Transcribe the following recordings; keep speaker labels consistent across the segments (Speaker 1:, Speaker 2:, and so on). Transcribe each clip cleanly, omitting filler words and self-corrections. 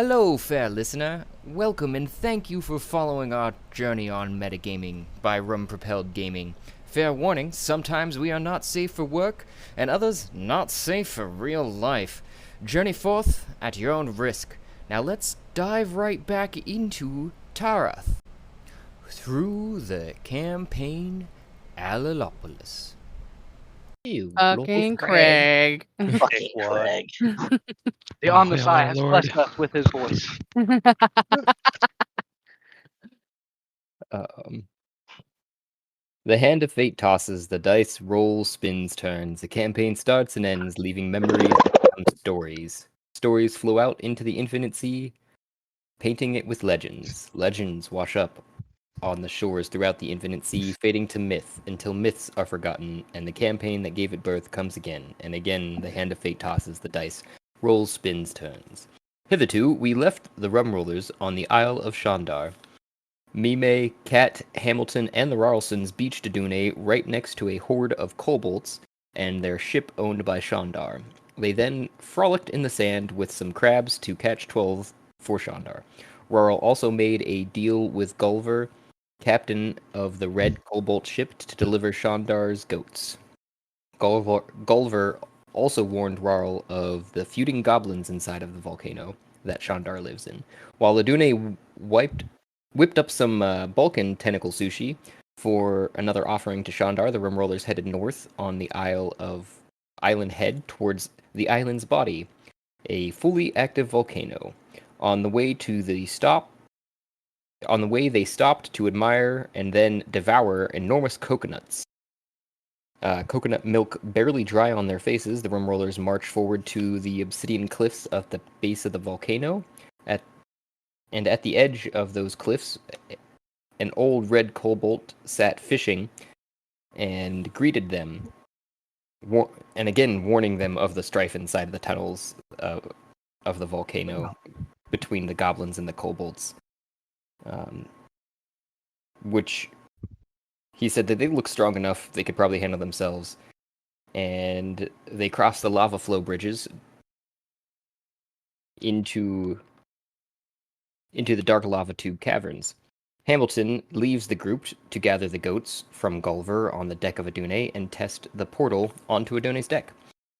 Speaker 1: Hello, fair listener. Welcome and thank you for following our journey on metagaming by Rum Propelled Gaming. Fair warning, sometimes we are not safe for work, and others not safe for real life. Journey forth at your own risk. Now let's dive right back into Tarath. Through the campaign Alilopolis.
Speaker 2: You bloody
Speaker 3: Fucking Craig.
Speaker 4: Fucking
Speaker 2: What?
Speaker 4: Craig.
Speaker 5: The
Speaker 2: Oh,
Speaker 5: Omnissiah
Speaker 2: my
Speaker 5: has
Speaker 2: lord.
Speaker 5: blessed us with his voice.
Speaker 1: Um, the hand of fate tosses, the dice rolls, spins, turns. The campaign starts and ends, leaving memories become stories. Stories flow out into the infinite sea, painting it with legends. Legends wash up on the shores throughout the infinite sea, fading to myth until myths are forgotten, and the campaign that gave it birth comes again. And again, the hand of fate tosses the dice, rolls, spins, turns. Hitherto, we left the rum rollers on the Isle of Shandar. Mime, Kat, Hamilton, and the Rarlsons beached Adune right next to a horde of kobolds and their ship owned by Shandar. They then frolicked in the sand with some crabs to catch 12 for Shandar. Rarl also made a deal with Gulliver, captain of the Red Cobalt ship, to deliver Shandar's goats. Gulliver also warned Rarl of the feuding goblins inside of the volcano that Shandar lives in. While Adune whipped up some Balkan tentacle sushi for another offering to Shandar, the rum rollers headed north on the Island Head towards the island's body, a fully active volcano. On the way, they stopped to admire and then devour enormous coconuts. Coconut milk barely dry on their faces, the rum rollers march forward to the obsidian cliffs at the base of the volcano. At the edge of those cliffs, an old red kobold sat fishing and greeted them, and again warning them of the strife inside of the tunnels of the volcano between the goblins and the kobolds. Which he said that they look strong enough, they could probably handle themselves. And they crossed the lava flow bridges into the dark lava tube caverns. Hamilton leaves the group to gather the goats from Gulliver on the deck of Adune and test the portal onto Adune's deck.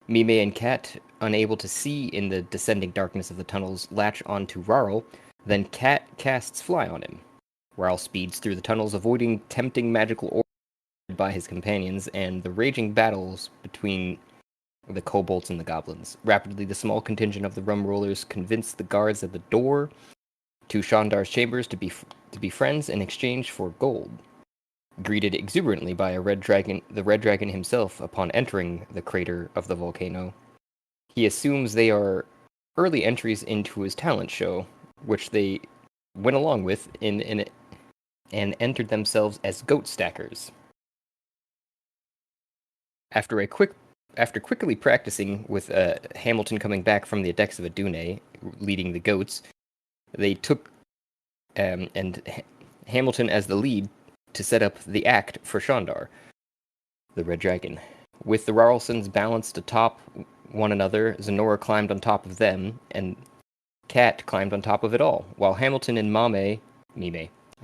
Speaker 1: Mime and Kat, unable to see in the descending darkness of the tunnels, latch onto Rarl, then Kat casts Fly on him. Rarl speeds through the tunnels, avoiding tempting magical orders by his companions and the raging battles between the kobolds and the goblins. Rapidly, the small contingent of the rum rollers convinced the guards at the door to Shandar's chambers to be friends in exchange for gold. Greeted exuberantly by the red dragon himself upon entering the crater of the volcano, he assumes they are early entries into his talent show, which they went along with and entered themselves as goat stackers. After quickly practicing with Hamilton coming back from the decks of Adune, leading the goats, they took Hamilton as the lead to set up the act for Shandar, the Red Dragon. With the Rarlsons balanced atop one another, Zenora climbed on top of them, and Kat climbed on top of it all, while Hamilton and Mime, I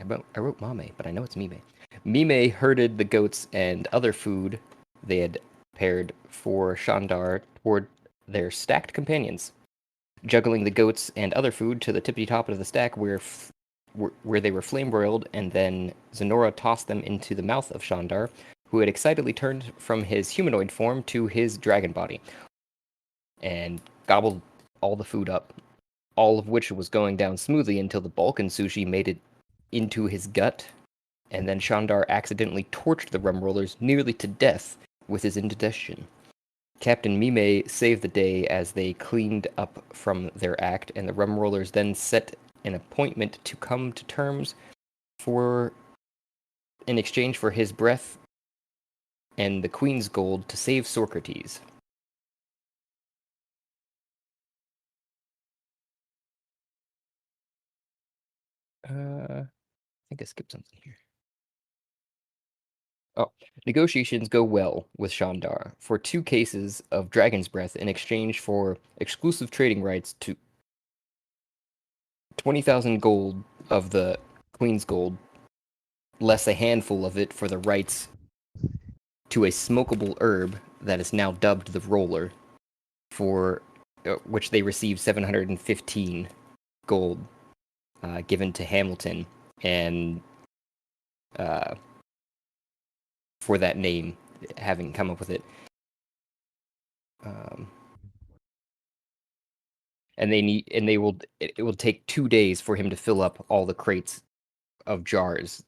Speaker 1: wrote Mame, but I know it's Mime. Mime herded the goats and other food they had prepared for Shandar toward their stacked companions, juggling the goats and other food to the tippy top of the stack where they were flame broiled, and then Zenora tossed them into the mouth of Shandar, who had excitedly turned from his humanoid form to his dragon body, and gobbled all the food up, all of which was going down smoothly until the Balkan sushi made it into his gut, and then Shandar accidentally torched the rum rollers nearly to death with his indigestion. Captain Mime saved the day as they cleaned up from their act, and the rum rollers then set an appointment to come to terms in exchange for his breath and the Queen's gold to save Socrates. I think I skipped something here. Oh, negotiations go well with Shandar for 2 cases of Dragon's Breath in exchange for exclusive trading rights 20,000 gold of the Queen's gold, less a handful of it for the rights to a smokable herb that is now dubbed the Roller, for which they received 715 gold given to Hamilton, and for that name, having come up with it. And it will take 2 days for him to fill up all the crates of jars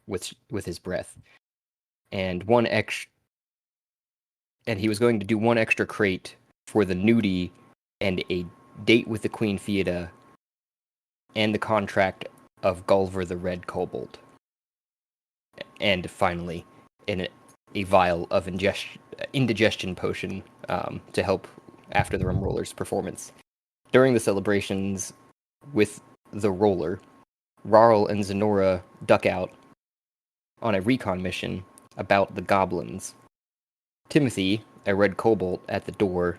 Speaker 1: with his breath, and he was going to do one extra crate for the nudie and a date with the Queen Fieda and the contract of Gulliver the Red Kobold. And finally, in a vial of indigestion potion to help after the Rum Roller's performance. During the celebrations with the Roller, Rarl and Zenora duck out on a recon mission about the goblins. Timothy, a red kobold at the door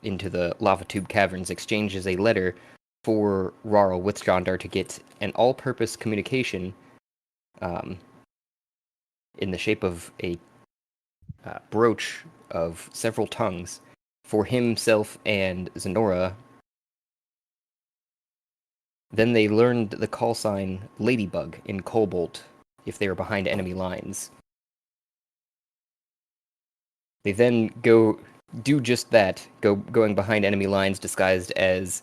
Speaker 1: into the lava tube caverns, exchanges a letter for Rarl with Jandar to get an all-purpose communication in the shape of a brooch of several tongues for himself and Zenora. Then they learned the call sign Ladybug in Cobalt if they were behind enemy lines. They then do just that, going behind enemy lines disguised as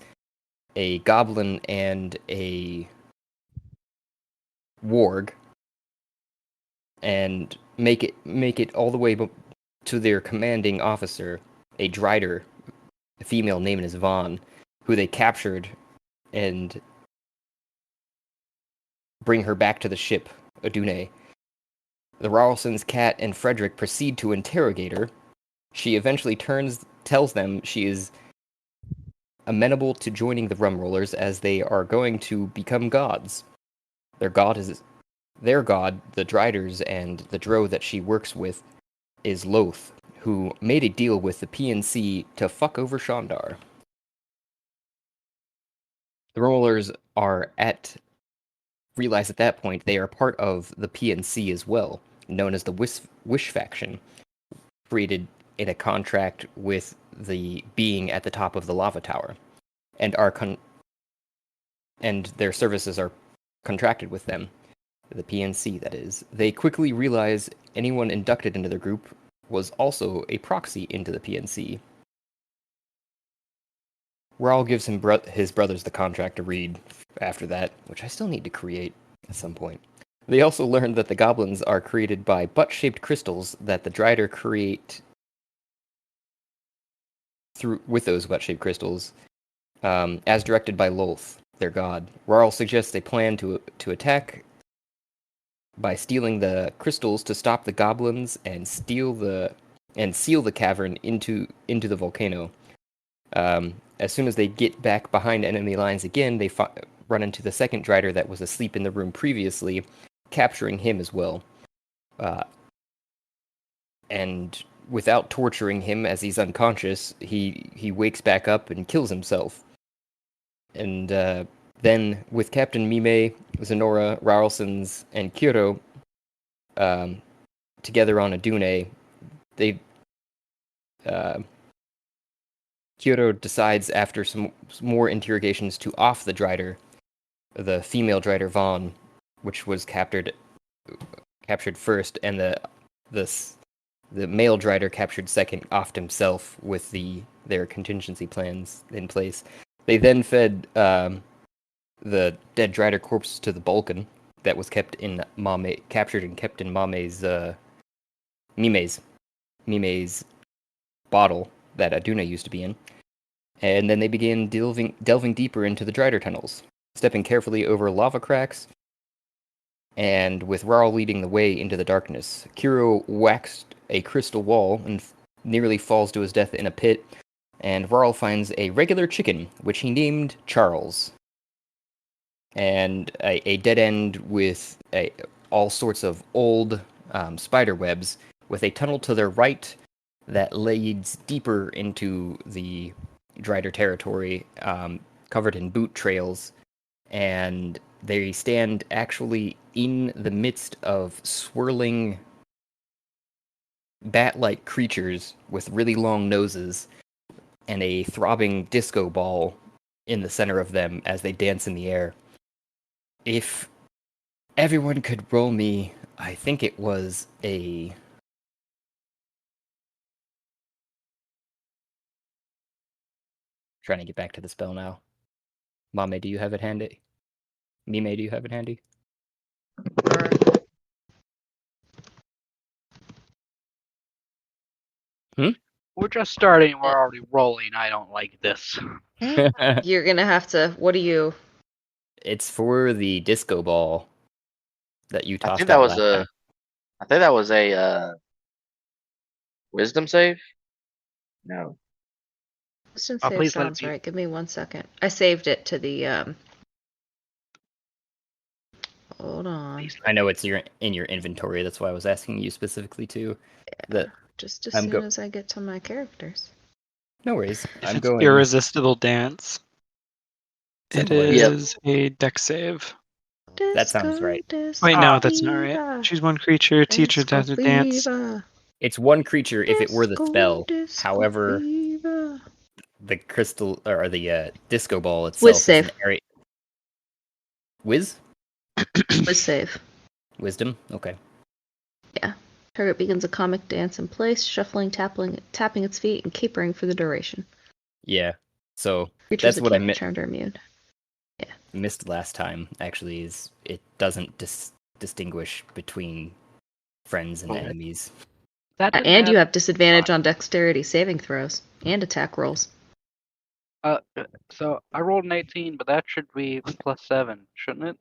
Speaker 1: a goblin and a warg, and make it all the way to their commanding officer, a Drider, a female named as Vaughn, who they captured and bring her back to the ship, Adune. The Rarlsons, Kat, and Frederick proceed to interrogate her. She eventually tells them she is amenable to joining the Rum Rollers as they are going to become gods. Their god, the Driders, and the Drow that she works with is Loth, who made a deal with the PNC to fuck over Shandar. The Rum Rollers realize at that point they are part of the PNC as well, known as the Wish faction, created in a contract with the being at the top of the lava tower, and and their services are contracted with them, the PNC that is. They quickly realize anyone inducted into the group was also a proxy into the PNC. Raul gives his brothers the contract to read after that, which I still need to create at some point. They also learned that the goblins are created by butt-shaped crystals that the Drider create with those butt-shaped crystals, as directed by Lolth, their god. Raul suggests a plan to attack by stealing the crystals to stop the goblins and seal the cavern into the volcano. As soon as they get back behind enemy lines again, they run into the second Drider that was asleep in the room previously, capturing him as well. And without torturing him as he's unconscious, he wakes back up and kills himself. And then with Captain Mime, Zenora, Rarlsons, and Kiro together on Adune, Kyoto decides after some more interrogations to off the Drider, the female Drider Vaughn, which was captured first, and the male Drider captured second, offed himself with their contingency plans in place. They then fed the dead Drider corpse to the Balkan that was captured and kept in Mime's bottle that Aduna used to be in. And then they began delving deeper into the Drider tunnels, stepping carefully over lava cracks, and with Raul leading the way into the darkness. Kiro waxed a crystal wall and nearly falls to his death in a pit, and Raul finds a regular chicken, which he named Charles, and a dead end with all sorts of old spider webs, with a tunnel to their right that leads deeper into the Drider territory, covered in boot trails and they stand actually in the midst of swirling bat-like creatures with really long noses and a throbbing disco ball in the center of them as they dance in the air. If everyone could roll me, I think it was a... Trying to get back to the spell now. Mame, do you have it handy? Mime, do you have it handy?
Speaker 5: We're just starting. We're already rolling. I don't like this.
Speaker 2: You're gonna have to. What do you?
Speaker 1: It's for the disco ball that you
Speaker 3: I
Speaker 1: tossed
Speaker 3: think that
Speaker 1: out
Speaker 3: was
Speaker 1: last
Speaker 3: a.
Speaker 1: time.
Speaker 3: I think that was a wisdom save. No.
Speaker 2: Wisdom
Speaker 5: Oh,
Speaker 2: save
Speaker 5: please let it
Speaker 2: sounds
Speaker 5: be.
Speaker 2: right. Give me 1 second. I saved it to the. Hold on.
Speaker 5: Please
Speaker 1: I know it's in your inventory. That's why I was asking you specifically too. That
Speaker 2: Just as
Speaker 1: I'm
Speaker 2: soon as I get to my characters.
Speaker 1: no worries.
Speaker 4: If
Speaker 1: I'm
Speaker 4: it's
Speaker 1: going.
Speaker 4: irresistible dance, it
Speaker 1: Similar.
Speaker 3: Yep.
Speaker 4: is a dex save.
Speaker 1: That sounds right.
Speaker 4: Wait, no,
Speaker 5: Ah.
Speaker 4: that's not right. Choose one creature, teach it how to dance.
Speaker 1: It's one creature if it were the spell. However,
Speaker 2: Fever.
Speaker 1: the crystal or the disco ball
Speaker 2: Whiz
Speaker 1: itself is
Speaker 2: save.
Speaker 1: an area. Whiz?
Speaker 2: Whiz save.
Speaker 1: Wisdom? Okay.
Speaker 2: Target begins a comic dance in place, shuffling, tapping its feet, and capering for the duration.
Speaker 1: Yeah. So
Speaker 2: Creatures
Speaker 1: that's what I
Speaker 2: that keep charmed are immune.
Speaker 1: missed last time, actually, is it doesn't distinguish between friends and
Speaker 3: Okay.
Speaker 1: enemies.
Speaker 5: That didn't
Speaker 2: And you
Speaker 5: add-
Speaker 2: have disadvantage on dexterity saving throws and attack rolls.
Speaker 5: So I rolled an 18, but that should be +7, shouldn't it?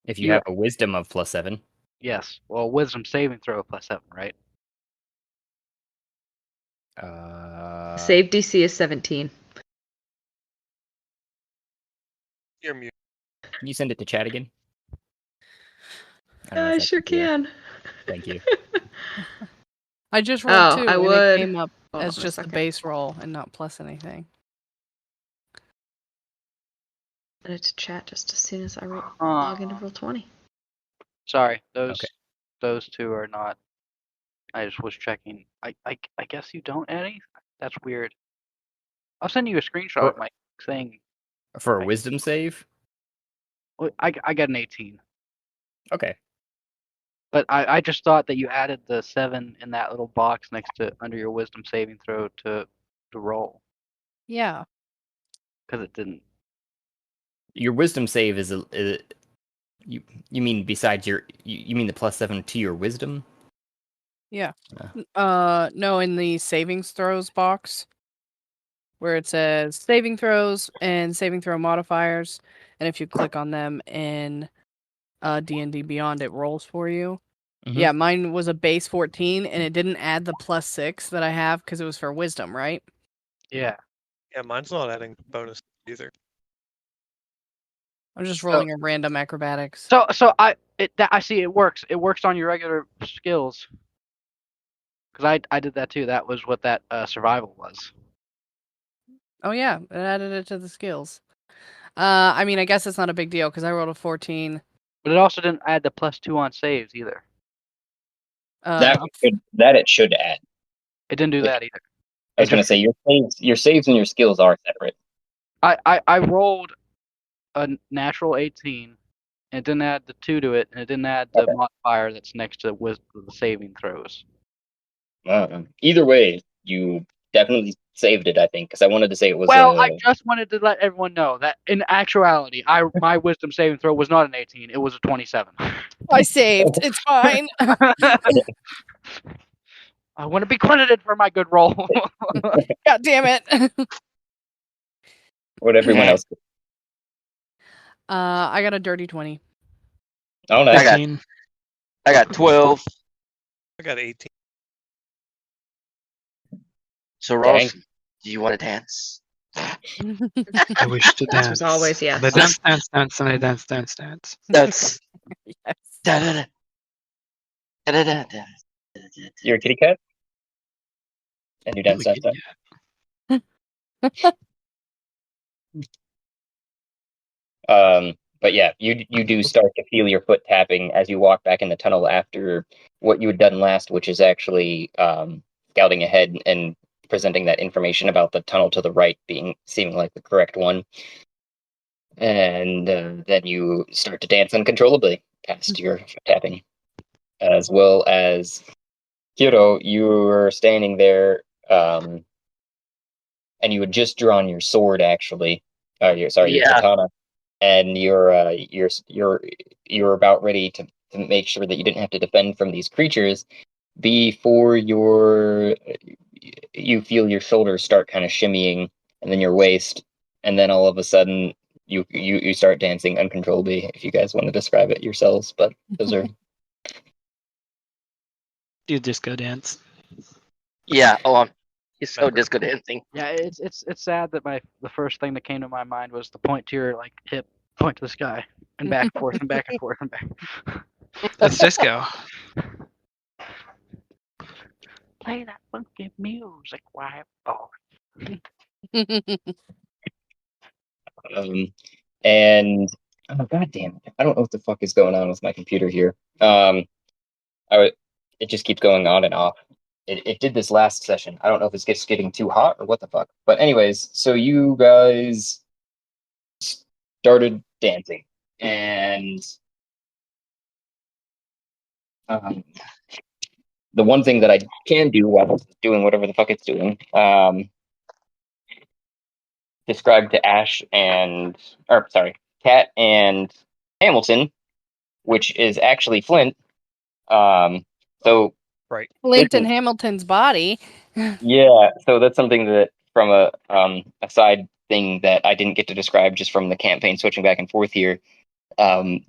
Speaker 1: If you
Speaker 5: Yeah.
Speaker 1: have a wisdom of +7,
Speaker 5: Yes. Well, wisdom saving throw +7, right?
Speaker 2: Save DC is 17.
Speaker 6: You're mute.
Speaker 1: Can you send it to chat again? don't know if
Speaker 2: I
Speaker 1: that's
Speaker 2: sure
Speaker 1: easier.
Speaker 2: can.
Speaker 1: Thank you.
Speaker 7: I just rolled 2,
Speaker 2: I
Speaker 7: and
Speaker 2: would.
Speaker 7: it came up
Speaker 2: Hold
Speaker 7: as
Speaker 2: on a
Speaker 7: just the
Speaker 2: second.
Speaker 7: base roll and not plus anything.
Speaker 2: Send it to chat just as soon as I
Speaker 5: Huh.
Speaker 2: log into Roll20.
Speaker 5: Sorry, those
Speaker 1: Okay.
Speaker 5: those two are not. I just was checking. I guess you don't add anything. That's weird. I'll send you a screenshot of my thing.
Speaker 1: For a
Speaker 5: Right.
Speaker 1: wisdom save?
Speaker 5: Well, I got an 18,
Speaker 1: Okay.
Speaker 5: but I just thought that you added the 7 in that little box next to under your wisdom saving throw to roll
Speaker 7: Yeah.
Speaker 5: because it didn't.
Speaker 1: Your wisdom save is you mean besides you mean the +7 to your wisdom?
Speaker 7: Yeah. No, in the savings throws box where it says saving throws and saving throw modifiers, and if you click on them in D&D Beyond, it rolls for you.
Speaker 1: Mhm.
Speaker 7: Yeah, mine was a base 14, and it didn't add the +6 that I have because it was for wisdom, right?
Speaker 5: Yeah.
Speaker 6: Yeah, mine's not adding bonus either.
Speaker 7: I'm just rolling a random acrobatics.
Speaker 5: So I see it works. It works on your regular skills. Because I did that too. That was what that survival was.
Speaker 7: Oh yeah, it added it to the skills. I mean, I guess it's not a big deal because I rolled a 14.
Speaker 5: But it also didn't add the +2 on saves either.
Speaker 8: That it should add.
Speaker 5: It didn't do that either.
Speaker 8: I was going to say your saves and your skills are separate.
Speaker 5: I rolled a natural 18, and it didn't add the 2 to it, and it didn't add the
Speaker 8: Okay.
Speaker 5: modifier that's next to the saving throws.
Speaker 8: Either way, you definitely saved it. I think because I wanted to say it was.
Speaker 5: Well, I just wanted to let everyone know that in actuality, my wisdom saving throw was not an 18; it was a 27.
Speaker 7: I saved. It's fine.
Speaker 5: I want to be credited for my good roll.
Speaker 7: God damn it.
Speaker 8: what everyone else.
Speaker 7: I got a dirty 20.
Speaker 8: Oh, nice.
Speaker 4: 15.
Speaker 3: I got 12.
Speaker 6: I got 18.
Speaker 3: So Ross, do you want to dance?
Speaker 4: I wish to dance.
Speaker 2: This was always yes.
Speaker 4: And I dance, dance, dance, and I dance, dance, dance.
Speaker 3: That's
Speaker 7: Yes.
Speaker 3: da-da-da. Da-da-da-da.
Speaker 8: You're a kitty cat. And you dance, dance, dance. But yeah, you do start to feel your foot tapping as you walk back in the tunnel after what you had done last, which is actually scouting ahead and presenting that information about the tunnel to the right seeming like the correct one. And then you start to dance uncontrollably past your foot tapping, as well as Kiro. You were standing there, and you had just drawn your sword, actually. Your
Speaker 3: Yeah.
Speaker 8: katana, and you're about ready to make sure that you didn't have to defend from these creatures before you feel your shoulders start kind of shimmying, and then your waist, and then all of a sudden you start dancing uncontrollably. If you guys want to describe it yourselves, but those are
Speaker 4: Do disco dance.
Speaker 3: Yeah. Oh, he's so disco dancing.
Speaker 5: Yeah, it's sad that the first thing that came to my mind was the point to your like hip, point to the sky, and back and forth and back and forth and back.
Speaker 4: That's disco.
Speaker 5: Play that funky music, white boy.
Speaker 8: and oh god damn it, I don't know what the fuck is going on with my computer here. It just keeps going on and off. It did this last session. I don't know if it's just getting too hot or what the fuck. But anyways, so you guys started dancing, and the one thing that I can do while it's doing whatever the fuck it's doing, describe to Kat and Hamilton, which is actually Flint. So
Speaker 6: Right.
Speaker 7: Flint and Hamilton's body.
Speaker 8: yeah, so that's something that from a side thing that I didn't get to describe just from the campaign switching back and forth here. I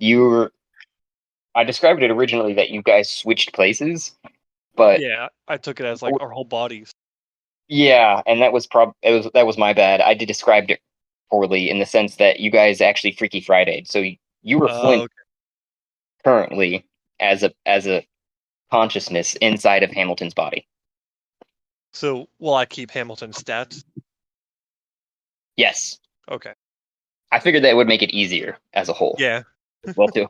Speaker 8: described it originally that you guys switched places, but
Speaker 6: Yeah, I took it as like our whole bodies.
Speaker 8: yeah, and that was that was my bad. I described it poorly in the sense that you guys actually Freaky Friday. So you were Flint
Speaker 6: Okay.
Speaker 8: currently as a consciousness inside of Hamilton's body.
Speaker 6: So will I keep Hamilton's stats?
Speaker 8: Yes.
Speaker 6: Okay.
Speaker 8: I figured that would make it easier as a whole.
Speaker 6: Yeah.
Speaker 8: Well, too.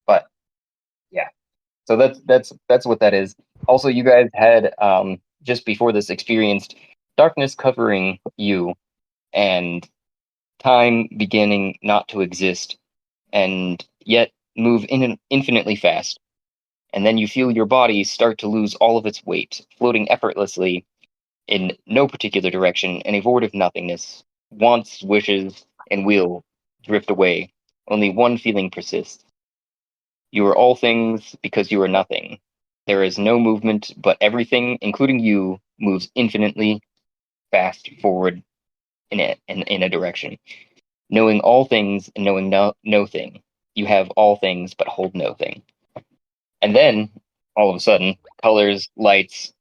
Speaker 8: But yeah, so that's what that is. Also, you guys had just before this experienced darkness covering you and time beginning not to exist, and yet move infinitely fast. And then you feel your body start to lose all of its weight, floating effortlessly in no particular direction, in a void of nothingness. Wants, wishes, and will drift away. Only one feeling persists. You are all things because you are nothing. There is no movement, but everything, including you, moves infinitely fast forward in a direction. Knowing all things and knowing no thing. You have all things but hold no thing. And then, all of a sudden, colors, lights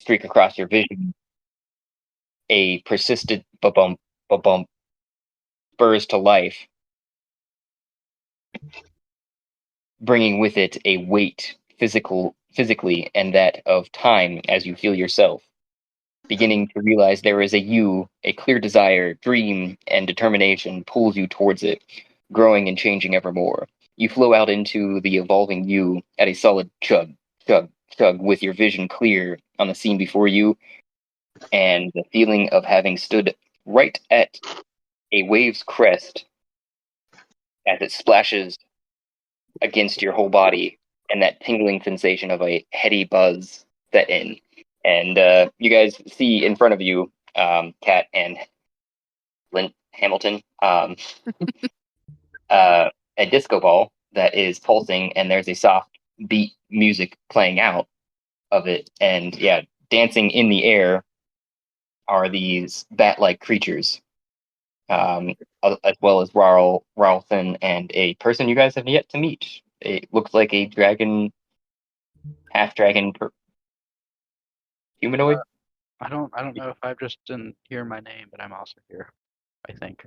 Speaker 8: streak across your vision. A persistent ba-bump, ba-bump spurs to life, bringing with it a weight physically and that of time as you feel yourself. Beginning to realize there is a clear desire, dream, and determination pulls you towards it, growing and changing evermore. You flow out into the evolving you at a solid chug, chug, chug, with your vision clear on the scene before you, and the feeling of having stood right at a wave's crest as it splashes against your whole body, and that tingling sensation of a heady buzz set in. And you guys see in front of you, Kat and Lynn Hamilton, a disco ball that is pulsing, and there's a soft beat music playing out of it. And yeah, dancing in the air are these bat-like creatures, as well as Ralston and a person you guys have yet to meet. It looks like a dragon, half dragon, humanoid.
Speaker 5: I don't know if I just didn't hear my name, but I'm also here. I think.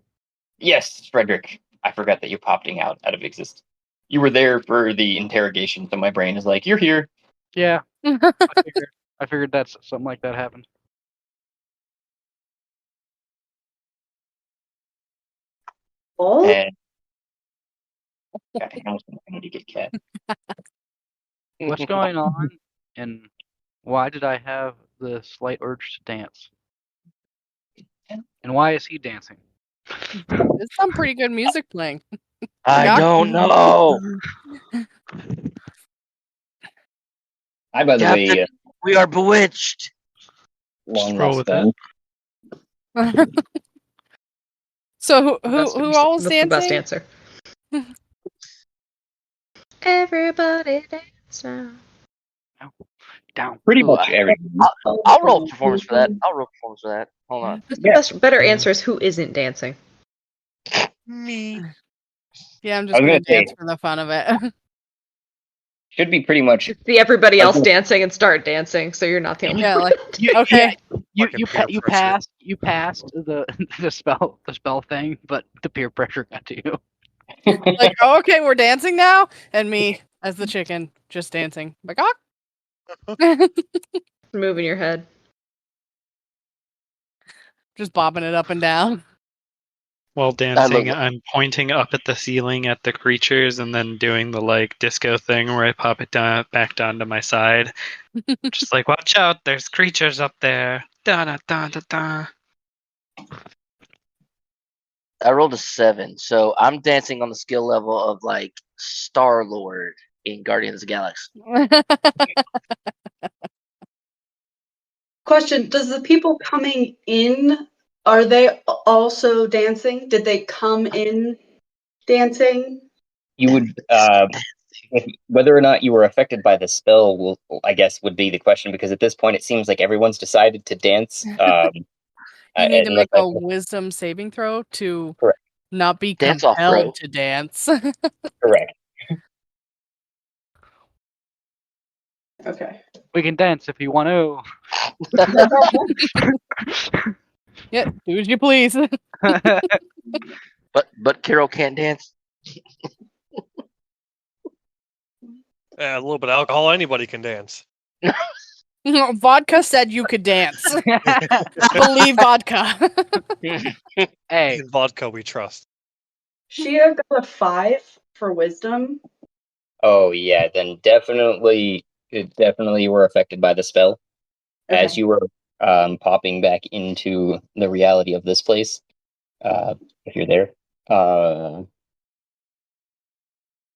Speaker 8: Yes, Frederick. I forgot that you're popping out of existence. You were there for the interrogation, so my brain is like, you're here.
Speaker 5: Yeah. I figured that's something like that happened.
Speaker 9: Oh,
Speaker 8: And God, Hamilton, I need to get cat.
Speaker 5: What's going on? And why did I have the slight urge to dance? And why is he dancing?
Speaker 7: There's some pretty good music playing.
Speaker 3: I
Speaker 7: Yeah.
Speaker 3: don't know.
Speaker 8: Hi, by the way,
Speaker 3: Captain, we are bewitched.
Speaker 8: long
Speaker 4: roll
Speaker 8: lost
Speaker 4: with
Speaker 8: friend.
Speaker 7: So
Speaker 2: That's
Speaker 7: who all was
Speaker 2: That's the best
Speaker 7: dancing?
Speaker 2: answer. Everybody dance now.
Speaker 5: Down.
Speaker 8: Pretty
Speaker 5: Ooh,
Speaker 8: much everyone.
Speaker 3: I'll roll performance for that. I'll roll performance for that. Hold on.
Speaker 2: The
Speaker 8: Yeah.
Speaker 2: better answer is who isn't dancing.
Speaker 6: Me.
Speaker 7: Yeah, I'm
Speaker 8: I
Speaker 7: just
Speaker 8: was
Speaker 7: gonna
Speaker 8: gonna say,
Speaker 7: dance for the fun of it.
Speaker 8: should be pretty much.
Speaker 2: See everybody else
Speaker 8: Okay.
Speaker 2: dancing and start dancing, so you're not the only
Speaker 7: Yeah,
Speaker 2: one.
Speaker 7: like okay.
Speaker 6: Fucking peer pressure.
Speaker 5: you passed the the spell thing, but the peer pressure got to you.
Speaker 7: Like, oh, okay, we're dancing now, and me as the chicken just dancing. Like, ah,
Speaker 2: Moving your head.
Speaker 7: just bobbing it up and down.
Speaker 4: While
Speaker 3: love
Speaker 4: dancing,
Speaker 3: it.
Speaker 4: I'm pointing up at the ceiling at the creatures and then doing the like disco thing where I pop it down back down to my side. Just like, watch out, there's creatures up there. Da da da da da.
Speaker 3: I rolled a 7, so I'm dancing on the skill level of like Star Lord in Guardians of the Galaxy.
Speaker 9: question: does the people coming in, are they also dancing? Did they come in dancing?
Speaker 8: You would, whether or not you were affected by the spell, will I guess would be the question, because at this point it seems like everyone's decided to dance.
Speaker 7: You need to
Speaker 8: unless
Speaker 7: make a
Speaker 8: I-
Speaker 7: wisdom saving throw to
Speaker 8: Correct.
Speaker 7: not be
Speaker 3: Dance off, bro.
Speaker 7: compelled to dance.
Speaker 8: Correct.
Speaker 9: Okay.
Speaker 5: We can dance if you want to.
Speaker 7: Yeah, do as you please.
Speaker 3: But Carol can't dance.
Speaker 6: A little bit of alcohol, anybody can dance.
Speaker 7: Vodka said you could dance. Believe vodka.
Speaker 5: Hey,
Speaker 6: In vodka, we trust.
Speaker 9: Shea got a 5 for wisdom.
Speaker 8: Oh yeah, then definitely were affected by the spell as
Speaker 9: Okay.
Speaker 8: you were popping back into the reality of this place. If you're there.
Speaker 9: Oh,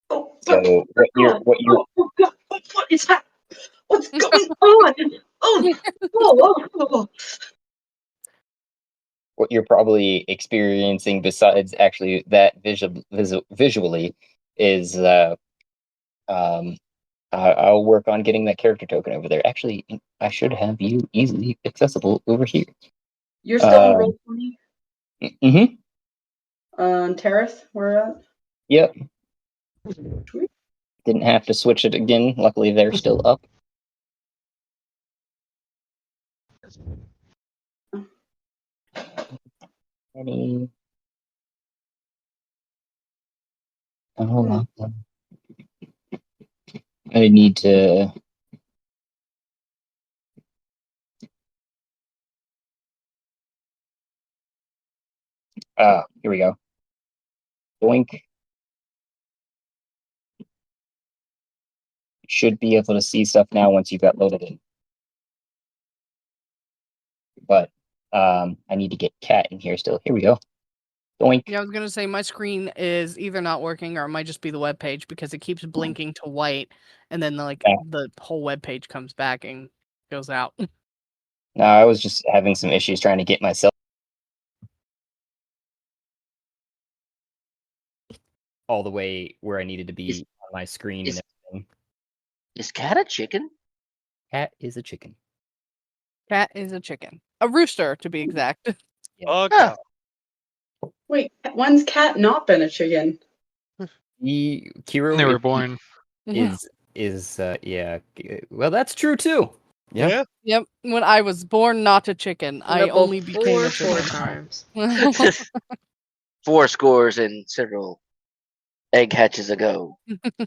Speaker 8: So what you're
Speaker 9: oh God, what is that? What's going on? Oh.
Speaker 8: what you're probably experiencing, besides actually that visually, is I'll work on getting that character token over there. Actually, I should have you easily accessible over here.
Speaker 9: You're still on roll 20?
Speaker 8: Mm-hmm.
Speaker 9: Terrace, we're at?
Speaker 8: Yep.
Speaker 9: Sweet.
Speaker 8: Didn't have to switch it again. Luckily, they're still up. Any? Oh, hold on. I need to. Here we go. Boink. Should be able to see stuff now once you've got loaded in. But I need to get cat in here still. Here we go. Boink.
Speaker 7: Yeah, I was gonna say my screen is either not working or it might just be the web page because it keeps blinking to white, and then the whole web page comes back and goes out.
Speaker 8: No, I was just having some issues trying to get myself all the way where I needed to be on my screen and everything.
Speaker 3: Is Cat a chicken?
Speaker 8: Cat is a chicken.
Speaker 7: Cat is a chicken, a rooster to be exact.
Speaker 6: Oh,
Speaker 3: Ah.
Speaker 6: God.
Speaker 9: Wait, when's cat not been a chicken?
Speaker 8: Kiro
Speaker 4: They were born.
Speaker 8: is yeah. Well, that's true too.
Speaker 6: Yeah.
Speaker 7: Yep. When I was born not a chicken, I
Speaker 2: Nibble
Speaker 7: only became a
Speaker 2: four
Speaker 7: chicken.
Speaker 2: times.
Speaker 3: 4 scores and several egg hatches ago.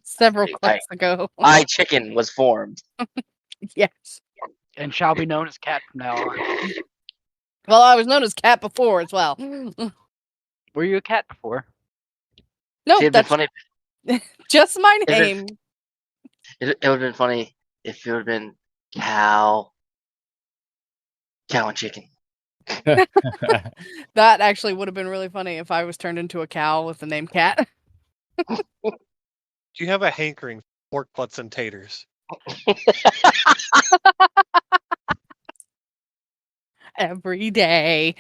Speaker 7: Several clicks ago.
Speaker 3: I chicken was formed.
Speaker 7: Yes.
Speaker 5: and shall be known as Cat from now on.
Speaker 7: Well, I was known as Cat before as well.
Speaker 5: Were you a cat before?
Speaker 7: No,
Speaker 3: See, it'd been
Speaker 7: that's
Speaker 3: funny.
Speaker 7: just my
Speaker 3: It'd
Speaker 7: name.
Speaker 3: It would have been funny if it would have been cow and chicken.
Speaker 7: That actually would have been really funny if I was turned into a cow with the name Cat.
Speaker 6: Do you have a hankering for pork butts and taters?
Speaker 7: Every day.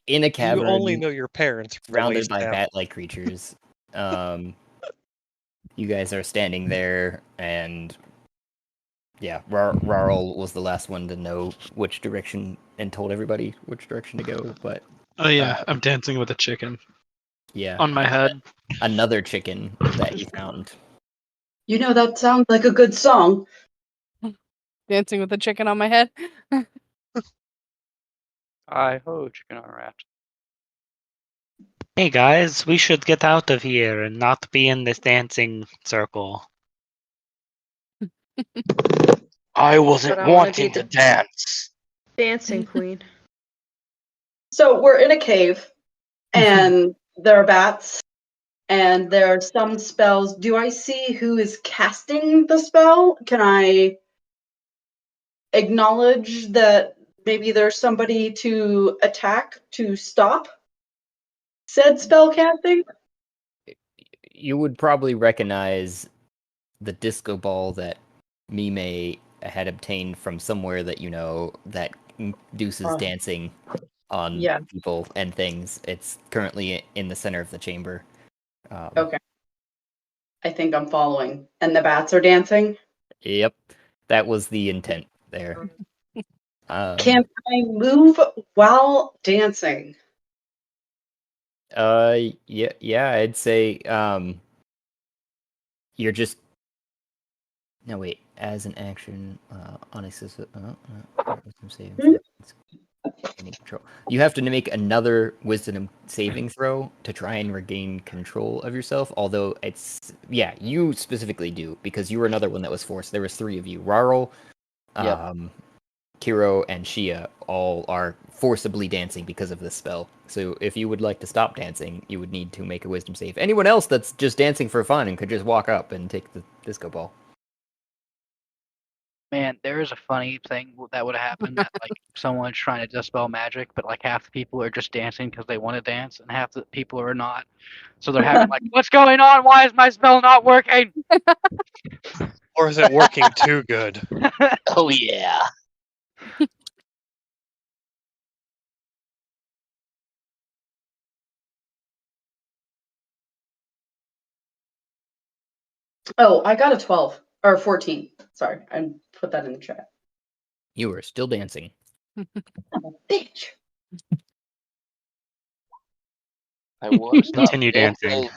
Speaker 1: In a
Speaker 6: You
Speaker 1: cavern,
Speaker 6: only know your parents from the
Speaker 1: surrounded
Speaker 6: waist
Speaker 1: by
Speaker 6: down.
Speaker 1: bat-like creatures. You guys are standing there, and yeah, Rarl was the last one to know which direction and told everybody which direction to go. But
Speaker 4: Oh yeah, I'm dancing with a chicken
Speaker 1: yeah,
Speaker 4: on my head.
Speaker 1: another chicken that you found.
Speaker 9: You know, that sounds like a good song.
Speaker 7: Dancing with a chicken on my head.
Speaker 5: Hi ho, chicken on a rat.
Speaker 4: Hey guys, we should get out of here and not be in this dancing circle.
Speaker 3: I wasn't
Speaker 2: But I wanna
Speaker 3: wanting
Speaker 2: be
Speaker 3: to
Speaker 2: the-
Speaker 3: dance.
Speaker 2: Dancing queen.
Speaker 9: So we're in a cave, and there are bats, and there are some spells. Do I see who is casting the spell? Can I acknowledge that maybe there's somebody to attack to stop said spell casting?
Speaker 1: You would probably recognize the disco ball that Mime had obtained from somewhere that you know that induces
Speaker 9: Oh.
Speaker 1: dancing on
Speaker 9: Yeah.
Speaker 1: people and things. It's currently in the center of the chamber.
Speaker 9: Okay. I think I'm following. And the bats are dancing?
Speaker 1: Yep, that was the intent there.
Speaker 9: Can I move while dancing?
Speaker 1: Yeah, I'd say you're just no wait. As an action, unassisted. Wisdom saving throw. Gaining control. You have to make another wisdom saving throw to try and regain control of yourself. Although you specifically do because you were another one that was forced. There was 3 of you. Rarl,
Speaker 3: Yep.
Speaker 1: Kiro, and Shea all are forcibly dancing because of this spell. So if you would like to stop dancing, you would need to make a wisdom save. Anyone else that's just dancing for fun and could just walk up and take the disco ball.
Speaker 5: Man, there is a funny thing that would have happened that like someone's trying to dispel magic, but like half the people are just dancing because they want to dance, and half the people are not. So they're having like, "What's going on? Why is my spell not working?"
Speaker 6: Or is it working too good?
Speaker 3: Oh yeah.
Speaker 9: Oh, I got a 12 or 14. Sorry, I put that in the chat.
Speaker 1: You are still dancing.
Speaker 9: Bitch.
Speaker 3: I was not
Speaker 4: Continue dancing.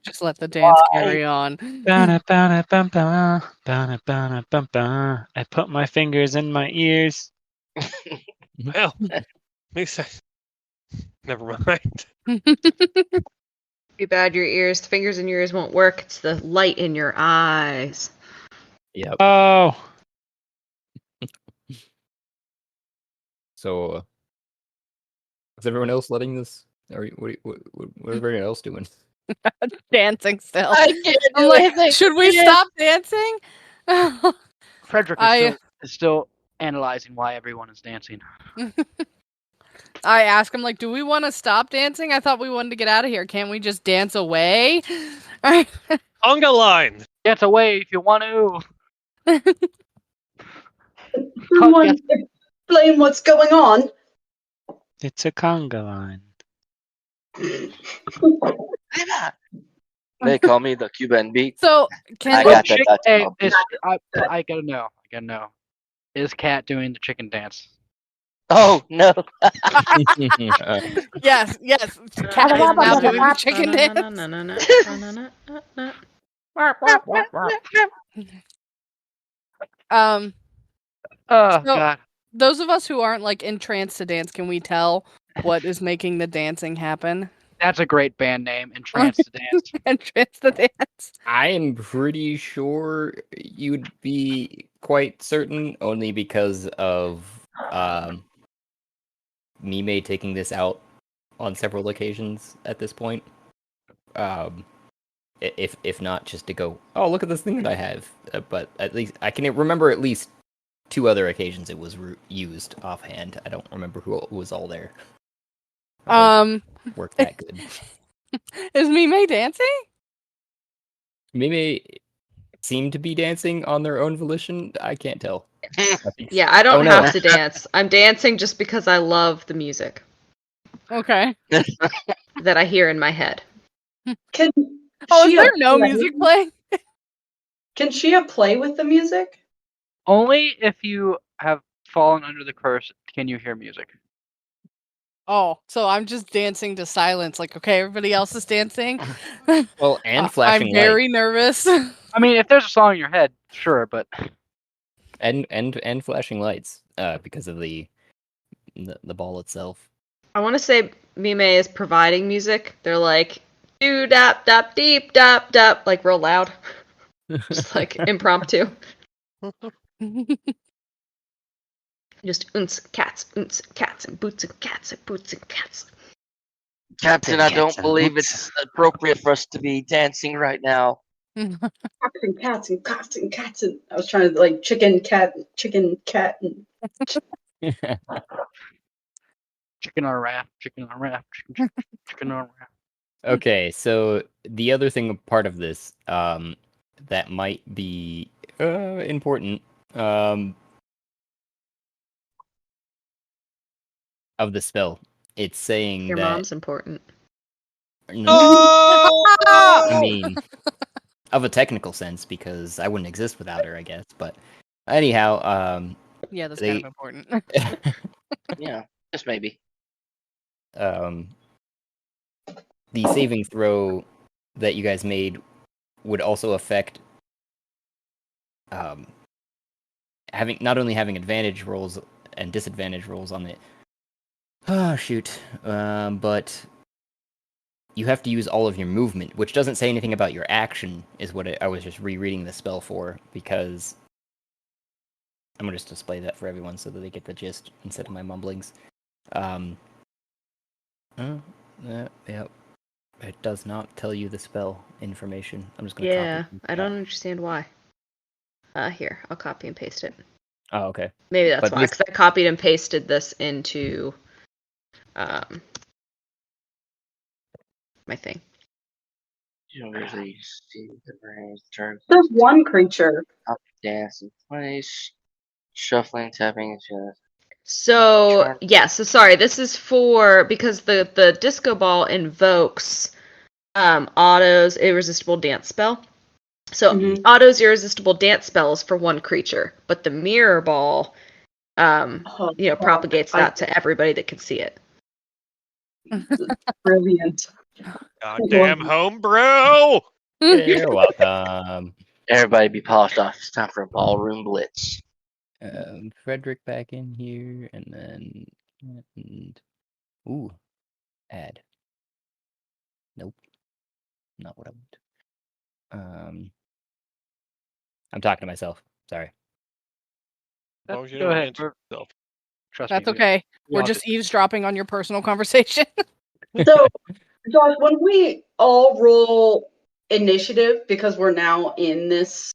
Speaker 7: Just let the dance carry on.
Speaker 4: Ba-da-ba-da-bum-ba, ba-da-ba-da-bum-ba. I put my fingers in my ears.
Speaker 6: Well, at least never mind.
Speaker 2: Too bad your ears, the fingers in your ears won't work. It's the light in your eyes.
Speaker 1: Yep.
Speaker 4: Oh,
Speaker 1: So, is everyone else letting this? What is everyone else doing?
Speaker 7: Dancing still.
Speaker 3: I can't
Speaker 7: I'm
Speaker 3: do
Speaker 7: like,
Speaker 3: anything.
Speaker 7: should we stop dancing?
Speaker 5: Frederick is still analyzing why everyone is dancing.
Speaker 7: I ask him like, do we want to stop dancing? I thought we wanted to get out of here. Can't we just dance away?
Speaker 6: Conga line.
Speaker 5: Dance away if you want to.
Speaker 9: Someone explain what's going on.
Speaker 4: it's a conga line.
Speaker 3: They call me the Cuban beat.
Speaker 7: So
Speaker 3: I
Speaker 7: can
Speaker 3: got that.
Speaker 5: Hey, I gotta know. Is Cat doing the chicken dance?
Speaker 3: Oh no.
Speaker 7: yes, Cat is now doing the chicken dance.
Speaker 5: Oh
Speaker 7: So-
Speaker 5: God.
Speaker 7: Those of us who aren't like entranced to dance, can we tell what is making the dancing happen?
Speaker 5: That's a great band name, Entrance to Dance.
Speaker 7: Entrance the dance.
Speaker 1: I am pretty sure you'd be quite certain, only because of Mime taking this out on several occasions at this point. If not, just to go, oh, look at this thing that I have. But at least I can remember at least 2 other occasions it was used offhand. I don't remember who was all there. Worked that good.
Speaker 7: Is Mime dancing?
Speaker 1: Mime seem to be dancing on their own volition. I can't tell.
Speaker 2: Yeah, I don't
Speaker 1: Oh, no.
Speaker 2: have to dance. I'm dancing just because I love the music
Speaker 7: Okay.
Speaker 2: that I hear in my head.
Speaker 9: Can
Speaker 7: Oh, is
Speaker 9: Shea
Speaker 7: there no
Speaker 9: play-
Speaker 7: music playing?
Speaker 9: Can Shea play with the music?
Speaker 5: Only if you have fallen under the curse can you hear music.
Speaker 7: Oh, so I'm just dancing to silence. Like, okay, everybody else is dancing.
Speaker 1: Well, and flashing
Speaker 7: I'm very nervous.
Speaker 5: I mean, if there's a song in your head, sure, but
Speaker 1: and flashing lights, because of the ball itself.
Speaker 2: I want to say Mime is providing music. They're like, do dap dap deep dap dap, like real loud. Just like impromptu. Just cats, and boots and cats and boots and cats.
Speaker 3: Captain, I don't believe it's appropriate for us to be dancing right now.
Speaker 9: Cats and cats and cats and cats and I was trying to like chicken cat and
Speaker 5: chicken on a raft, chicken on a raft, chicken on a raft.
Speaker 1: Okay, so the other thing, part of this, that might be important, of the spell, it's saying
Speaker 2: Your
Speaker 1: that.
Speaker 2: mom's important.
Speaker 1: No,
Speaker 6: Oh!
Speaker 1: I mean, of a technical sense, because I wouldn't exist without her, I guess. But anyhow,
Speaker 7: Yeah, that's kind of important.
Speaker 3: Yeah, just maybe.
Speaker 1: The saving throw that you guys made would also affect not only having advantage rolls and disadvantage rolls on it. Oh shoot! But you have to use all of your movement, which doesn't say anything about your action. Is what I was just rereading the spell for, because I'm gonna just display that for everyone so that they get the gist instead of my mumblings. Yep. It does not tell you the spell information. I'm just gonna copy
Speaker 2: Yeah,
Speaker 1: it from
Speaker 2: I
Speaker 1: chat.
Speaker 2: don't understand why. Here, I'll copy and paste it.
Speaker 1: Oh, okay.
Speaker 2: Maybe that's
Speaker 1: But
Speaker 2: why,
Speaker 1: this-
Speaker 2: because I copied and pasted this into my thing.
Speaker 3: You don't usually see the brains turn.
Speaker 9: There's one creature.
Speaker 3: Up, dance in place, shuffling, tapping,
Speaker 2: So yeah, so sorry, this is for because the disco ball invokes Otto's irresistible dance spell. So Otto's irresistible dance spell is for one creature, but the mirror ball propagates that to everybody that can see it.
Speaker 9: Brilliant.
Speaker 6: Goddamn homebrew!
Speaker 1: You're welcome.
Speaker 3: Everybody be polished off. It's time for a ballroom blitz.
Speaker 1: Frederick back in here, and then add. Nope, not what I want. I'm talking to myself. Sorry.
Speaker 6: As long as you
Speaker 5: Go
Speaker 6: don't
Speaker 5: ahead.
Speaker 6: answer yourself.
Speaker 5: Trust
Speaker 7: That's
Speaker 5: me.
Speaker 7: okay.
Speaker 5: we
Speaker 7: We're
Speaker 5: all
Speaker 7: just eavesdropping on your personal conversation.
Speaker 9: So, Josh, when we all roll initiative because we're now in this,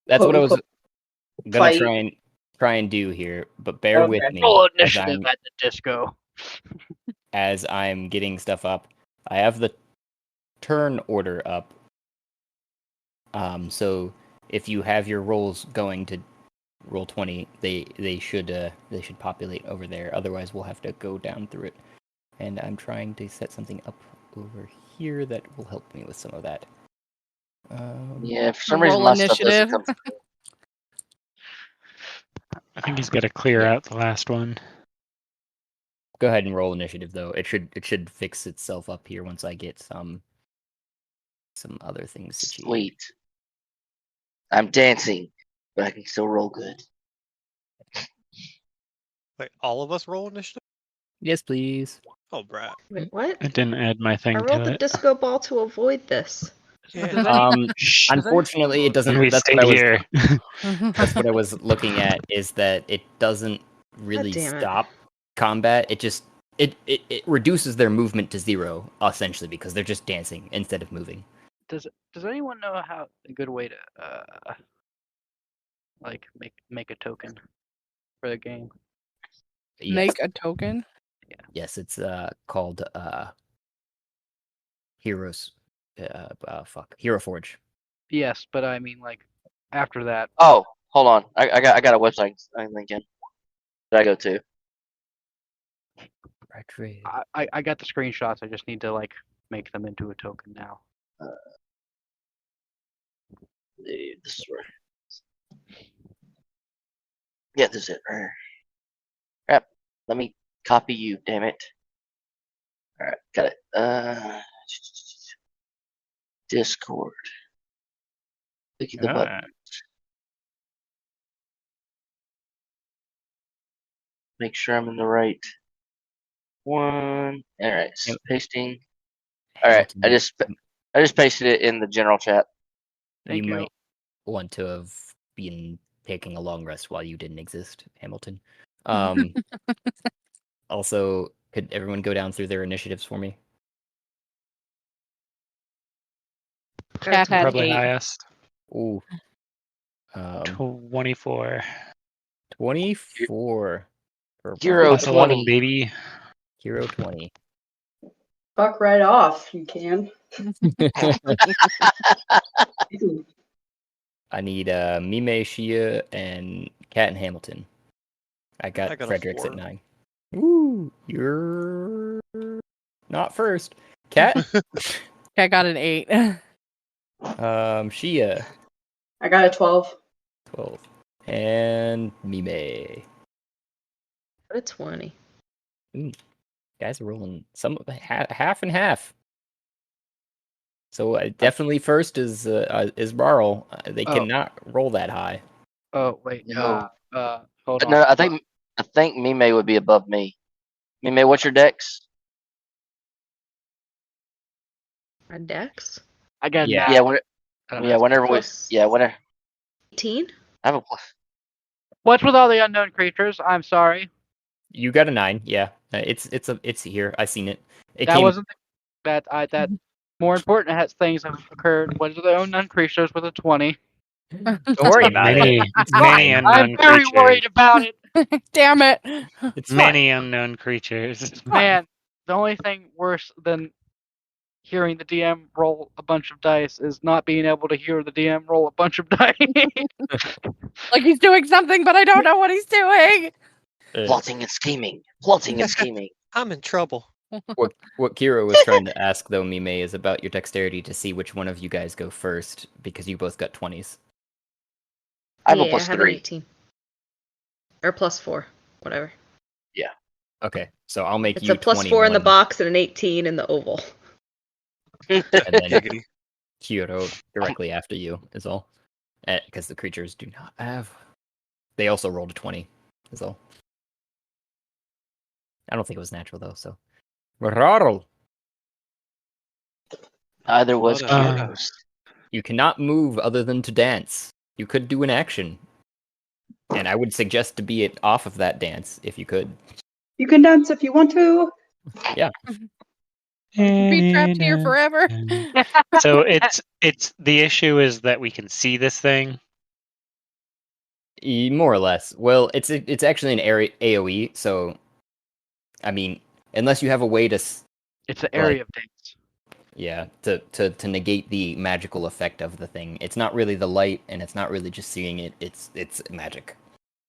Speaker 1: That's what I was
Speaker 9: quote-unquote,
Speaker 1: gonna
Speaker 9: fight.
Speaker 1: try and do here, but bear with me
Speaker 5: roll
Speaker 1: as
Speaker 5: initiative
Speaker 1: I'm
Speaker 5: at the disco.
Speaker 1: as I'm getting stuff up. I have the turn order up. So if you have your rolls going to roll 20, they should populate over there. Otherwise, we'll have to go down through it. And I'm trying to set something up over here that will help me with some of that.
Speaker 3: Yeah, for some
Speaker 7: Roll
Speaker 3: reason my stuff
Speaker 7: initiative.
Speaker 3: doesn't come through.
Speaker 4: I think he's got to clear
Speaker 1: Yeah.
Speaker 4: out the last one.
Speaker 1: Go ahead and roll initiative though. It should fix itself up here once I get some other things achieved.
Speaker 3: Sweet. I'm dancing, but I can still roll good.
Speaker 6: Wait, all of us roll initiative?
Speaker 1: Yes, please.
Speaker 6: Oh, brat.
Speaker 2: Wait, what?
Speaker 4: I didn't add my
Speaker 2: I
Speaker 4: thing
Speaker 2: rolled
Speaker 4: to
Speaker 2: the
Speaker 4: it.
Speaker 2: disco ball to avoid this.
Speaker 6: Yeah.
Speaker 1: Unfortunately, it doesn't.
Speaker 4: We
Speaker 1: That's
Speaker 4: stay
Speaker 1: what I was.
Speaker 4: here.
Speaker 1: That's what I was looking at. Is that it doesn't really
Speaker 2: damn it.
Speaker 1: stop combat. It just it reduces their movement to 0 essentially because they're just dancing instead of moving.
Speaker 5: Does anyone know how a good way to like make a token for the game?
Speaker 1: Yes.
Speaker 7: Make a token.
Speaker 1: Yes, it's called Heroes. Hero Forge.
Speaker 5: Yes, but I mean like after that.
Speaker 3: Oh, hold on. I got a website I can link in that I go to.
Speaker 5: I got the screenshots. I just need to like make them into a token now.
Speaker 3: This is where. Yeah, this is it. Right here. Crap. Let me copy you. Damn it. All right, got it. Discord. Clicking the button. Make sure I'm in the right one. All right, pasting. All right, I just pasted it in the general chat.
Speaker 5: Thank you.
Speaker 1: Might want to have been taking a long rest while you didn't exist, Hamilton. Also, could everyone go down through their initiatives for me?
Speaker 7: Cat had
Speaker 4: Probably
Speaker 7: 8.
Speaker 4: highest.
Speaker 1: Ooh.
Speaker 4: 24.
Speaker 1: 24.
Speaker 3: Hero
Speaker 4: Plus 11,
Speaker 3: 20.
Speaker 4: baby.
Speaker 1: Hero 20.
Speaker 9: Fuck right off, you can.
Speaker 1: I need Mime, Shea, and Cat and Hamilton. I got
Speaker 6: a
Speaker 1: Fredericks
Speaker 6: 4.
Speaker 1: at 9. Ooh, you're not first. Cat?
Speaker 7: Cat got an 8.
Speaker 1: Shea.
Speaker 9: I got a 12.
Speaker 1: 12. And Mime.
Speaker 2: What a 20.
Speaker 1: Ooh, guys are rolling some half and half. So definitely first is Barl. They cannot roll that high.
Speaker 5: Oh wait.
Speaker 3: No.
Speaker 5: Hold on.
Speaker 3: No, I think Mime would be above me. Mime, what's your dex?
Speaker 2: A dex?
Speaker 5: I got
Speaker 1: Yeah.
Speaker 3: Yeah,
Speaker 5: whenever
Speaker 3: whenever.
Speaker 2: 18?
Speaker 3: I have a plus.
Speaker 5: What's with all the unknown creatures? I'm sorry.
Speaker 1: You got a 9. Yeah, it's here. I seen it.
Speaker 5: That wasn't that. More important has things have occurred. What are the unknown creatures with a 20?
Speaker 1: Don't worry about it.
Speaker 4: Many,
Speaker 1: It's
Speaker 4: many
Speaker 1: fine.
Speaker 4: unknown
Speaker 5: I'm very
Speaker 4: creatures.
Speaker 5: worried about it.
Speaker 7: Damn it.
Speaker 1: It's fine.
Speaker 4: Many unknown creatures.
Speaker 5: Man, the only thing worse than hearing the DM roll a bunch of dice is not being able to hear the DM roll a bunch of dice.
Speaker 7: Like he's doing something, but I don't know what he's doing.
Speaker 3: Plotting and scheming. Plotting and scheming.
Speaker 6: I'm in trouble.
Speaker 1: What Kira was trying to ask though, Mime, is about your dexterity to see which one of you guys go first because you both got 20s.
Speaker 3: I have a
Speaker 2: Yeah,
Speaker 3: plus
Speaker 2: I have
Speaker 3: 3.
Speaker 2: an 18. Or plus 4. Whatever.
Speaker 3: Yeah.
Speaker 1: Okay, so I'll make
Speaker 2: It's
Speaker 1: you
Speaker 2: a plus 4 in the
Speaker 1: 21,
Speaker 2: box and an 18 in the oval.
Speaker 1: and then
Speaker 6: Giggity.
Speaker 1: Kyoto directly after you is all. Because the creatures do not have. They also rolled a 20 is all. I don't think it was natural though, so. Rarl.
Speaker 3: Either was
Speaker 6: What a-
Speaker 3: Kyros.
Speaker 1: You cannot move other than to dance. You could do an action. And I would suggest to be it off of that dance if you could.
Speaker 9: You can dance if you want to.
Speaker 1: Yeah.
Speaker 7: Be trapped here forever.
Speaker 4: So it's the issue is that we can see this thing.
Speaker 1: More or less. Well, it's actually an AoE, so I mean, unless you have a way to
Speaker 5: It's an area of dance.
Speaker 1: yeah, to negate the magical effect of the thing. It's not really the light and it's not really just seeing it. It's magic.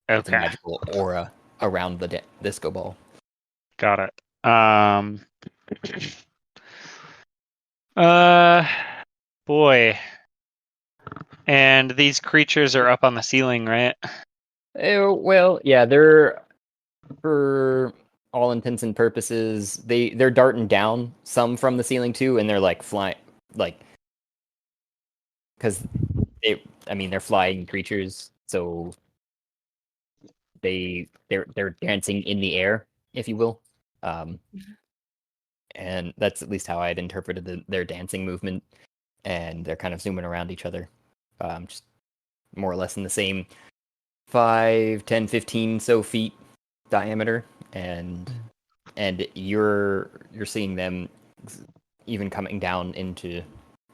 Speaker 1: It's a
Speaker 4: Okay,
Speaker 1: magical aura around the disco ball.
Speaker 4: got it. Boy. And these creatures are up on the ceiling, right?
Speaker 1: Well, yeah, they're for all intents and purposes, they're darting down some from the ceiling too, and they're like flying, like because they're flying creatures, so they're dancing in the air, if you will. and that's at least how I had interpreted their dancing movement. And they're kind of zooming around each other, just more or less in the same 5, 10, 15 so feet diameter, and you're seeing them even coming down into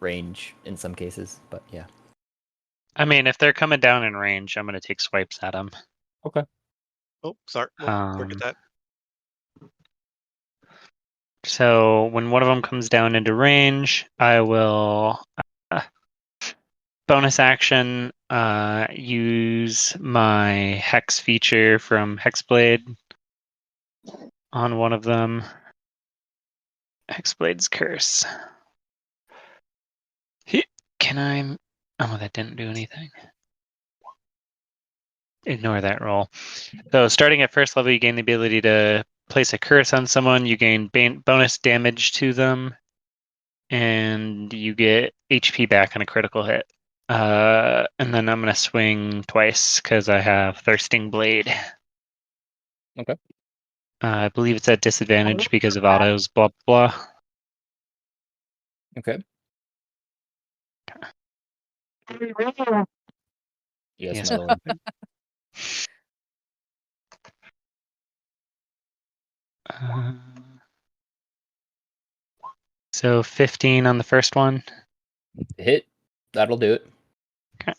Speaker 1: range in some cases. But yeah.
Speaker 4: I mean, if they're coming down in range, I'm going to take swipes at them.
Speaker 1: Okay.
Speaker 6: Oh, sorry. Forget that.
Speaker 4: So when one of them comes down into range, I will bonus action use my Hex feature from Hexblade on one of them. Hexblade's Curse. Can I... Oh, that didn't do anything. Ignore that roll. So starting at first level, you gain the ability to place a curse on someone. You gain bonus damage to them. And you get HP back on a critical hit. And then I'm going to swing twice because I have Thirsting Blade.
Speaker 1: Okay.
Speaker 4: I believe it's at disadvantage because of autos, blah, blah.
Speaker 1: Okay. Yes, my lord.
Speaker 4: So 15 on the first one.
Speaker 1: Hit. That'll do it.
Speaker 4: Okay.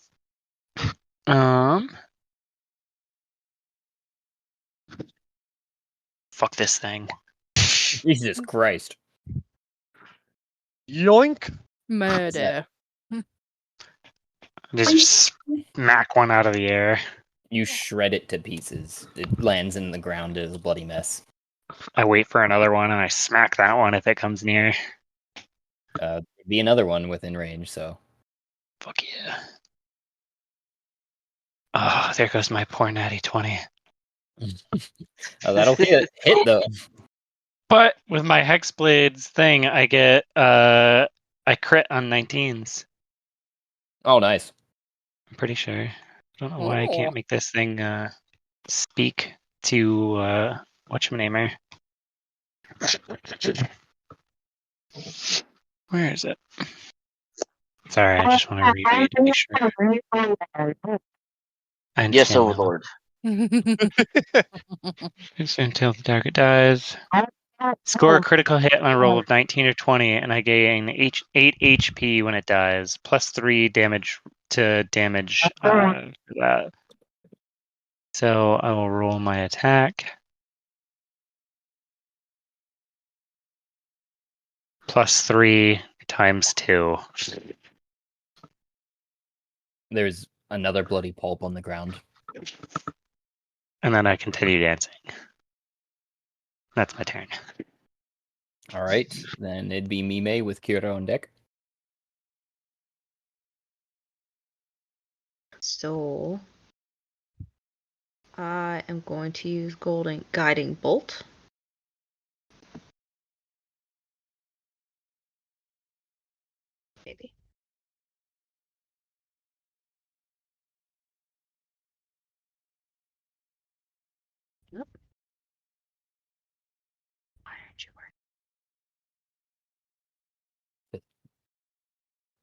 Speaker 4: Fuck this thing.
Speaker 1: Jesus Christ.
Speaker 6: Yoink!
Speaker 7: Murder.
Speaker 4: Just smack one out of the air.
Speaker 1: You shred it to pieces. It lands in the ground as a bloody mess.
Speaker 4: I wait for another one and I smack that one if it comes near.
Speaker 1: Be another one within range, so.
Speaker 4: Fuck yeah. Oh, there goes my poor natty 20.
Speaker 1: Oh, that'll hit though.
Speaker 4: But with my Hexblades thing, I get I crit on 19s.
Speaker 1: Oh, nice.
Speaker 4: I'm pretty sure. I don't know why I can't make this thing speak to whatchamamer. Where is it? Sorry, I just want to reread to be sure.
Speaker 3: Yes, Overlord.
Speaker 4: Until the target dies. Score a critical hit on a roll of 19 or 20, and I gain 8 HP when it dies, plus 3 damage to damage for that. So I will roll my attack. Plus 3 times 2.
Speaker 1: There's another bloody pulp on the ground.
Speaker 4: And then I continue dancing. That's my turn.
Speaker 1: All right, then it'd be Mime with Kira on deck.
Speaker 2: So I am going to use Golden Guiding Bolt. Maybe. Nope. Why aren't you working?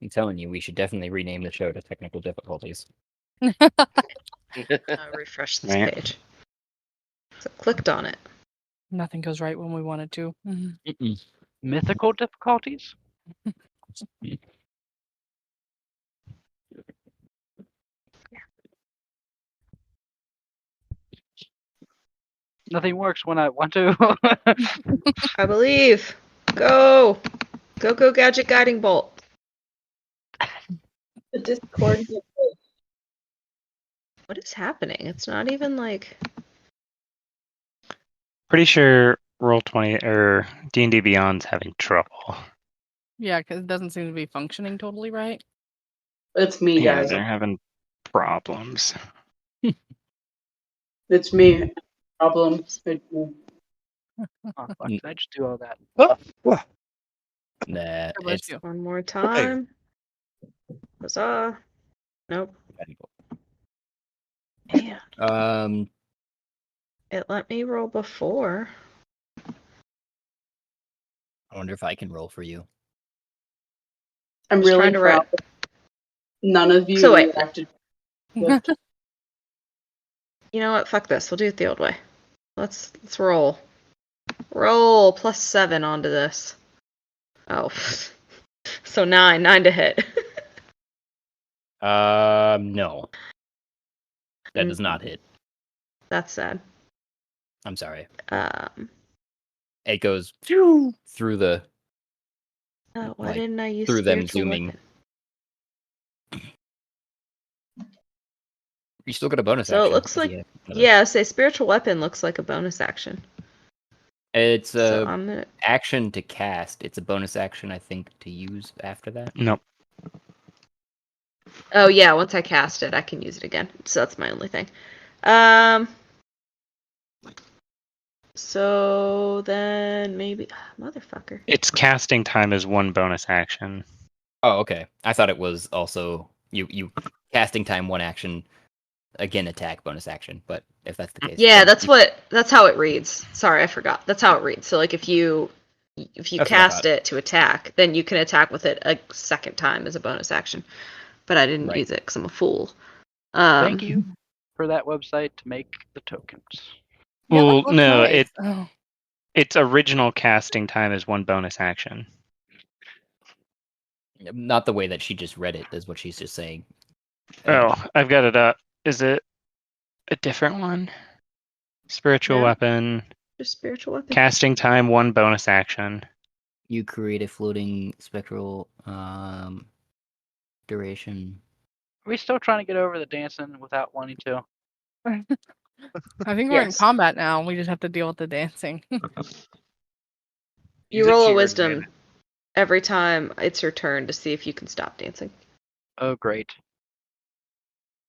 Speaker 1: I'm telling you, we should definitely rename the show to Technical Difficulties.
Speaker 2: Refresh this page. So clicked on it.
Speaker 7: Nothing goes right when we want it to.
Speaker 5: Mythical difficulties? Nothing works when I want to.
Speaker 2: I believe. Go! Go, Gadget Guiding Bolt.
Speaker 9: The Discord.
Speaker 2: What is happening? It's not even like...
Speaker 4: Pretty sure Roll20 or D&D Beyond's having trouble.
Speaker 7: Yeah, because it doesn't seem to be functioning totally right.
Speaker 9: It's me,
Speaker 4: Yeah,
Speaker 9: guys.
Speaker 4: they're having problems.
Speaker 9: It's me. Problems.
Speaker 5: Oh, fuck, did I just do all that?
Speaker 1: Nah, it's
Speaker 2: one more time. Huzzah. Nope. Man. It let me roll before.
Speaker 1: I wonder if I can roll for you.
Speaker 9: I'm
Speaker 2: Just
Speaker 9: really
Speaker 2: trying to
Speaker 9: proud.
Speaker 2: write.
Speaker 9: None of you
Speaker 2: So wait.
Speaker 9: reacted.
Speaker 2: You know what? Fuck this. We'll do it the old way. Let's roll. Roll +7 onto this. Oh. So 9. 9 to hit.
Speaker 1: No. That does not hit.
Speaker 2: That's sad.
Speaker 1: I'm sorry.
Speaker 2: Um.
Speaker 1: It goes through the
Speaker 2: Why
Speaker 1: Like,
Speaker 2: didn't I use
Speaker 1: through them
Speaker 2: spiritual
Speaker 1: zooming.
Speaker 2: weapon?
Speaker 1: You still got a bonus
Speaker 2: So
Speaker 1: action.
Speaker 2: it looks
Speaker 1: if
Speaker 2: like,
Speaker 1: you have another.
Speaker 2: yeah, say spiritual weapon looks like a bonus action.
Speaker 1: It's
Speaker 2: So
Speaker 1: a
Speaker 2: I'm gonna.
Speaker 1: action to cast. It's a bonus action, I think, to use after that.
Speaker 4: Nope.
Speaker 2: Oh yeah, once I cast it, I can use it again. So that's my only thing. So then maybe motherfucker.
Speaker 4: Its casting time is 1 bonus action.
Speaker 1: Oh, okay. I thought it was also you casting time 1 action, again attack bonus action. But if that's the case,
Speaker 2: Yeah,
Speaker 1: then
Speaker 2: that's how it reads. Sorry, I forgot. That's how it reads. So like if you
Speaker 1: That's what I
Speaker 2: cast
Speaker 1: thought.
Speaker 2: it to attack, then you can attack with it a second time as a bonus action. But I didn't
Speaker 1: Right.
Speaker 2: use it because I'm a fool.
Speaker 5: Thank you for that website to make the tokens.
Speaker 7: Yeah,
Speaker 4: Well,
Speaker 7: that looks
Speaker 4: no,
Speaker 7: nice. Oh.
Speaker 4: its original casting time is 1 bonus action.
Speaker 1: Not the way that she just read it is what she's just saying.
Speaker 4: Oh, I've got it up. Is it a different one? Spiritual
Speaker 2: No.
Speaker 4: weapon.
Speaker 2: Just spiritual weapon.
Speaker 4: Casting time 1 bonus action.
Speaker 1: You create a floating spectral duration.
Speaker 5: Are we still trying to get over the dancing without wanting to?
Speaker 7: I think we're in
Speaker 2: Yes.
Speaker 7: combat now. We just have to deal with the dancing.
Speaker 2: You roll a wisdom every time it's your turn to see if you can stop dancing.
Speaker 5: Oh, great.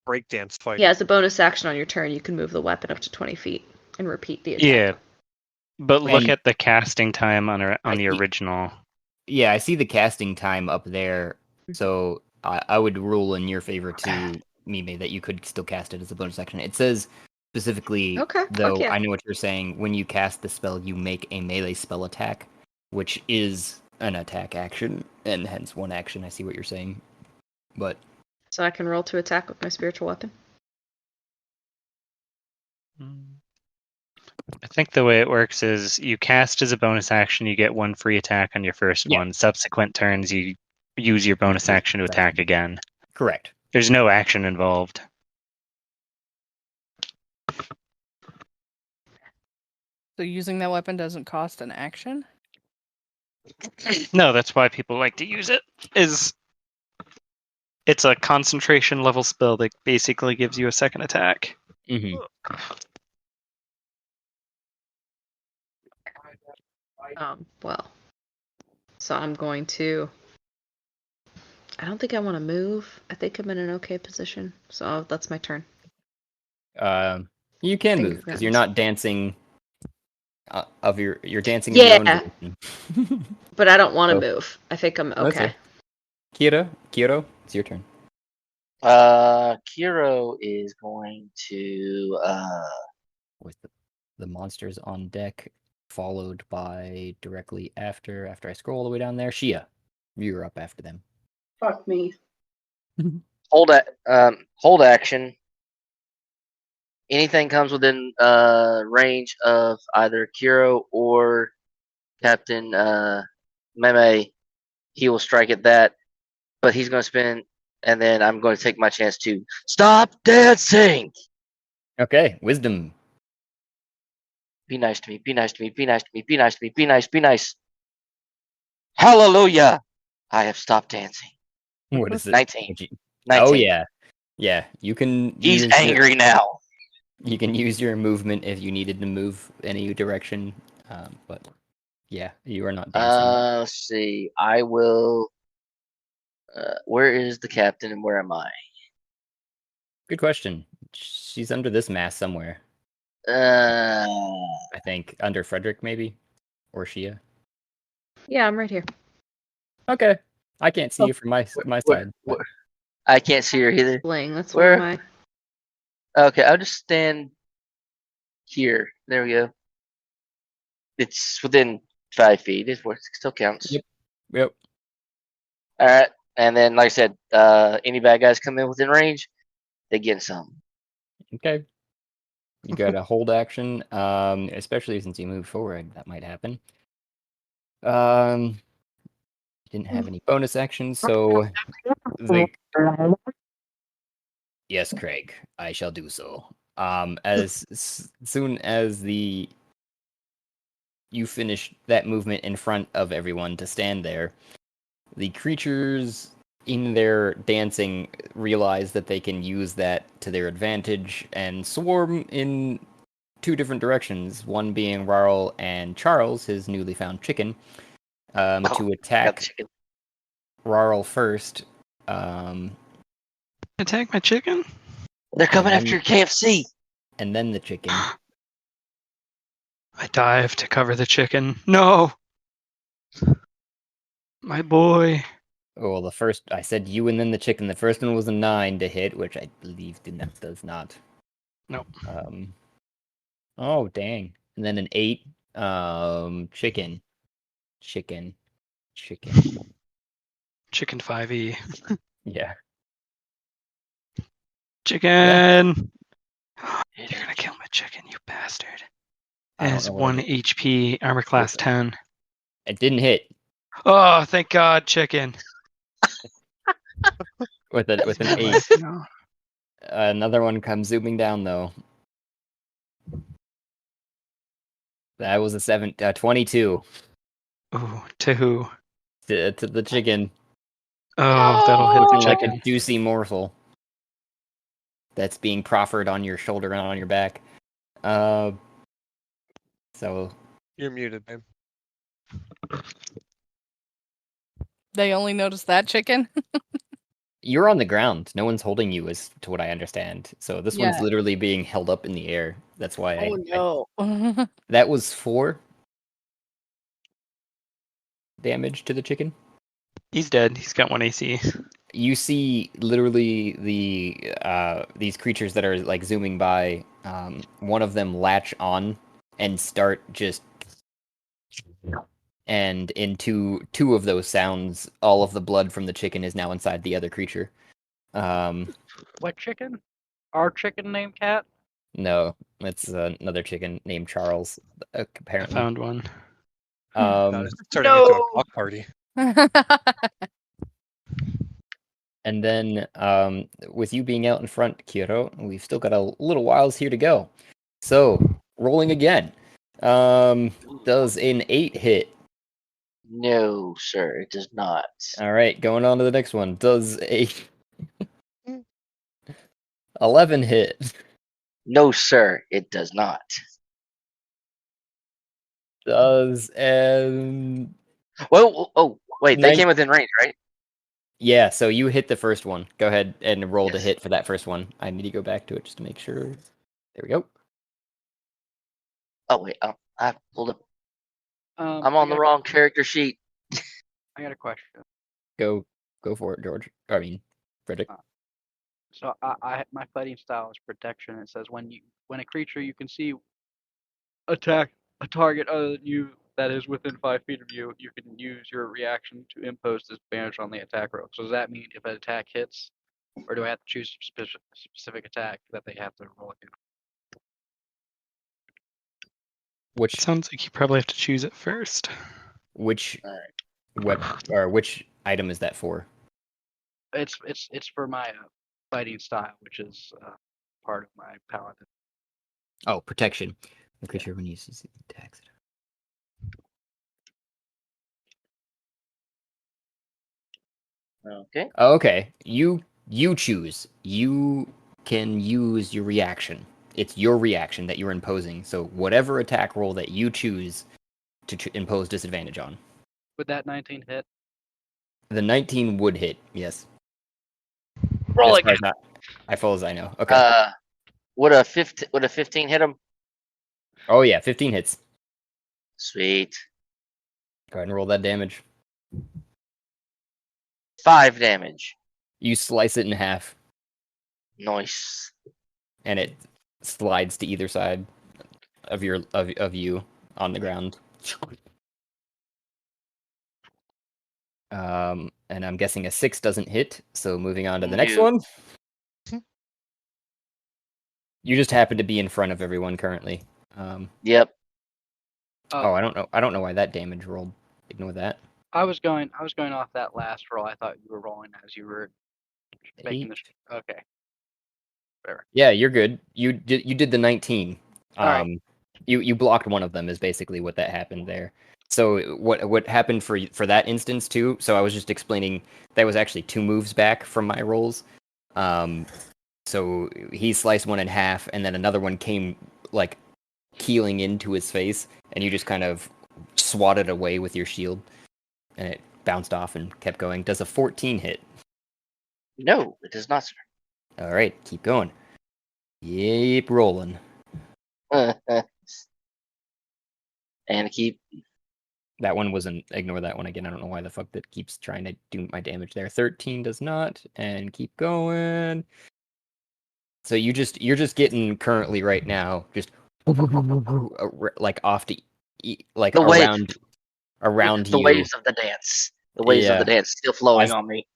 Speaker 6: Breakdance fight.
Speaker 2: Yeah, as a bonus action on your turn, you can move the weapon up to 20 feet and repeat the attack.
Speaker 4: Yeah. But look
Speaker 1: And-
Speaker 4: at the casting time on the
Speaker 1: see.
Speaker 4: original.
Speaker 1: Yeah, I see the casting time up there, so I would rule in your favor too, Mime, that you could still cast it as a bonus action. It says specifically,
Speaker 2: Okay, fuck
Speaker 1: though,
Speaker 2: yeah.
Speaker 1: I know what you're saying, when you cast the spell, you make a melee spell attack, which is an attack action, and hence 1 action. I see what you're saying. But
Speaker 2: So I can roll to attack with my spiritual weapon.
Speaker 4: I think the way it works is you cast as a bonus action, you get 1 free attack on your first
Speaker 1: Yeah.
Speaker 4: one. Subsequent turns, you use your bonus action to attack again.
Speaker 1: correct.
Speaker 4: There's no action involved.
Speaker 7: So using that weapon doesn't cost an action?
Speaker 4: No, that's why people like to use it. It's a concentration level spell that basically gives you a second attack.
Speaker 1: Mm-hmm.
Speaker 2: Well. So I'm going to. I don't think I want to move. I think I'm in an okay position. So that's my turn.
Speaker 1: You can
Speaker 2: Finger
Speaker 1: move because you're
Speaker 2: guns.
Speaker 1: not dancing. You're dancing in your own
Speaker 2: Yeah.
Speaker 1: direction.
Speaker 2: But I don't want to
Speaker 1: Oh.
Speaker 2: move. I think I'm
Speaker 1: That's
Speaker 2: okay.
Speaker 1: it. Kiro, it's your turn.
Speaker 3: Kiro is going to
Speaker 1: With the monsters on deck, followed by directly after I scroll all the way down there, Shea, you're up after them.
Speaker 9: Fuck me.
Speaker 3: hold action. Anything comes within range of either Kiro or Captain Meme, he will strike at that. But he's going to spin, and then I'm going to take my chance to stop dancing.
Speaker 1: Okay, wisdom.
Speaker 3: Be nice to me. Be nice to me. Be nice to me. Be nice to me. Be nice. Be nice. Hallelujah! I have stopped dancing.
Speaker 1: What is it?
Speaker 3: 19.
Speaker 1: 19.
Speaker 3: Oh
Speaker 1: yeah. You can.
Speaker 3: He's angry now.
Speaker 1: You can use your movement if you needed to move any direction, but yeah, you are not dancing.
Speaker 3: Let's see. I will. Where is the captain and where am I?
Speaker 1: Good question. She's under this mass somewhere.
Speaker 3: Uh,
Speaker 1: I think under Frederick maybe, or Shea.
Speaker 2: Yeah, I'm right here.
Speaker 1: Okay, I can't see you from my side. but-
Speaker 3: I can't see her either.
Speaker 2: Bling. That's
Speaker 3: Where?
Speaker 2: where my.
Speaker 3: Okay, I'll just stand here. There we go. It's within 5 feet. It still counts.
Speaker 1: Yep.
Speaker 3: All right. And then, like I said, any bad guys come in within range, they get some.
Speaker 1: Okay. You got a hold action, especially since you moved forward. That might happen. Didn't have any bonus actions, so yes, Craig, I shall do so. As soon as you finish that movement in front of everyone to stand there, the creatures in their dancing realize that they can use that to their advantage and swarm in two different directions, one being Rarl and Charles, his newly found chicken, to
Speaker 3: Got the
Speaker 1: attack
Speaker 3: chicken.
Speaker 1: Rarl first.
Speaker 4: Attack my chicken?
Speaker 3: They're coming
Speaker 1: then-
Speaker 3: after your KFC.
Speaker 1: and then the chicken.
Speaker 4: I dive to cover the chicken. No! My boy.
Speaker 1: Oh, the first, I said you and then the chicken. The first one was a 9 to hit, which I believe does not.
Speaker 4: Nope.
Speaker 1: Oh, dang. And then an 8. Chicken.
Speaker 4: Chicken 5e.
Speaker 1: Yeah.
Speaker 4: Chicken! You're gonna kill my chicken, you bastard.
Speaker 1: I don't
Speaker 4: Has
Speaker 1: know what
Speaker 4: 1
Speaker 1: it is.
Speaker 4: HP, armor class 10.
Speaker 1: It didn't hit
Speaker 4: Oh, thank God, chicken.
Speaker 1: with an 8.
Speaker 4: No.
Speaker 1: Another one comes zooming down though. That was a 22
Speaker 4: Ooh, to who?
Speaker 1: to the chicken.
Speaker 4: Oh, that'll hit the
Speaker 1: Looking like
Speaker 4: chicken.
Speaker 1: a juicy morsel that's being proffered on your shoulder and on your back. So
Speaker 6: You're muted, babe.
Speaker 7: They only noticed that chicken.
Speaker 1: you're on the ground. No one's holding you, as to what I understand. So this one's
Speaker 7: Yeah.
Speaker 1: literally being held up in the air. That's why
Speaker 7: Oh no.
Speaker 1: that was 4 damage to the chicken.
Speaker 4: He's dead. He's got 1 AC.
Speaker 1: You see literally these creatures that are like zooming by. One of them latch on and start just, and in two of those sounds, all of the blood from the chicken is now inside the other creature.
Speaker 5: What chicken? Our chicken named Cat?
Speaker 1: No, it's another chicken named Charles.
Speaker 4: I
Speaker 1: Apparently,
Speaker 4: found one.
Speaker 6: God,
Speaker 1: um,
Speaker 6: it's turning into a block party.
Speaker 1: and then with you being out in front, Kyoto, we've still got a little whiles here to go. So rolling again. Does an 8 hit?
Speaker 3: No, sir, it does not.
Speaker 1: All right, going on to the next one. Does a 11 hit?
Speaker 3: No, sir, it does not.
Speaker 1: Does an
Speaker 3: Well, oh, wait, they
Speaker 1: Nine-
Speaker 3: came within range, right?
Speaker 1: yeah? So you hit the first one. Go ahead and roll to hit for that first one. I need to go back to it just to make sure. There we go.
Speaker 3: Oh wait, I pulled up. I'm
Speaker 5: I
Speaker 3: on the
Speaker 5: got-
Speaker 3: wrong character sheet.
Speaker 5: I got a question.
Speaker 1: Go for it, George. I mean, Frederick.
Speaker 5: So my fighting style is protection. It says when a creature you can see attack a target other than you that is within 5 feet of you, you can use your reaction to impose disadvantage on the attack roll. So does that mean if an attack hits, or do I have to choose a specific attack that they have to roll against?
Speaker 1: Which
Speaker 4: Sounds like you probably have to choose it first.
Speaker 1: which
Speaker 3: Alright.
Speaker 1: which item is that for?
Speaker 5: It's for my fighting style, which is part of my paladin.
Speaker 1: Oh, protection. The creature when uses attacks.
Speaker 3: Okay.
Speaker 1: Oh, okay. You choose. You can use your reaction. It's your reaction that you're imposing. So whatever attack roll that you choose to impose disadvantage on.
Speaker 5: Would that 19 hit?
Speaker 1: The 19 would hit. Yes.
Speaker 5: Roll
Speaker 1: As far as I know. Okay.
Speaker 3: Would a 15 hit him?
Speaker 1: Oh yeah, 15 hits.
Speaker 3: Sweet.
Speaker 1: Go ahead and roll that damage.
Speaker 3: 5 damage.
Speaker 1: You slice it in half,
Speaker 3: Nice.
Speaker 1: and it slides to either side of you on the ground. And I'm guessing a 6 doesn't hit, so moving on to the next
Speaker 3: No.
Speaker 1: one. You just happen to be in front of everyone currently.
Speaker 3: Yep.
Speaker 1: Oh, I don't know why that damage rolled. Ignore that.
Speaker 5: I was going off that last roll. I thought you were rolling as you were making
Speaker 1: 8.
Speaker 5: the. Okay. Whatever.
Speaker 1: Yeah, you're good. You did the 19.
Speaker 5: All right.
Speaker 1: You blocked one of them is basically what that happened there. So what happened for that instance too? So I was just explaining that was actually 2 moves back from my rolls. So he sliced one in half, and then another one came like keeling into his face, and you just kind of swatted away with your shield, and it bounced off and kept going. Does a 14 hit?
Speaker 3: No, it does not, sir.
Speaker 1: All right, keep going. Keep rolling.
Speaker 3: And keep.
Speaker 1: That one wasn't. Ignore that one again. I don't know why the fuck that keeps trying to do my damage there. 13 does not, and keep going. So you're just getting currently right now just like off to like
Speaker 3: The wave.
Speaker 1: around
Speaker 3: The
Speaker 1: you.
Speaker 3: waves of the dance. The waves of the dance still flowing on me.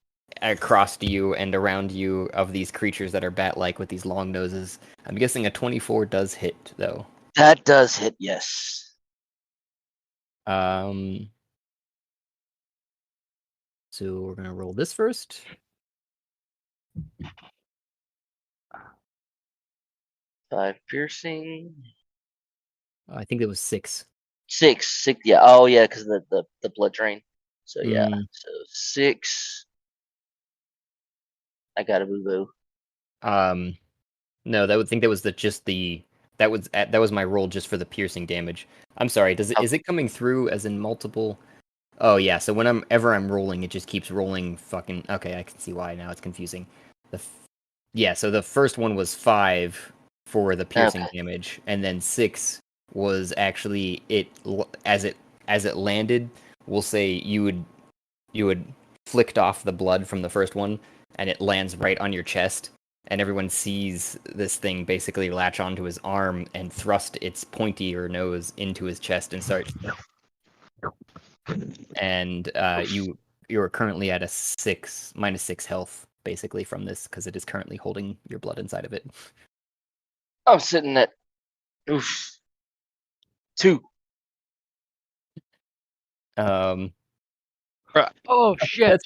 Speaker 1: Across to you and around you of these creatures that are bat-like with these long noses. I'm guessing a 24 does hit though.
Speaker 3: That does hit, yes.
Speaker 1: So we're gonna roll this first.
Speaker 3: 5 piercing.
Speaker 1: I think it was 6.
Speaker 3: 6. Yeah. Oh, yeah, because of the blood drain. So, yeah.
Speaker 1: Mm.
Speaker 3: So, 6. I got a boo-boo.
Speaker 1: No, that was that was my roll just for the piercing damage. I'm sorry. Is it coming through as in multiple? Oh yeah. So whenever I'm rolling, it just keeps rolling. Fucking okay. I can see why now. It's confusing. Yeah. So the first one was 5 for the piercing damage, and then 6 was actually as it landed. We'll say you would flicked off the blood from the first one, and it lands right on your chest, and everyone sees this thing basically latch onto his arm and thrust its pointy nose into his chest and start. And you're currently at a -6 health basically from this because it is currently holding your blood inside of it.
Speaker 3: I'm sitting at 2.
Speaker 5: Oh shit!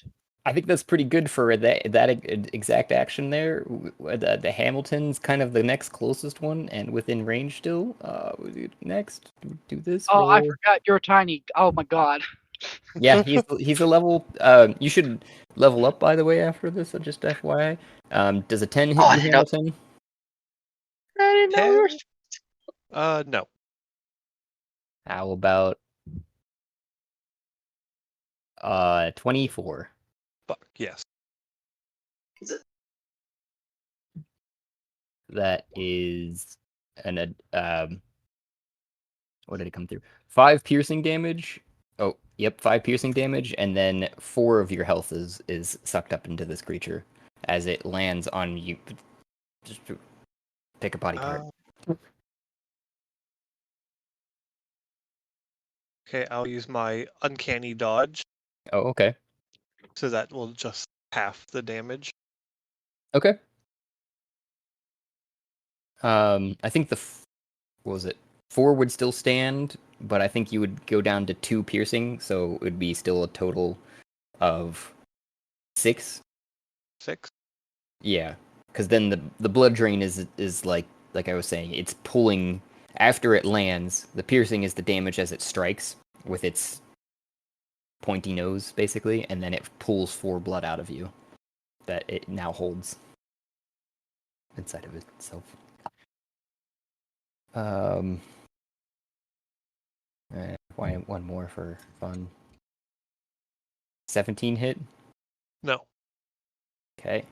Speaker 1: I think that's pretty good for that exact action there. The Hamilton's kind of the next closest one and within range still. Next, do this.
Speaker 5: Oh,
Speaker 1: roll.
Speaker 5: I forgot you're tiny. Oh my god.
Speaker 1: Yeah, he's a level. You should level up by the way after this. So just FYI. Does a 10 hit you, Hamilton?
Speaker 3: I didn't know we were...
Speaker 6: No.
Speaker 1: How about 24?
Speaker 6: Fuck, yes.
Speaker 1: That is what did it come through? 5 piercing damage. Oh, yep, 5 piercing damage, and then 4 of your health is sucked up into this creature as it lands on you. Just pick a body part.
Speaker 6: Okay, I'll use my uncanny dodge.
Speaker 1: Oh, okay.
Speaker 6: So that will just half the damage.
Speaker 1: Okay. I think what was it? 4 would still stand, but I think you would go down to 2 piercing, so it would be still a total of 6.
Speaker 6: 6?
Speaker 1: Yeah, because then the blood drain is like I was saying, it's pulling after it lands. The piercing is the damage as it strikes with its pointy nose, basically, and then it pulls 4 blood out of you that it now holds inside of itself. Why one more for fun? 17 hit?
Speaker 6: No.
Speaker 1: Okay.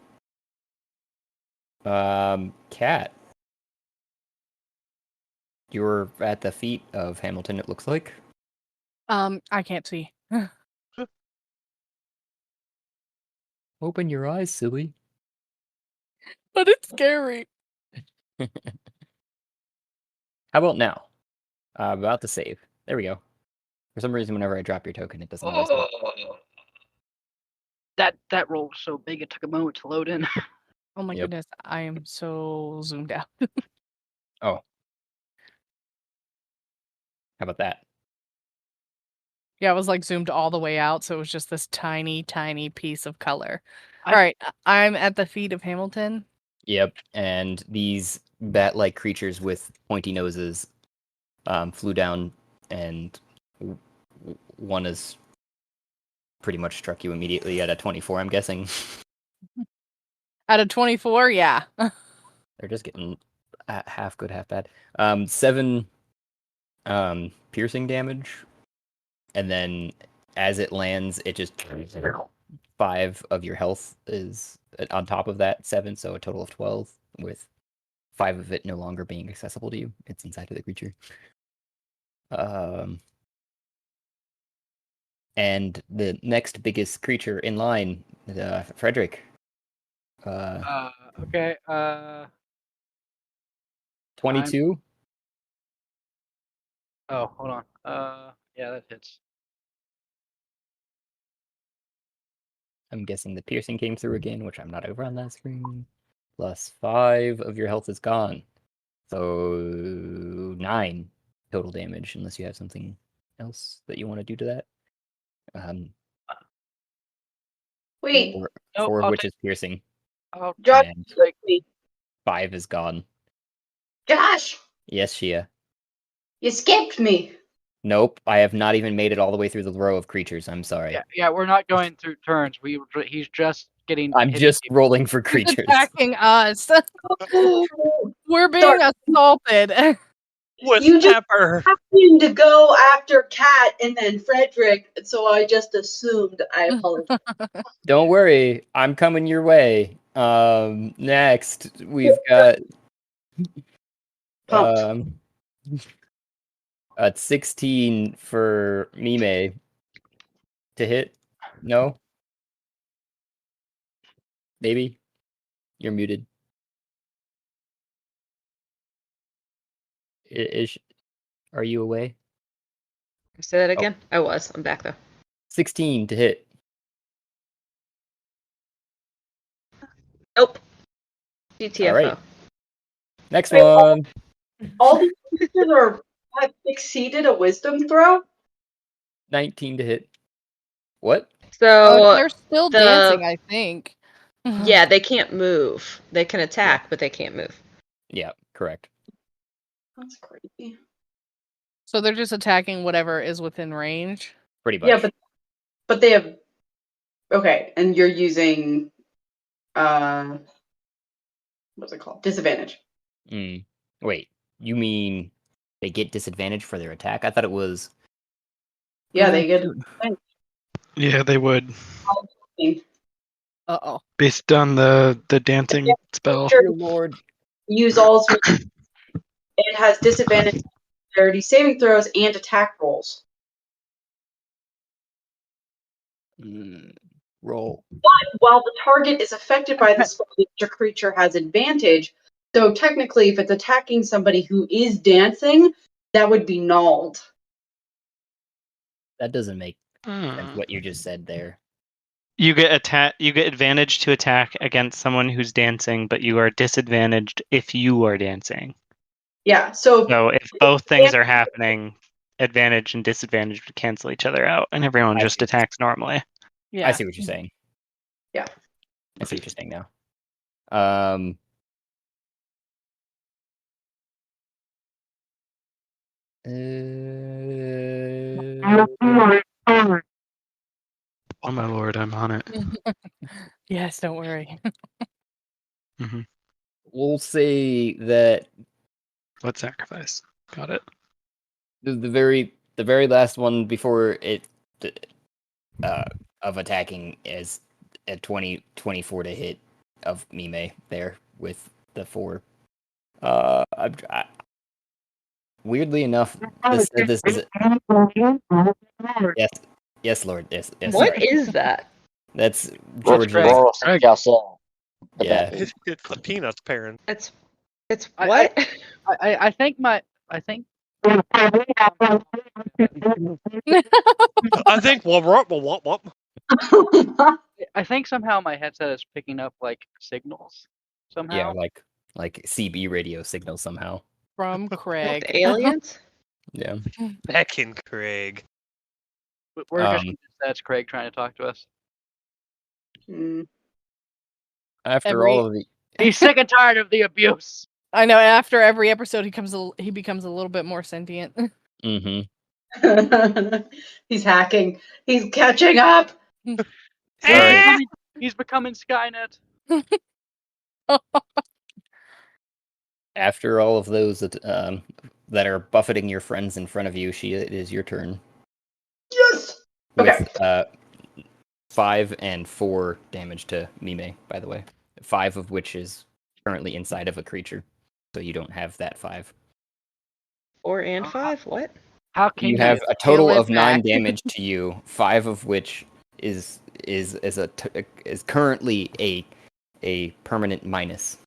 Speaker 1: Cat. You're at the feet of Hamilton, it looks like.
Speaker 7: I can't see.
Speaker 1: Open your eyes, silly.
Speaker 7: But it's scary.
Speaker 1: How about now? About to save. There we go. For some reason, whenever I drop your token, it doesn't always work.
Speaker 5: That roll was so big it took a moment to load in.
Speaker 7: Oh my
Speaker 1: Yep.
Speaker 7: goodness, I am so zoomed out.
Speaker 1: Oh. How about that?
Speaker 7: Yeah, I was like zoomed all the way out, so it was just this tiny, tiny piece of color.
Speaker 5: I-
Speaker 7: All right, I'm at the feet of Hamilton.
Speaker 1: Yep. And these bat-like creatures with pointy noses flew down, and one is pretty much struck you immediately at a 24, I'm guessing.
Speaker 7: Out of 24, yeah.
Speaker 1: They're just getting half good, half bad. 7 piercing damage, and then as it lands, it just 5 of your health is on top of that 7, so a total of 12, with 5 of it no longer being accessible to you. It's inside of the creature. And the next biggest creature in line, Frederick.
Speaker 5: Okay.
Speaker 1: 22.
Speaker 5: Oh, hold on. Yeah, that hits.
Speaker 1: I'm guessing the piercing came through again, which I'm not over on that screen. Plus 5 of your health is gone. So 9 total damage, unless you have something else that you want to do to that.
Speaker 9: Wait,
Speaker 1: Four of which is piercing,
Speaker 9: Josh,
Speaker 1: and
Speaker 9: like me.
Speaker 1: 5 is gone.
Speaker 9: Josh,
Speaker 1: Yes, Shia.
Speaker 9: you skipped me.
Speaker 1: Nope, I have not even made it all the way through the row of creatures. I'm sorry.
Speaker 5: Yeah, we're not going through turns. He's just getting.
Speaker 1: I'm
Speaker 5: hitting
Speaker 1: just
Speaker 5: people.
Speaker 1: rolling for
Speaker 7: He's
Speaker 1: creatures.
Speaker 7: attacking us.
Speaker 9: Oh,
Speaker 7: We're being assaulted.
Speaker 6: With
Speaker 9: You just
Speaker 6: pepper.
Speaker 9: happened to go after Kat and then Frederick, so I just assumed. I apologize.
Speaker 1: Don't worry, I'm coming your way. Next we've got
Speaker 9: Pumped.
Speaker 1: a 16 for Mime to hit. No, maybe you're muted. Are you away?
Speaker 2: Say that again. I was. I'm back though.
Speaker 1: 16 to hit.
Speaker 2: Nope. GTFO.
Speaker 1: All right. Next
Speaker 9: Wait,
Speaker 1: one.
Speaker 9: All these creatures have exceeded a wisdom throw?
Speaker 1: 19 to hit. What?
Speaker 2: So
Speaker 7: They're still
Speaker 2: the-
Speaker 7: dancing, I think.
Speaker 2: yeah, they can't move. They can attack, but they can't move.
Speaker 1: Yeah, correct.
Speaker 9: That's crazy.
Speaker 7: So they're just attacking whatever is within range.
Speaker 1: Pretty much.
Speaker 9: Yeah, but they have. Okay, and you're using. What's it called? Disadvantage.
Speaker 1: Wait, you mean they get disadvantage for their attack? I thought it was.
Speaker 9: Yeah, they get.
Speaker 4: Yeah, they would.
Speaker 7: Uh-oh.
Speaker 4: Based on the dancing spell.
Speaker 9: Sure.
Speaker 1: Dear Lord.
Speaker 9: Use all three. It has disadvantage on dexterity saving throws and attack rolls.
Speaker 1: Roll.
Speaker 9: But while the target is affected by the spell, the creature has advantage. So technically, if it's attacking somebody who is dancing, that would be nulled.
Speaker 1: That doesn't make sense what you just said there.
Speaker 4: You get advantage to attack against someone who's dancing, but you are disadvantaged if you are dancing.
Speaker 9: Yeah, so
Speaker 4: if both things are happening, advantage and disadvantage would cancel each other out, and everyone just attacks normally.
Speaker 7: Yeah.
Speaker 1: I see what you're saying.
Speaker 9: Yeah.
Speaker 1: I see what you're saying now.
Speaker 4: Oh my lord, I'm on it.
Speaker 7: Yes, don't worry.
Speaker 1: We'll say that
Speaker 4: What sacrifice? Got it.
Speaker 1: the very last one before it of attacking is a 24 to hit of Mime there with the 4. Weirdly enough, this is yes, Lord, yes.
Speaker 2: What
Speaker 1: Sorry.
Speaker 2: is that?
Speaker 1: That's
Speaker 3: George
Speaker 1: George's.
Speaker 3: The
Speaker 1: Yeah.
Speaker 3: bad.
Speaker 6: It's the peanuts parent.
Speaker 2: It's what?
Speaker 5: I think
Speaker 6: I think what.
Speaker 5: I think somehow my headset is picking up like signals. Somehow.
Speaker 1: Yeah, like CB radio signal somehow.
Speaker 7: From Craig.
Speaker 2: The aliens?
Speaker 1: Yeah.
Speaker 6: Back in Craig.
Speaker 5: We're just that's Craig trying to talk to us.
Speaker 1: After all of the
Speaker 5: He's sick and tired of the abuse.
Speaker 7: I know. After every episode, he becomes a little bit more sentient.
Speaker 9: He's hacking. He's catching up.
Speaker 5: He's becoming Skynet.
Speaker 1: After all of those that are buffeting your friends in front of you, Shea, it is your turn.
Speaker 9: Yes.
Speaker 1: With 5 and 4 damage to Mime, by the way. 5 of which is currently inside of a creature, so you don't have that 5.
Speaker 2: 4 and 5? What?
Speaker 5: How can
Speaker 1: you have a total of 9 damage to you, 5 of which is currently a permanent minus.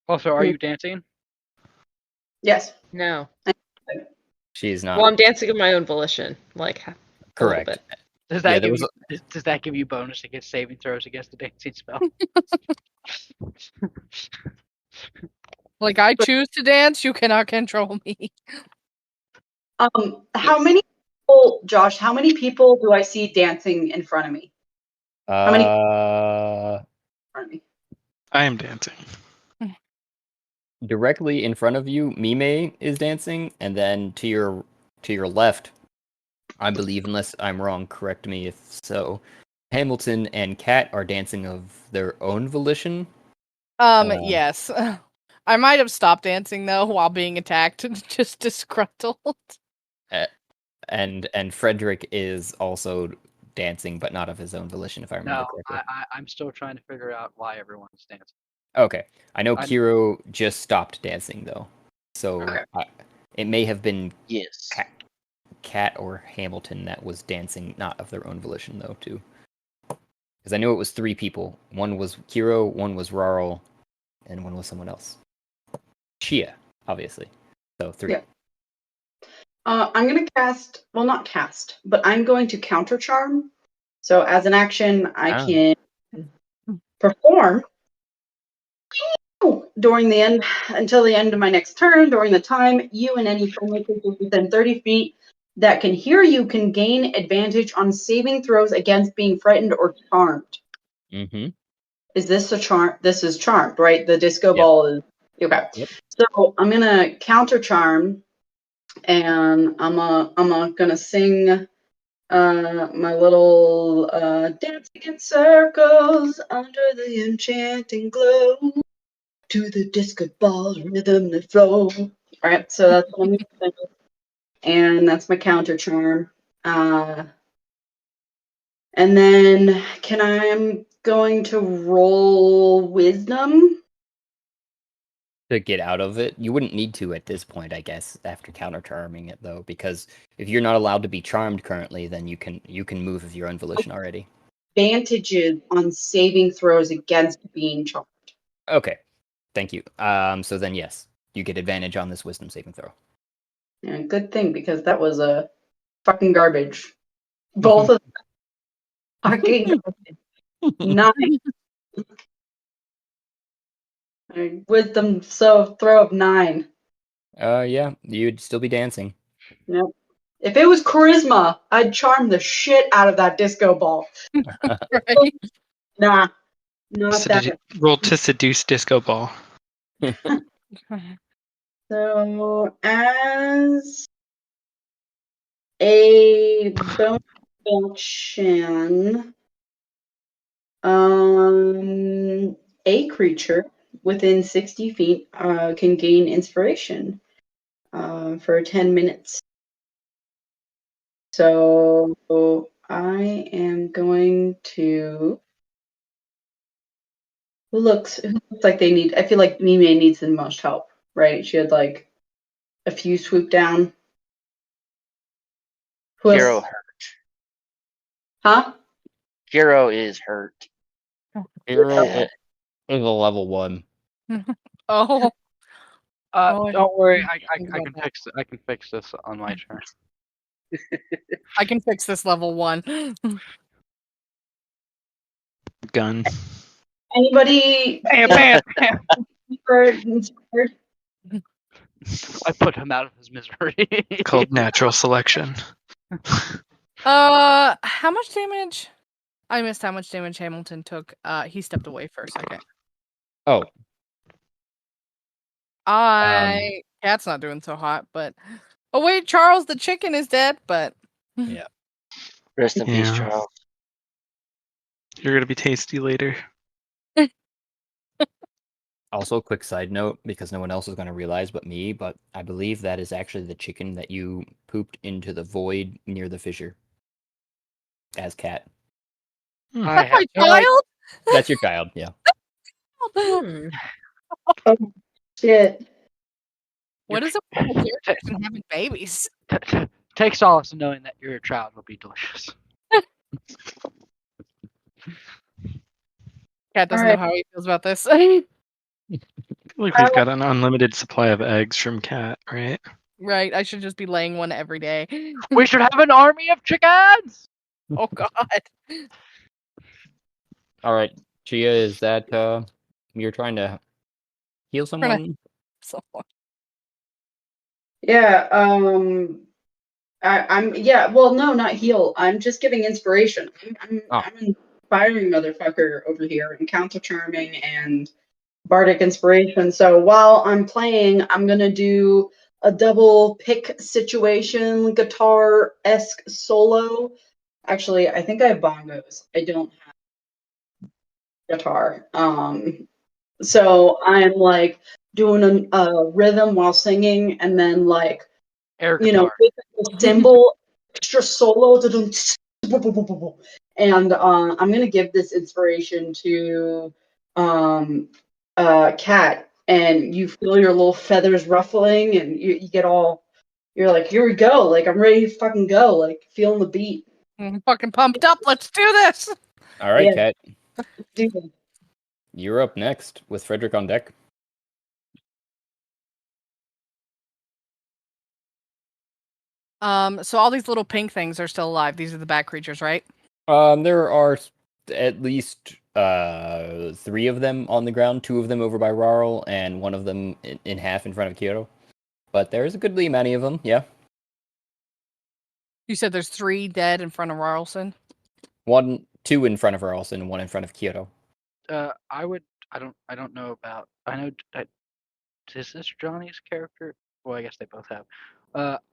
Speaker 5: Also, are you dancing?
Speaker 9: Yes.
Speaker 2: No.
Speaker 1: She is not.
Speaker 2: Well, I'm dancing of my own volition. Like,
Speaker 1: correct.
Speaker 2: A little bit.
Speaker 5: Does that does that give you bonus against saving throws against the dancing spell?
Speaker 7: Like, I choose to dance, you cannot control me.
Speaker 9: How many people, Josh? How many people do I see dancing in front of me? How many? In front of me?
Speaker 4: I am dancing.
Speaker 1: Directly in front of you, Mime is dancing, and then to your left, I believe, unless I'm wrong, correct me if so, Hamilton and Kat are dancing of their own volition.
Speaker 7: Yes. I might have stopped dancing though while being attacked, just disgruntled.
Speaker 1: And Frederick is also dancing, but not of his own volition, if I remember correctly.
Speaker 5: I'm still trying to figure out why everyone's dancing.
Speaker 1: Okay, I know Kiro just stopped dancing though, so it may have been Kat or Hamilton that was dancing, not of their own volition though, too. Because I know it was 3 people. One was Kiro, one was Rarl, and one was someone else. Shea, obviously. So 3.
Speaker 9: Yeah. I'm going to cast, well, not cast, but I'm going to counter charm. So as an action, I can perform during the end, until the end of my next turn. During the time, you and any friendly creatures within 30 feet that can hear you can gain advantage on saving throws against being frightened or charmed.
Speaker 1: Mm-hmm.
Speaker 9: Is this a charm? This is charmed, right? The disco ball is okay. Yep. So I'm gonna counter charm, and I'm gonna sing my little dancing in circles under the enchanting glow to the disco ball's rhythm and flow. All right, so that's what I'm gonna sing, and that's my counter charm. And then I'm going to roll wisdom
Speaker 1: to get out of it. You wouldn't need to at this point, I guess, after counter charming it though, because if you're not allowed to be charmed currently, then you can move of your own volition already.
Speaker 9: Advantages on saving throws against being charmed.
Speaker 1: Okay, thank you. So then yes, you get advantage on this wisdom saving throw.
Speaker 9: Yeah, good thing, because that was a fucking garbage. Both of them. Fucking 9. Wisdom throw of 9.
Speaker 1: Yeah, you'd still be dancing.
Speaker 9: Yep. If it was charisma, I'd charm the shit out of that disco ball.
Speaker 7: Right?
Speaker 9: Nah, not that.
Speaker 4: Roll to seduce disco ball.
Speaker 9: So, as a bonus action, a creature within 60 feet can gain inspiration for 10 minutes. So I am going to. Who looks like they need? I feel like Mime needs the most help, right? She had like a few swoop down.
Speaker 3: Hero hurt.
Speaker 9: Huh?
Speaker 3: Hero is hurt.
Speaker 1: Hero is a level 1.
Speaker 7: Oh.
Speaker 5: Don't worry, I can fix this on my turn.
Speaker 7: I can fix this level 1.
Speaker 4: Gun.
Speaker 9: Anybody
Speaker 5: Bam,
Speaker 9: feel
Speaker 5: bam, bam.
Speaker 9: inspired?
Speaker 5: I put him out of his misery.
Speaker 4: Called natural selection.
Speaker 7: How much damage? I missed how much damage Hamilton took. He stepped away for a second.
Speaker 1: Oh,
Speaker 7: Cat's not doing so hot, but oh wait, Charles the chicken is dead. But
Speaker 1: yeah.
Speaker 3: Rest in peace,
Speaker 4: Yeah.
Speaker 3: Charles.
Speaker 4: You're gonna be tasty later.
Speaker 1: Also, quick side note, because no one else is going to realize but me, but I believe that is actually the chicken that you pooped into the void near the fissure. As cat.
Speaker 5: I
Speaker 7: that's my
Speaker 5: have no idea.
Speaker 7: child.
Speaker 1: That's your child, yeah.
Speaker 2: Hmm.
Speaker 9: Oh, shit.
Speaker 7: What is it with characters and having babies?
Speaker 5: Take solace in knowing that your child will be delicious.
Speaker 7: Cat doesn't
Speaker 9: Alright.
Speaker 7: know how he feels about this.
Speaker 4: I feel like we've got an unlimited supply of eggs from Cat, right?
Speaker 7: Right, I should just be laying one every day.
Speaker 5: We should have an army of chickens!
Speaker 7: Oh god.
Speaker 1: All right, Chia, is that you're trying to heal someone?
Speaker 9: Yeah, I'm yeah, well no, not heal. I'm just giving inspiration. I'm inspiring motherfucker over here and counter charming and bardic inspiration. So while I'm playing, I'm gonna do a double pick situation, guitar-esque solo. Actually, I think I have bongos. I don't have guitar. So I'm like doing a rhythm while singing, and then like
Speaker 5: Air
Speaker 9: you know,
Speaker 5: guitar.
Speaker 9: with a cymbal, extra solo, and I'm gonna give this inspiration to Cat, and you feel your little feathers ruffling, and you get all, you're like, here we go, like I'm ready to fucking go, like feeling the beat.
Speaker 7: I'm fucking pumped up. Let's do this.
Speaker 1: All right,
Speaker 9: Yeah.
Speaker 1: Kat,
Speaker 9: Dude.
Speaker 1: you're up next with Frederick on deck.
Speaker 7: So all these little pink things are still alive. These are the bat creatures, right?
Speaker 1: There are at least 3 of them on the ground, 2 of them over by Rarl, and 1 of them in half in front of Kyoto. But there's a goodly many of them, yeah.
Speaker 7: You said there's 3 dead in front of Rarlson?
Speaker 1: 2 in front of Rarlson and 1 in front of Kyoto.
Speaker 5: I don't know about. I know. Is this Johnny's character? Well, I guess they both have.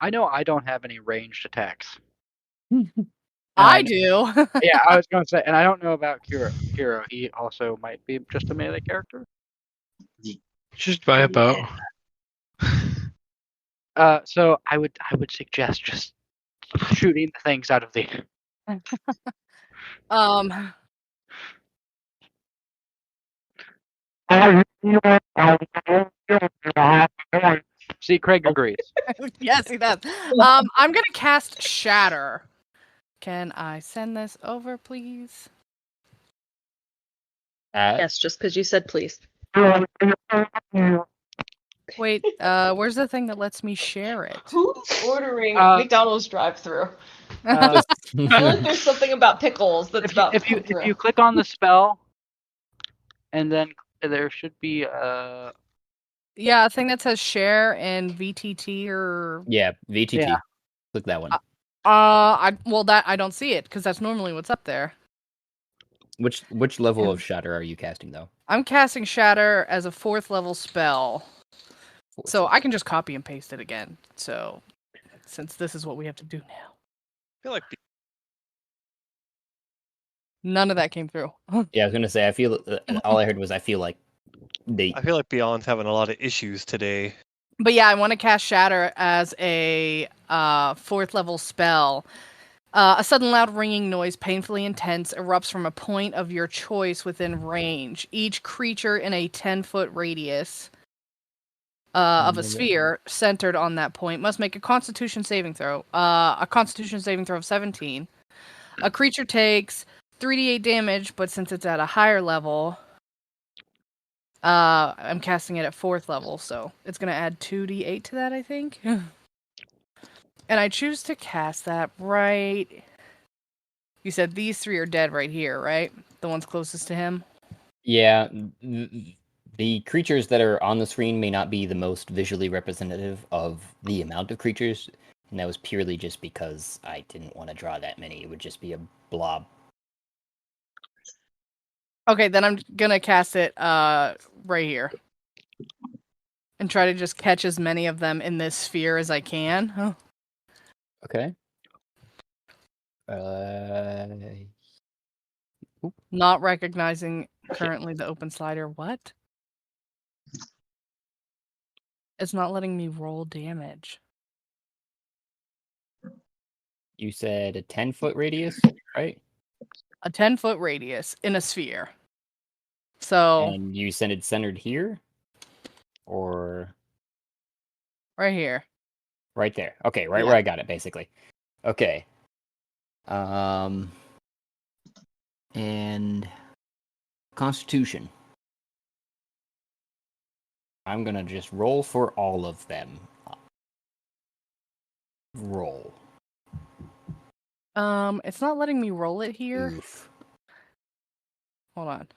Speaker 5: I know I don't have any ranged attacks.
Speaker 7: I do.
Speaker 5: Yeah, I was going to say, and I don't know about Kiro. He also might be just a melee character.
Speaker 4: Just buy a bow.
Speaker 5: So I would suggest just shooting the things out of the. See, Craig agrees.
Speaker 7: Yes, he does. I'm gonna cast Shatter. Can I send this over, please?
Speaker 2: Yes, just because you said please.
Speaker 7: Wait, where's the thing that lets me share it?
Speaker 2: Who's ordering McDonald's drive-through? I feel like there's something about pickles that's about
Speaker 5: if you click on the spell, and then there should be
Speaker 7: yeah, a thing that says share and VTT or
Speaker 1: Yeah, VTT.
Speaker 5: Yeah.
Speaker 1: Click that one.
Speaker 7: I don't see it because that's normally what's up there.
Speaker 1: Which level of Shatter are you casting though?
Speaker 7: I'm casting Shatter as a 4th level spell. So I can just copy and paste it again. So since this is what we have to do now.
Speaker 6: I feel like
Speaker 7: None of that came through.
Speaker 1: Yeah, I was gonna say. I feel all I heard was I feel like
Speaker 6: Beyond's having a lot of issues today.
Speaker 7: But yeah, I want to cast Shatter as a 4th level spell. A sudden loud ringing noise, painfully intense, erupts from a point of your choice within range. Each creature in a 10-foot radius of a sphere centered on that point must make a Constitution saving throw. A Constitution saving throw of 17. A creature takes 3d8 damage, but since it's at a higher level, I'm casting it at 4th level, so it's going to add 2d8 to that, I think. And I choose to cast that right... You said these 3 are dead right here, right? The ones closest to him.
Speaker 1: Yeah, the creatures that are on the screen may not be the most visually representative of the amount of creatures, and that was purely just because I didn't want to draw that many. It would just be a blob.
Speaker 7: Okay, then I'm gonna cast it right here. And try to just catch as many of them in this sphere as I can. Oh.
Speaker 1: Okay.
Speaker 7: Not recognizing currently the open slider. What? It's not letting me roll damage.
Speaker 1: You said a 10-foot radius, right?
Speaker 7: A 10-foot radius in a sphere. So
Speaker 1: And you said it centered here? Or
Speaker 7: right here.
Speaker 1: right there. Okay, right
Speaker 7: Yeah.
Speaker 1: where I got it, basically. Okay. And Constitution. I'm gonna just roll for all of them. Roll.
Speaker 7: It's not letting me roll it here.
Speaker 1: Oof.
Speaker 7: Hold on.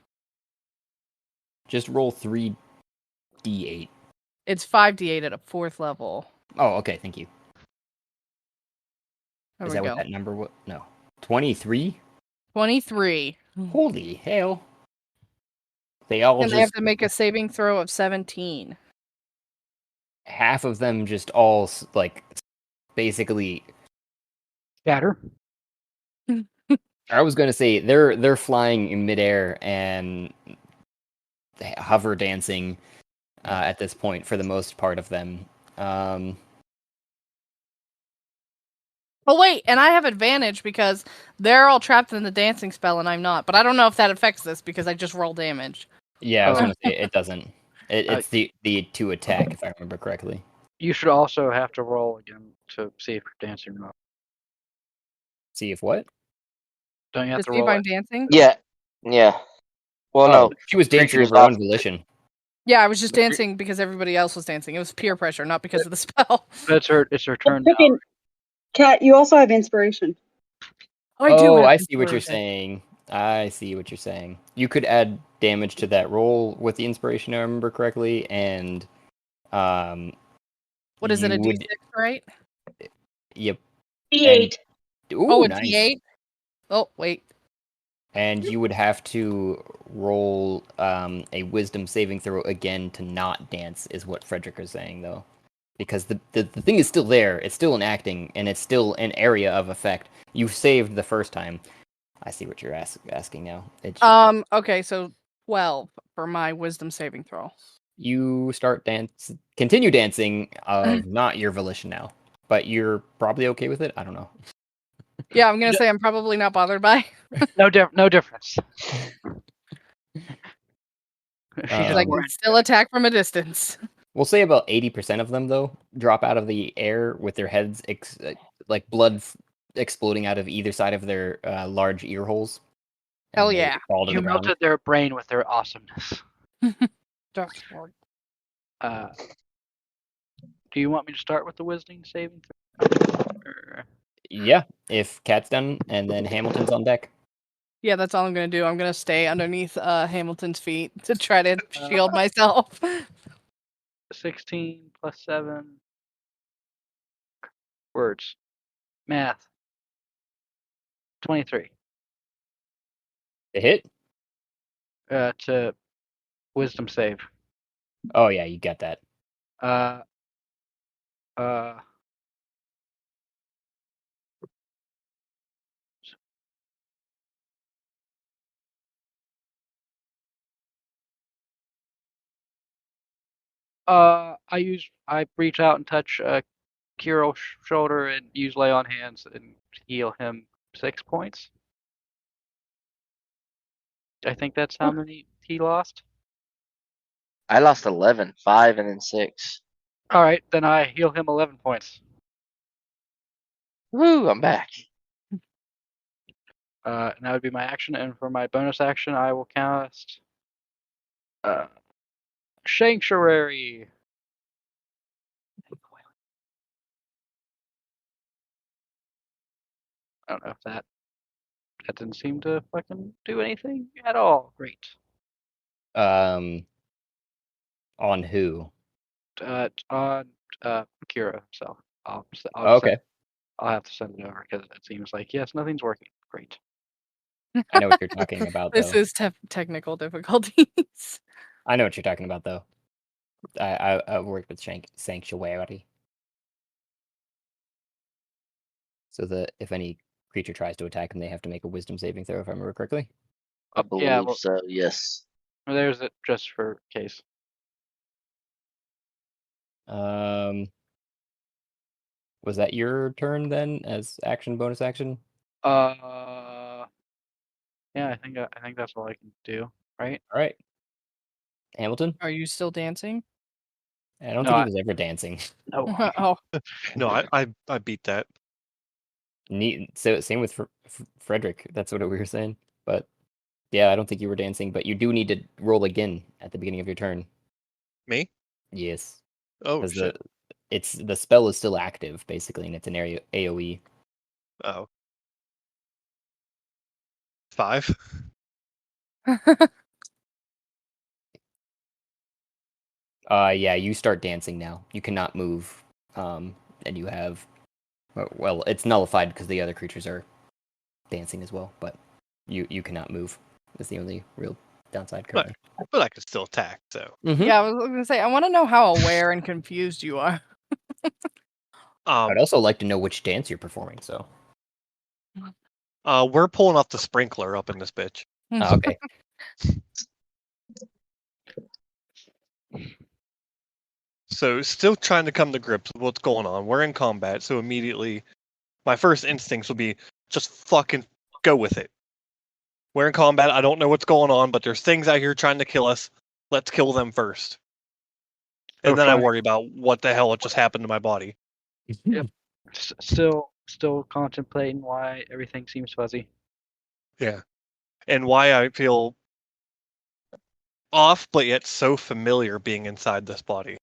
Speaker 1: Just roll 3d8.
Speaker 7: It's 5d8 at a 4th level.
Speaker 1: Oh, okay, thank you.
Speaker 7: There
Speaker 1: Is
Speaker 7: we
Speaker 1: that
Speaker 7: go.
Speaker 1: what that number was? No. 23?
Speaker 7: 23.
Speaker 1: Holy hell. They all
Speaker 7: And
Speaker 1: just...
Speaker 7: they have to make a saving throw of 17.
Speaker 1: Half of them just all, like, basically...
Speaker 5: Scatter.
Speaker 1: I was gonna say, they're flying in midair and hover dancing at this point for the most part of them.
Speaker 7: Oh wait, and I have advantage because they're all trapped in the dancing spell and I'm not. But I don't know if that affects this because I just roll damage.
Speaker 1: Yeah, I was
Speaker 5: Oh.
Speaker 1: gonna say it doesn't. It's the to attack, if I remember correctly.
Speaker 5: You should also have to roll again to see if you're dancing or not.
Speaker 1: See if what?
Speaker 5: Don't you have
Speaker 7: To
Speaker 5: to
Speaker 7: see if
Speaker 5: roll
Speaker 7: I'm
Speaker 5: it?
Speaker 7: dancing?
Speaker 3: Yeah. Yeah. Well,
Speaker 1: Oh,
Speaker 3: no.
Speaker 1: she was dancing of
Speaker 3: Creatures
Speaker 1: her own
Speaker 3: off-
Speaker 1: volition.
Speaker 7: Yeah, I was just dancing because everybody else was dancing. It was peer pressure, not because of the spell.
Speaker 5: It's her turn
Speaker 9: Well,
Speaker 5: now.
Speaker 9: Kat, you also have inspiration.
Speaker 7: I do
Speaker 1: Oh,
Speaker 7: have
Speaker 1: I see what you're
Speaker 7: inspiration.
Speaker 1: saying. I see what you're saying. You could add damage to that roll with the inspiration, if I remember correctly, and
Speaker 7: What is it,
Speaker 1: you
Speaker 7: a
Speaker 1: would,
Speaker 7: D6, right?
Speaker 1: yep.
Speaker 9: D8.
Speaker 1: Ooh,
Speaker 7: Oh, a
Speaker 1: nice.
Speaker 7: D8? Oh, wait.
Speaker 1: And you would have to roll a wisdom saving throw again to not dance, is what Frederick is saying, though. Because the thing is still there, it's still enacting, and it's still an area of effect. You saved the first time. I see what you're asking now. It's
Speaker 7: Okay, so 12 for my wisdom saving throw.
Speaker 1: you continue dancing of not your volition now, but you're probably okay with it. I don't know.
Speaker 7: Yeah, I'm gonna say I'm probably not bothered by.
Speaker 5: No difference.
Speaker 7: Because
Speaker 5: She's
Speaker 7: I
Speaker 1: Um,
Speaker 7: can still attack from a distance.
Speaker 1: We'll say about 80% of them, though, drop out of the air with their heads, like blood exploding out of either side of their large ear holes. and
Speaker 7: Hell
Speaker 1: they
Speaker 7: yeah.
Speaker 1: fall to
Speaker 5: You
Speaker 1: the ground.
Speaker 5: melted their brain with their awesomeness.
Speaker 7: That's right.
Speaker 5: Do you want me to start with the wisdom saving throw? Or...
Speaker 1: Yeah, if Cat's done, and then Hamilton's on deck.
Speaker 7: Yeah, that's all I'm gonna do. I'm gonna stay underneath Hamilton's feet to try to shield myself.
Speaker 5: 16 plus 7 words. Math. 23.
Speaker 1: The hit?
Speaker 5: To wisdom save.
Speaker 1: Oh yeah, you get that.
Speaker 5: I reach out and touch Kiro's shoulder and use lay on hands and heal him 6 points. I think that's how many he lost.
Speaker 3: I lost 11, 5, and then 6.
Speaker 5: All right, then I heal him 11 points.
Speaker 3: Woo! I'm back.
Speaker 5: And that would be my action. And for my bonus action, I will cast Sanctuary. I don't know if that That didn't seem to fucking do anything at all. Great.
Speaker 1: On who?
Speaker 5: On Kira himself. I'll
Speaker 1: Okay,
Speaker 5: I'll have to send it over because it seems like yes, nothing's working. Great.
Speaker 1: I know what you're talking about,
Speaker 7: This
Speaker 1: though.
Speaker 7: is technical difficulties.
Speaker 1: I know what you're talking about, though. I worked with Sanctuary. So that if any creature tries to attack him, they have to make a wisdom saving throw, if I remember correctly.
Speaker 3: I believe
Speaker 5: Yeah, well,
Speaker 3: so. Yes.
Speaker 5: there's it just for case.
Speaker 1: Was that your turn then, as action, bonus action?
Speaker 5: Yeah, I think that's all I can do, right?
Speaker 1: All right. Hamilton?
Speaker 7: Are you still dancing?
Speaker 1: I don't
Speaker 5: No,
Speaker 1: think he was ever dancing.
Speaker 5: No.
Speaker 7: Oh,
Speaker 6: No, I beat that.
Speaker 1: Neat. So same with Frederick. That's what we were saying. But yeah, I don't think you were dancing. But you do need to roll again at the beginning of your turn.
Speaker 6: Me?
Speaker 1: Yes,
Speaker 6: Oh
Speaker 1: because
Speaker 6: shit.
Speaker 1: the spell is still active basically, and it's an area AOE.
Speaker 6: Oh. 5.
Speaker 1: Yeah, you start dancing now. You cannot move. And you have, well, it's nullified because the other creatures are dancing as well. But you cannot move. That's the only real downside currently.
Speaker 6: But I can still attack, so.
Speaker 1: Mhm.
Speaker 7: yeah. I was gonna say I want to know how aware and confused you are.
Speaker 1: I'd also like to know which dance you're performing. So.
Speaker 6: We're pulling off the sprinkler up in this bitch.
Speaker 1: Oh, okay.
Speaker 6: So still trying to come to grips with what's going on. We're in combat, so immediately my first instincts will be just fucking go with it. We're in combat, I don't know what's going on, but there's things out here trying to kill us. Let's kill them first. And then I worry about what the hell just happened to my body.
Speaker 5: Yep. Still contemplating why everything seems fuzzy.
Speaker 6: Yeah. And why I feel off, but yet so familiar being inside this body.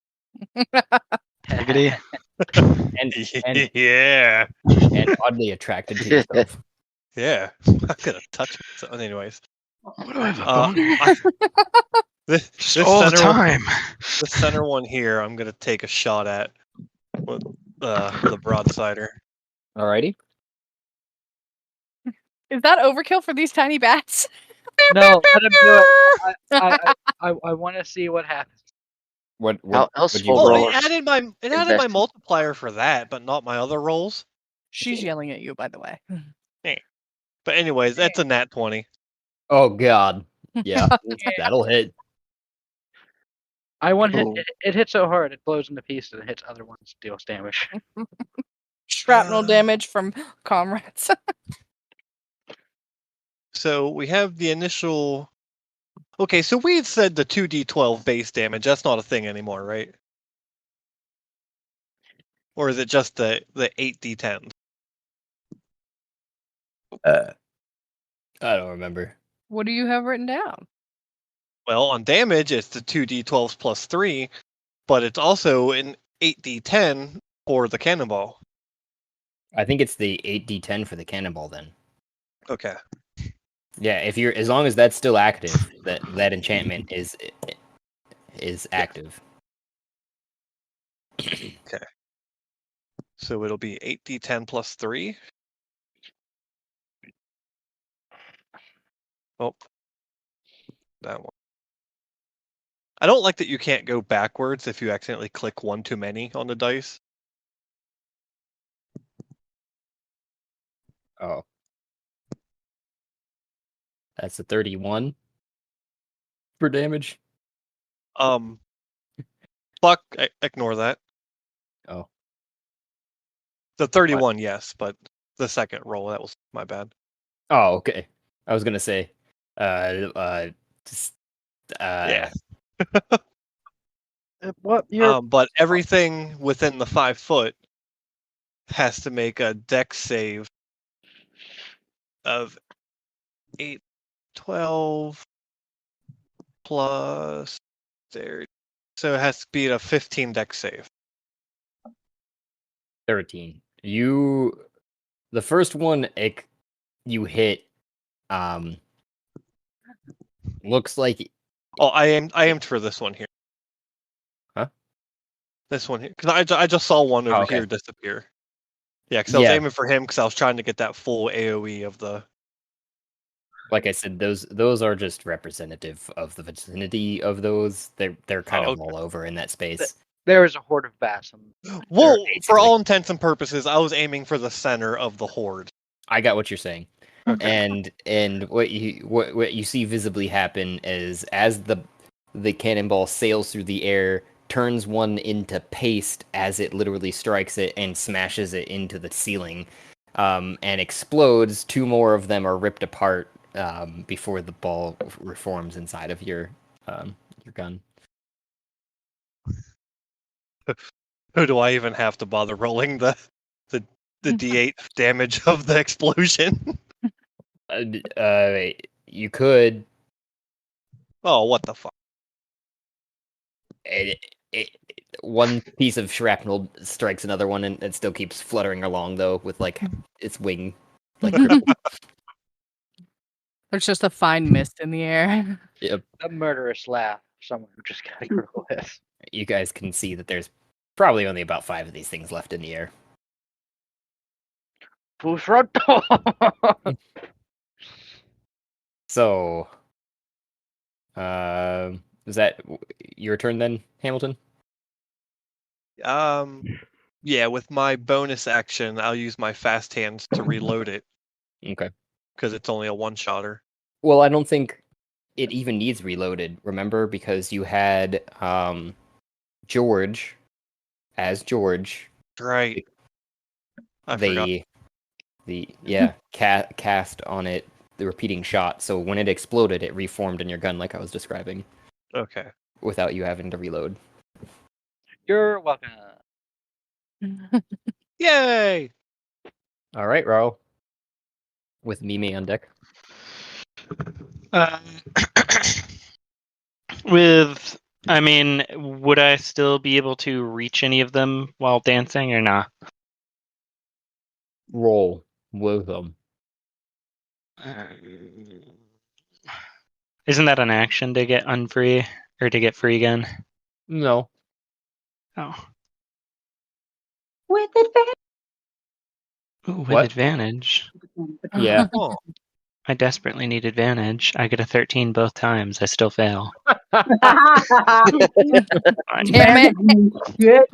Speaker 4: Giggity.
Speaker 1: and
Speaker 6: yeah.
Speaker 1: and oddly attracted to yourself.
Speaker 6: Yeah. I'm gonna touch myself. Anyways.
Speaker 4: What do I have a boner?
Speaker 6: This
Speaker 4: Just all the time.
Speaker 6: The center one here, I'm gonna take a shot at with the broadsider.
Speaker 1: Alrighty.
Speaker 7: Is that overkill for these tiny bats?
Speaker 5: No, let him do it. I want to see what happens.
Speaker 1: What
Speaker 3: How
Speaker 1: would you
Speaker 3: small
Speaker 1: roll?
Speaker 6: Well, it added my
Speaker 3: invested.
Speaker 6: multiplier for that, but not my other rolls.
Speaker 7: She's yelling at you, by the way.
Speaker 6: But anyways, that's a nat 20.
Speaker 1: Oh god. Yeah, that'll hit.
Speaker 5: I want hit.
Speaker 3: Ooh.
Speaker 5: It hits so hard it blows into pieces and hits other ones, deals damage.
Speaker 7: Shrapnel damage from comrades.
Speaker 6: So we have the initial. Okay, so we had said the 2d12 base damage. That's not a thing anymore, right? Or is it just the 8d10?
Speaker 1: I don't remember.
Speaker 7: What do you have written down?
Speaker 6: Well, on damage, it's the 2d12s plus 3, but it's also an 8d10 for the cannonball.
Speaker 1: I think it's the 8d10 for the cannonball then.
Speaker 6: Okay.
Speaker 1: Yeah, if you're as long as that's still active, that enchantment is active.
Speaker 6: Okay. So it'll be 8d10 plus 3. Oh. That one. I don't like that you can't go backwards if you accidentally click one too many on the dice.
Speaker 1: Oh. That's a 31 for damage.
Speaker 6: Fuck, ignore that.
Speaker 1: Oh.
Speaker 6: The 31, yes, but the second roll, that was my bad.
Speaker 1: Oh, okay. I was gonna say,
Speaker 6: Yeah.
Speaker 5: What you're
Speaker 6: But everything within the 5 foot has to make a dex save of 8, 12 plus there. So it has to be a 15 dex save.
Speaker 1: 13. The first one, you hit Looks like
Speaker 6: Oh, I aimed for this one here.
Speaker 1: Huh?
Speaker 6: This one here, because I just saw one over
Speaker 1: okay.
Speaker 6: here disappear. Yeah, because I was
Speaker 1: Yeah.
Speaker 6: aiming for him because I was trying to get that full AOE of the.
Speaker 1: Like I said, those are just representative of the vicinity of those. They're kind of
Speaker 6: okay.
Speaker 1: all over in that space.
Speaker 5: There is a horde of bats.
Speaker 6: Well, for
Speaker 1: basically-
Speaker 6: all intents and purposes, I was aiming for the center of the horde.
Speaker 1: I got what you're saying.
Speaker 6: Okay.
Speaker 1: And what you see visibly happen is as the cannonball sails through the air, turns one into paste as it literally strikes it and smashes it into the ceiling, and explodes. Two more of them are ripped apart before the ball reforms inside of your gun.
Speaker 6: Who do I even have to bother rolling the D8 damage of the explosion?
Speaker 1: You could.
Speaker 6: Oh, what the fuck!
Speaker 1: One piece of shrapnel strikes another one, and it still keeps fluttering along though with like its wing. Like
Speaker 7: There's just a fine mist in the air.
Speaker 1: Yep.
Speaker 5: A murderous laugh. Someone who just got a critical hit.
Speaker 1: You guys can see that there's probably only about 5 of these things left in the air. So, is that your turn then, Hamilton?
Speaker 6: Yeah, with my bonus action, I'll use my fast hands to reload it.
Speaker 1: Okay.
Speaker 6: Because it's only a one-shotter.
Speaker 1: Well, I don't think it even needs reloaded, remember? Because you had George as George.
Speaker 6: Right. I forgot.
Speaker 1: Cast on it the repeating shot, so when it exploded, it reformed in your gun like I was describing.
Speaker 6: Okay.
Speaker 1: Without you having to reload.
Speaker 5: You're welcome.
Speaker 6: Yay!
Speaker 1: All right, Ro. With Mimi on deck.
Speaker 4: Would I still be able to reach any of them while dancing or not?
Speaker 1: Roll with them.
Speaker 4: Isn't that an action to get unfree or to get free again?
Speaker 1: No.
Speaker 4: Oh.
Speaker 9: With advantage.
Speaker 4: Ooh, with
Speaker 1: What?
Speaker 4: advantage.
Speaker 1: Yeah.
Speaker 6: Oh.
Speaker 4: I desperately need advantage. I get a 13 both times. I still fail.
Speaker 7: Damn
Speaker 9: Damn it.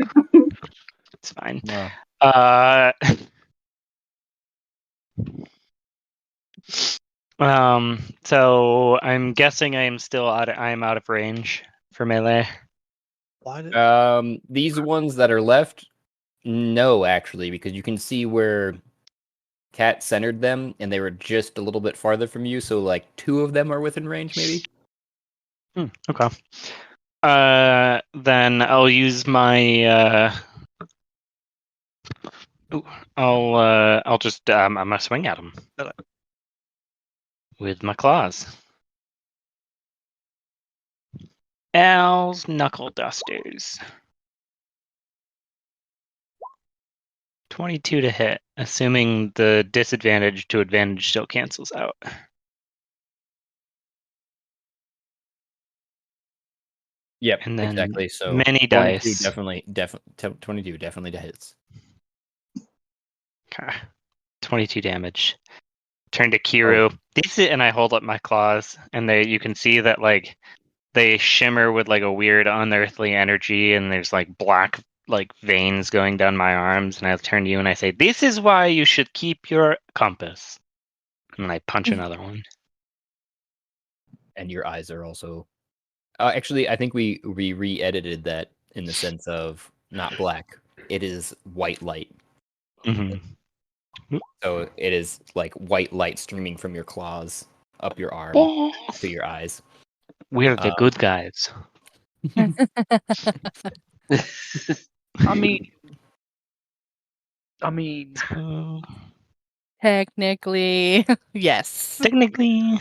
Speaker 4: It's fine.
Speaker 1: No.
Speaker 4: So I'm guessing I am out of range for melee.
Speaker 6: Why
Speaker 1: These ones that are left, no, actually, because you can see where Cat centered them, and they were just a little bit farther from you. So, like, 2 of them are within range, maybe.
Speaker 4: Okay. Then I'll use my. I'll just. I'm gonna swing at him with my claws. Al's knuckle dusters. 22 to hit, assuming the disadvantage to advantage still cancels out.
Speaker 1: Yep,
Speaker 4: And then
Speaker 1: exactly. So
Speaker 4: many
Speaker 1: 22
Speaker 4: dice.
Speaker 1: definitely 22 definitely hits.
Speaker 4: Okay. 22 damage. Turn to Kiru. And I hold up my claws, and you can see that like they shimmer with like a weird unearthly energy, and there's like black like veins going down my arms, and I turn to you and I say, "This is why you should keep your compass." And then I punch another one.
Speaker 1: And your eyes are also. Actually, I think we re-edited that in the sense of not black. It is white light.
Speaker 4: Mm-hmm.
Speaker 1: So it is like white light streaming from your claws up your arm to your eyes.
Speaker 4: We're the good guys.
Speaker 5: I mean,
Speaker 7: Technically, yes.
Speaker 4: Technically.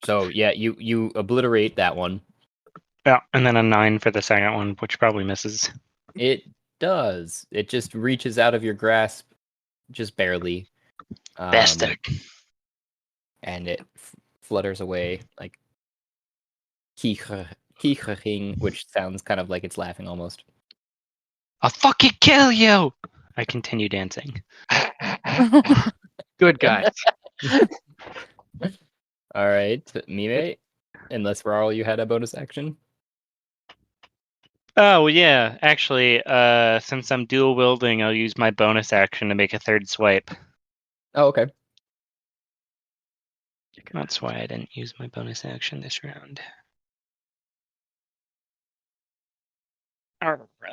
Speaker 1: So yeah, you obliterate that one.
Speaker 4: Yeah, and then a 9 for the second one, which probably misses.
Speaker 1: It does. It just reaches out of your grasp, just barely.
Speaker 4: Bastard.
Speaker 1: and it flutters away like kichering, which sounds kind of like it's laughing almost.
Speaker 4: I'll fucking kill you! I continue dancing.
Speaker 5: Good guys.
Speaker 1: All right, Mime, unless Raul, you had a bonus action.
Speaker 4: Oh yeah, actually, since I'm dual wielding, I'll use my bonus action to make a third swipe.
Speaker 1: Oh, okay.
Speaker 4: That's why I didn't use my bonus action this round.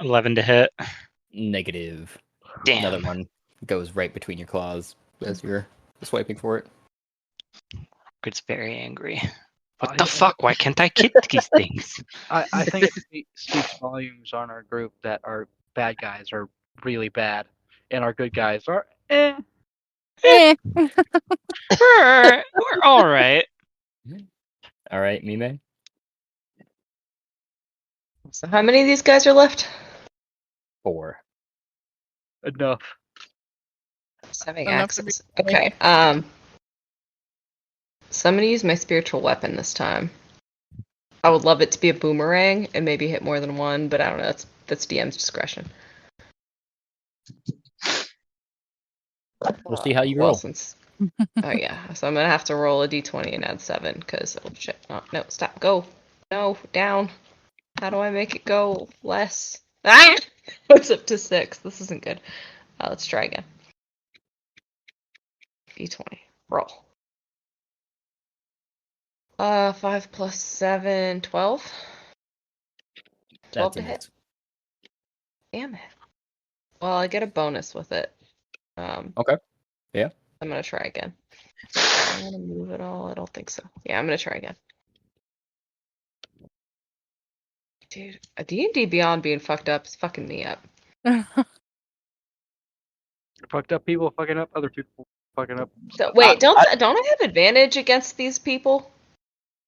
Speaker 4: 11 to hit.
Speaker 1: Negative.
Speaker 4: Damn.
Speaker 1: Another one goes right between your claws as you're swiping for it.
Speaker 4: It's very angry. What the fuck? Why can't I kick these things?
Speaker 5: I think it speaks volumes on our group that our bad guys are really bad, and our good guys are eh.
Speaker 7: Eh.
Speaker 4: We're all right.
Speaker 1: All right, Mime.
Speaker 2: So how many of these guys are left?
Speaker 1: 4.
Speaker 5: Enough.
Speaker 2: Having
Speaker 7: Enough to be-
Speaker 2: access. Okay. So I'm gonna use my spiritual weapon this time. I would love it to be a boomerang and maybe hit more than one, but I don't know. That's DM's discretion.
Speaker 1: We'll see how you
Speaker 2: Well,
Speaker 1: roll.
Speaker 2: oh yeah, so I'm gonna have to roll a d20 and add 7 because oh shit. No, stop. Go. No, down. How do I make it go less? Ah! It's up to 6. This isn't good. Let's try again. d20. Roll. 5 plus 7, 12. 12
Speaker 1: That's
Speaker 2: to
Speaker 1: a
Speaker 2: hit.
Speaker 1: miss.
Speaker 2: Damn it. Well, I get a bonus with it.
Speaker 1: Okay. Yeah.
Speaker 2: I'm gonna try again. I'm gonna move it all. I don't think so. Yeah, I'm gonna try again. Dude, a D&D Beyond being fucked up is fucking me up.
Speaker 5: Fucked up people fucking up other people fucking up.
Speaker 2: So, wait, don't I have advantage against these people?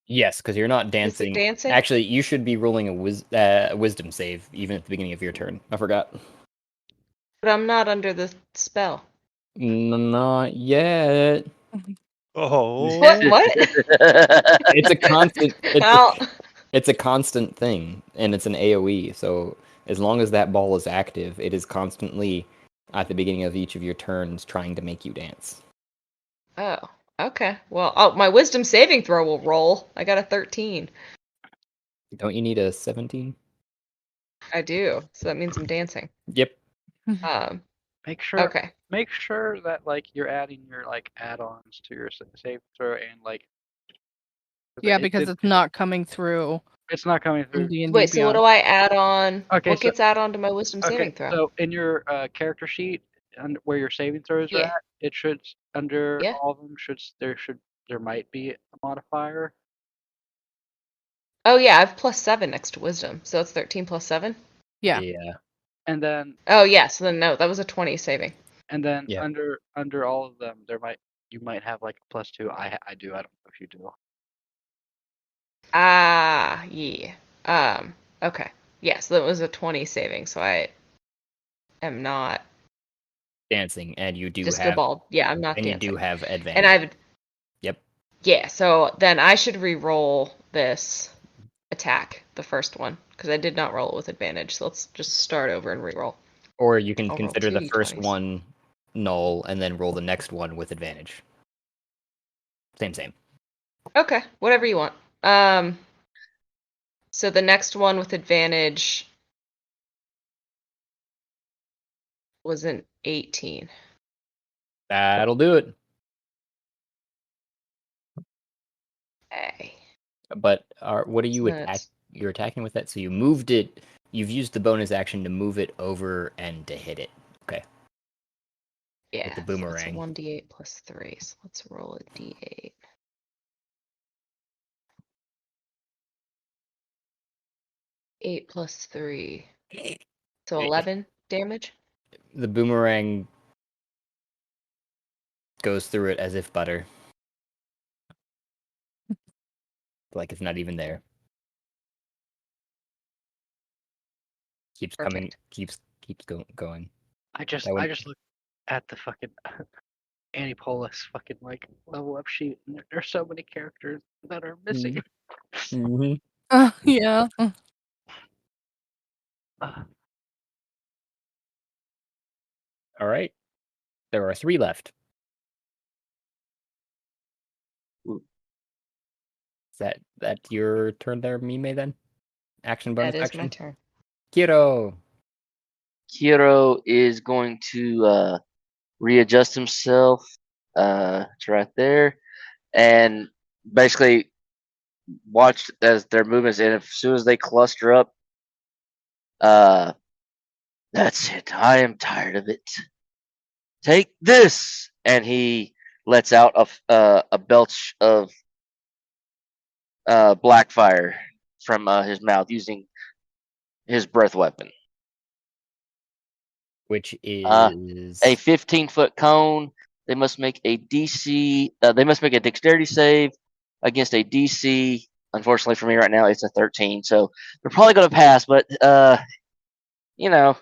Speaker 1: Yes, because you're not
Speaker 2: Is it
Speaker 1: dancing.
Speaker 2: dancing?
Speaker 1: Actually, you should be rolling a wisdom save even at the beginning of your turn. I forgot.
Speaker 2: But I'm not under the spell.
Speaker 1: Not yet.
Speaker 6: Oh.
Speaker 2: What?
Speaker 1: It's a constant.
Speaker 2: How?
Speaker 1: It's a constant thing, and it's an AOE. So as long as that ball is active, it is constantly at the beginning of each of your turns trying to make you dance.
Speaker 2: Oh, okay. Well, my wisdom saving throw will roll. I got a 13.
Speaker 1: Don't you need a 17?
Speaker 2: I do. So that means I'm dancing.
Speaker 1: Yep.
Speaker 5: Make sure.
Speaker 2: Okay.
Speaker 5: Make sure that like you're adding your like add-ons to your save throw and like.
Speaker 7: Yeah, because it's not coming through
Speaker 5: It's not coming
Speaker 7: in
Speaker 5: through.
Speaker 7: D&D
Speaker 2: Wait, so what
Speaker 7: Beyond.
Speaker 2: do I add on?
Speaker 5: Okay,
Speaker 2: What gets added on to my wisdom saving throw?
Speaker 5: So in your character sheet, and where your saving throws are
Speaker 2: Yeah.
Speaker 5: at, it should under
Speaker 2: Yeah.
Speaker 5: all of them there might be a modifier.
Speaker 2: Oh, yeah, I have plus 7 next to wisdom. So it's 13 plus 7?
Speaker 7: Yeah.
Speaker 1: Yeah.
Speaker 5: And then
Speaker 2: Oh, yeah, so then no, that was a 20 saving.
Speaker 1: Yeah.
Speaker 5: under all of them you might have like a +2. I do. I don't know if you do.
Speaker 2: Ah, yeah. Okay. Yes, that was a 20 saving, so I am not
Speaker 1: Dancing, and you do
Speaker 2: disco
Speaker 1: have,
Speaker 2: ball. Yeah, I'm not
Speaker 1: and
Speaker 2: dancing.
Speaker 1: you do have advantage.
Speaker 2: And I've
Speaker 1: Yep.
Speaker 2: Yeah, so then I should re-roll this attack, the first one, because I did not roll it with advantage. So let's just start over and re-roll.
Speaker 1: Or you can
Speaker 2: I'll roll
Speaker 1: consider
Speaker 2: two
Speaker 1: the first
Speaker 2: D20s.
Speaker 1: one null and then roll the next one with advantage. Same.
Speaker 2: Okay, whatever you want. So the next one with advantage was an 18.
Speaker 1: That'll do it.
Speaker 2: Okay.
Speaker 1: But what are you
Speaker 2: So that's-
Speaker 1: You're attacking with that, so you moved it. You've used the bonus action to move it over and to hit it. Okay.
Speaker 2: Yeah,
Speaker 1: With the
Speaker 2: so
Speaker 1: boomerang.
Speaker 2: it's a 1d8 plus 3. So let's roll a d8. Eight plus 3. So 11 damage?
Speaker 1: The boomerang goes through it as if butter. Like it's not even there. Keeps coming.
Speaker 2: Perfect.
Speaker 1: Keeps going.
Speaker 5: I just
Speaker 1: That one-
Speaker 5: look at the fucking Antipolis fucking like level up sheet. And there's so many characters that are missing.
Speaker 1: Mm-hmm.
Speaker 7: Yeah.
Speaker 1: All right. There are 3 left. Is that your turn there, Mime, then? Action bonus
Speaker 2: That is
Speaker 1: action?
Speaker 2: my turn.
Speaker 1: Kiro.
Speaker 3: Kiro is going to readjust himself to right there, and basically watch as their movements. And as soon as they cluster up, that's it. I am tired of it. Take this, and he lets out a belch of black fire from his mouth using his breath weapon.
Speaker 1: Which
Speaker 3: A
Speaker 1: is
Speaker 3: 15-foot cone. They must make a DC. They must make a dexterity save against a DC. Unfortunately for me right now, it's a 13. So they're probably going to pass. But you know,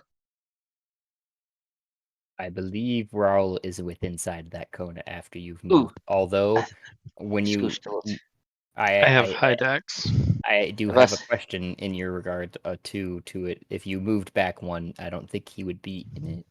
Speaker 1: I believe Raul is within inside that cone after you've
Speaker 3: ooh,
Speaker 1: moved. Although when you
Speaker 3: scooshed a little.
Speaker 4: I have high dex.
Speaker 1: I do
Speaker 3: Unless-
Speaker 1: have a question in your regard to it. If you moved back 1, I don't think he would be in it.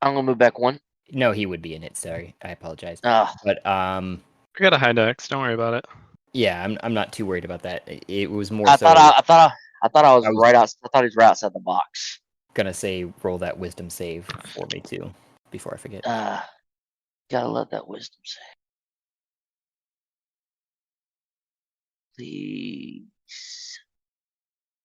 Speaker 3: I'm gonna move back 1.
Speaker 1: No, he would be in it. Sorry, I apologize.
Speaker 3: Ah,
Speaker 1: But
Speaker 4: I got a high dex. Don't worry about it.
Speaker 1: yeah, I'm not too worried about that. It was more
Speaker 3: I
Speaker 1: so.
Speaker 3: thought I was
Speaker 1: I was-
Speaker 3: right out. I thought he was right outside the box.
Speaker 1: Gonna say roll that wisdom save for me too, before I forget.
Speaker 3: Gotta love that wisdom save. Please.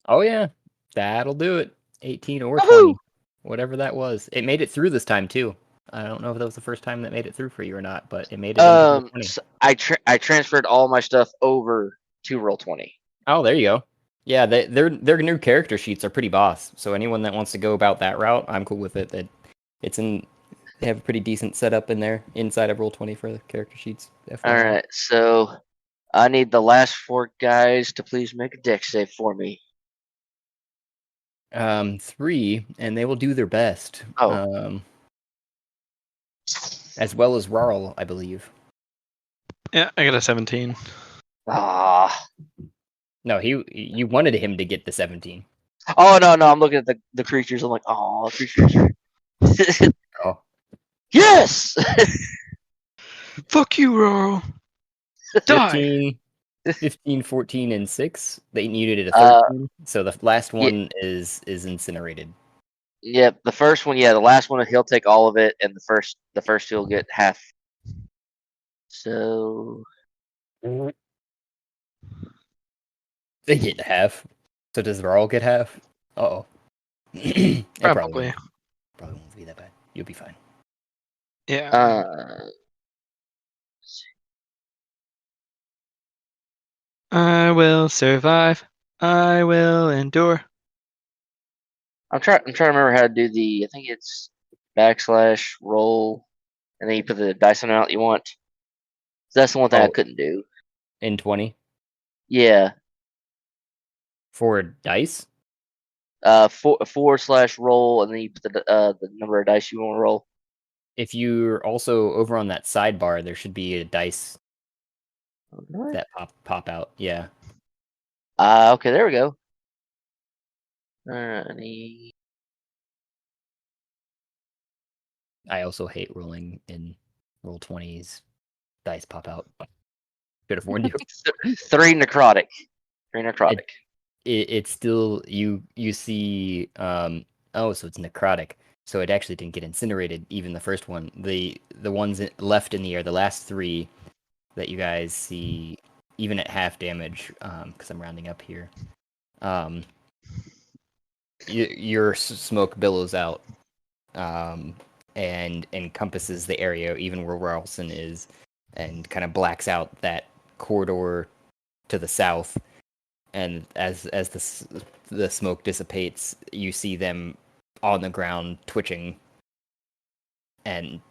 Speaker 1: Oh yeah, that'll do it. 18 or
Speaker 3: Woohoo!
Speaker 1: 20, whatever that was. It made it through this time too. I don't know if that was the first time that made it through for you or not, but it made it into roll 20.
Speaker 3: So I transferred all my stuff over to Roll20.
Speaker 1: Oh, there you go. Yeah, their new character sheets are pretty boss. So anyone that wants to go about that route, I'm cool with it. They have a pretty decent setup in there inside of Roll20 for the character sheets.
Speaker 3: All right, so I need the last 4 guys to please make a dex save for me.
Speaker 1: 3, and they will do their best.
Speaker 3: Oh.
Speaker 1: As well as Rarl, I believe.
Speaker 4: Yeah, I got a 17.
Speaker 3: Ah.
Speaker 1: No, you wanted him to get the 17.
Speaker 3: Oh no, I'm looking at the creatures. I'm like, oh, creatures.
Speaker 1: Oh.
Speaker 3: Yes.
Speaker 4: Fuck you, Roro. Die.
Speaker 1: 15, 14, and 6. They needed a 13. So the last one is incinerated.
Speaker 3: Yep, the first one, the last one he'll take all of it, and the first he'll get half. So
Speaker 1: They get half. So does Varl get half? Uh-oh. It
Speaker 4: Probably.
Speaker 1: probably won't be that bad. You'll be fine.
Speaker 4: Yeah. I will survive. I will endure.
Speaker 3: I'm trying to remember how to do I think it's / roll, and then you put the dice amount you want. So that's the one thing I couldn't do.
Speaker 1: In 20?
Speaker 3: Yeah.
Speaker 1: For dice?
Speaker 3: / roll, and then you put the number of dice you want to roll.
Speaker 1: If you're also over on that sidebar, there should be a dice that pop out. Yeah.
Speaker 3: Okay, there we go.
Speaker 1: I also hate rolling in Roll20's dice pop out. Should have warned you.
Speaker 3: 3 necrotic. 3 necrotic.
Speaker 1: It's still you see so it's necrotic. So it actually didn't get incinerated, even the first one. The ones left in the air, the last 3 that you guys see, even at half damage, because I'm rounding up here, your smoke billows out and encompasses the area, even where Ralston is, and kind of blacks out that corridor to the south. And as the smoke dissipates, you see them on the ground, twitching and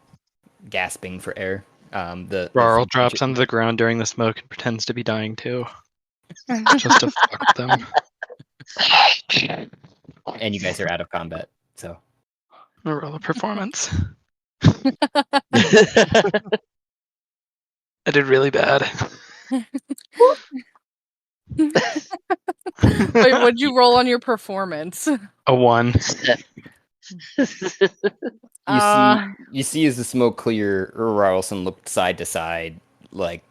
Speaker 1: gasping for air.
Speaker 4: Rarl drops onto the ground during the smoke and pretends to be dying too, just to fuck with them.
Speaker 1: And you guys are out of combat, so
Speaker 4: Roll a performance. I did really bad.
Speaker 7: Wait, what'd you roll on your performance?
Speaker 4: A 1.
Speaker 1: You see as the smoke clear, Rarlson looked side to side, like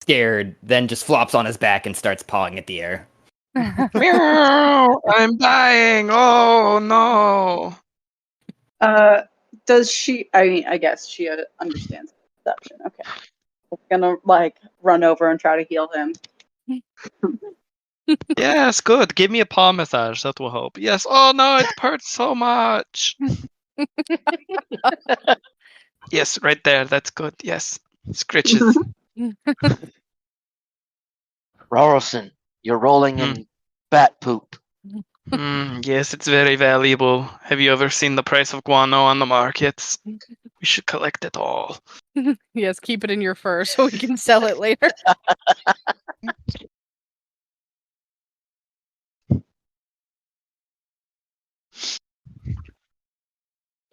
Speaker 1: scared, then just flops on his back and starts pawing at the air.
Speaker 4: Meow! I'm dying. Oh no.
Speaker 9: Does she? I mean, I guess she understands perception. Okay, I'm gonna like run over and try to heal him.
Speaker 4: Yes, good. Give me a paw massage. That will help. Yes. Oh no, it hurts so much. Yes, right there. That's good. Yes. Scritches.
Speaker 3: Rorelson, you're rolling in bat poop.
Speaker 4: Yes, it's very valuable. Have you ever seen the price of guano on the markets? We should collect it all.
Speaker 7: Yes, keep it in your fur so we can sell it later.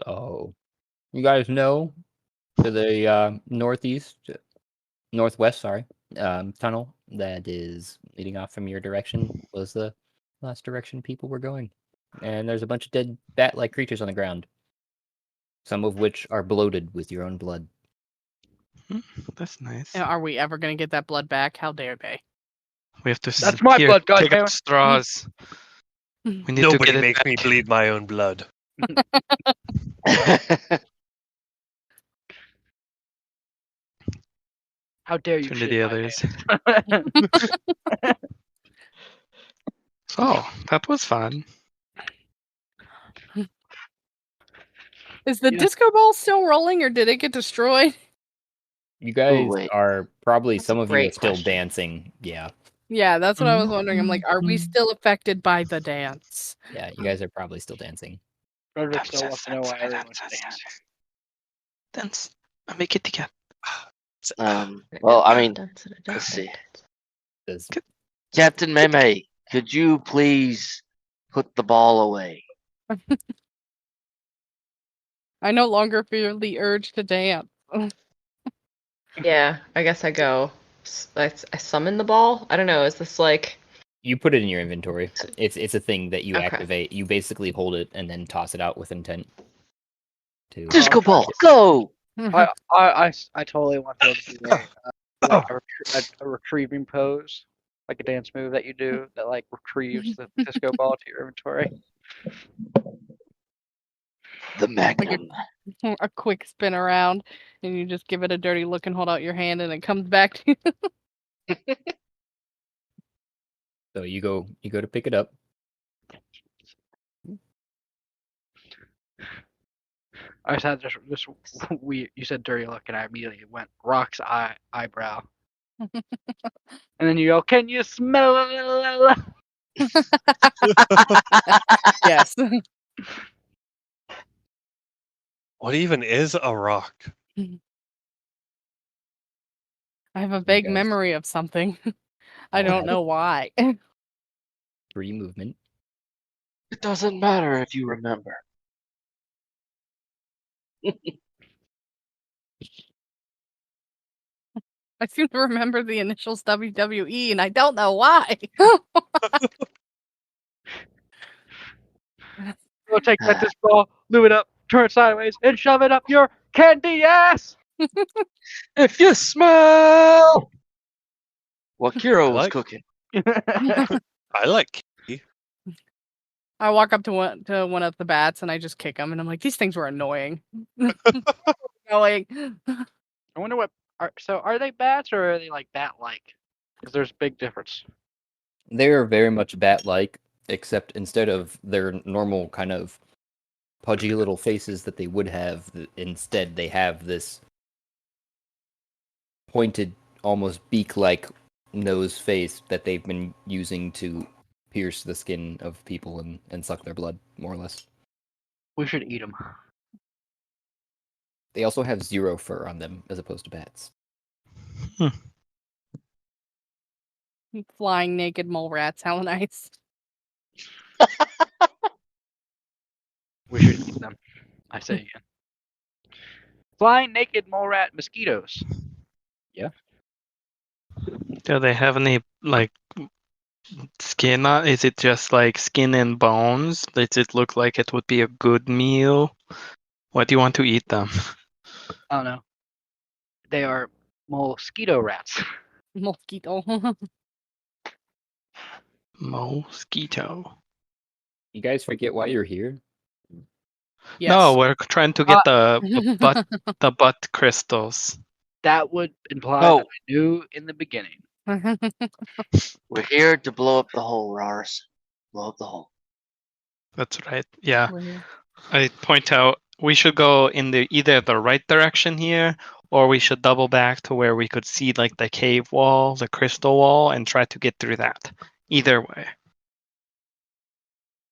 Speaker 1: Oh, you guys know to the northwest, sorry, tunnel that is leading off from your direction was the last direction people were going. And there's a bunch of dead bat-like creatures on the ground, some of which are bloated with your own blood.
Speaker 4: That's nice.
Speaker 7: Are we ever going to get that blood back? How dare they?
Speaker 4: We have to.
Speaker 5: That's my blood,
Speaker 4: Take
Speaker 5: goddammit.
Speaker 4: out straws. We need to
Speaker 6: Nobody
Speaker 4: get it
Speaker 6: makes
Speaker 4: back.
Speaker 6: me bleed my own blood.
Speaker 5: How dare you
Speaker 4: Turn to
Speaker 5: shit
Speaker 4: the
Speaker 5: my
Speaker 4: others.
Speaker 5: pants.
Speaker 4: So that was fun.
Speaker 7: Is the
Speaker 5: Yeah.
Speaker 7: disco ball still rolling or did it get destroyed?
Speaker 1: You guys
Speaker 3: wait.
Speaker 1: are probably,
Speaker 2: That's
Speaker 1: some
Speaker 2: a
Speaker 1: of you are
Speaker 2: great
Speaker 1: still
Speaker 2: question.
Speaker 1: dancing. Yeah.
Speaker 7: Yeah, that's what I was wondering. I'm like, are we still affected by the dance?
Speaker 1: Yeah, you guys are probably still dancing.
Speaker 5: Frederick still wants to know why everyone's dancing.
Speaker 4: Dance. Make it again.
Speaker 3: Well, I mean, let's see.
Speaker 1: Says,
Speaker 3: Captain Meme, could you please put the ball away?
Speaker 7: I no longer feel the urge to dance.
Speaker 2: Yeah, I guess I go. I summon the ball. I don't know. Is this like?
Speaker 1: you put it in your inventory. It's a thing that you
Speaker 2: Okay.
Speaker 1: activate. You basically hold it and then toss it out with intent. To
Speaker 3: Disco ball, go!
Speaker 5: I totally want to do like a retrieving pose, like a dance move that you do that like retrieves the disco ball to your inventory.
Speaker 3: The Magnum.
Speaker 7: A quick spin around, and you just give it a dirty look and hold out your hand, and it comes back to you.
Speaker 1: So you go to pick it up.
Speaker 5: I just had this weird. You said dirty look, and I immediately went Rock's eyebrow. And then you go, "Can you smell it?"
Speaker 7: Yes.
Speaker 6: What even is a rock?
Speaker 7: I have a vague
Speaker 1: guys-
Speaker 7: memory of something. I don't know why.
Speaker 1: 3 movement.
Speaker 3: It doesn't matter if you remember.
Speaker 7: I seem to remember the initials WWE, and I don't know why.
Speaker 5: Go take that disc ball, lube it up, turn it sideways, and shove it up your candy ass.
Speaker 3: If you smell what Kiro was
Speaker 6: Like-
Speaker 3: cooking.
Speaker 6: I like key.
Speaker 7: I walk up to one of the bats and I just kick them, and I'm like, these things were annoying. Annoying.
Speaker 5: I wonder what. Are they bats or are they like bat-like? Because there's a big difference.
Speaker 1: They are very much bat-like, except instead of their normal kind of pudgy little faces that they would have, instead they have this pointed, almost beak-like nose face that they've been using to pierce the skin of people and suck their blood, more or less.
Speaker 5: We should eat them.
Speaker 1: They also have 0 fur on them, as opposed to bats.
Speaker 7: Flying naked mole rats, how nice.
Speaker 5: We should eat them. I say again. Flying naked mole rat mosquitoes.
Speaker 4: Do they have any like skin on? Is it just like skin and bones? Does it look like it would be a good meal? What do you want to eat them?
Speaker 5: I don't know. They are mosquito rats.
Speaker 7: Mosquito.
Speaker 4: Mosquito.
Speaker 1: You guys forget why you're here?
Speaker 7: Yes.
Speaker 4: No, we're trying to get the butt crystals.
Speaker 5: That would imply
Speaker 3: Oh.
Speaker 5: that I knew in the beginning.
Speaker 3: We're here to blow up the hole, Rars. Blow up the hole.
Speaker 4: That's right. Yeah. I point out we should go in either the right direction here, or we should double back to where we could see like the cave wall, the crystal wall, and try to get through that. Either way.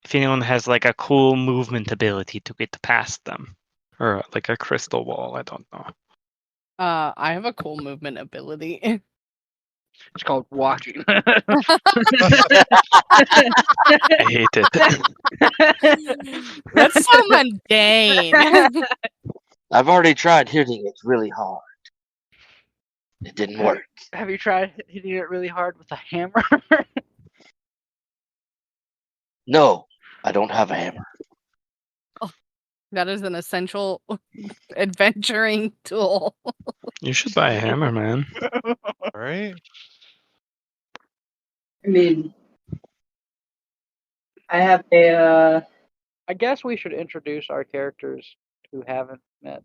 Speaker 4: If anyone has like a cool movement ability to get past them, or like a crystal wall, I don't know.
Speaker 7: I have a cool movement ability.
Speaker 5: It's called walking.
Speaker 4: I hate it.
Speaker 7: That's so mundane.
Speaker 3: I've already tried hitting it really hard. It didn't work.
Speaker 5: Have you tried hitting it really hard with a hammer?
Speaker 3: No, I don't have a hammer.
Speaker 7: That is an essential adventuring tool.
Speaker 4: You should buy a hammer, man.
Speaker 6: All right.
Speaker 9: I mean, I have a.
Speaker 5: I guess we should introduce our characters who haven't met.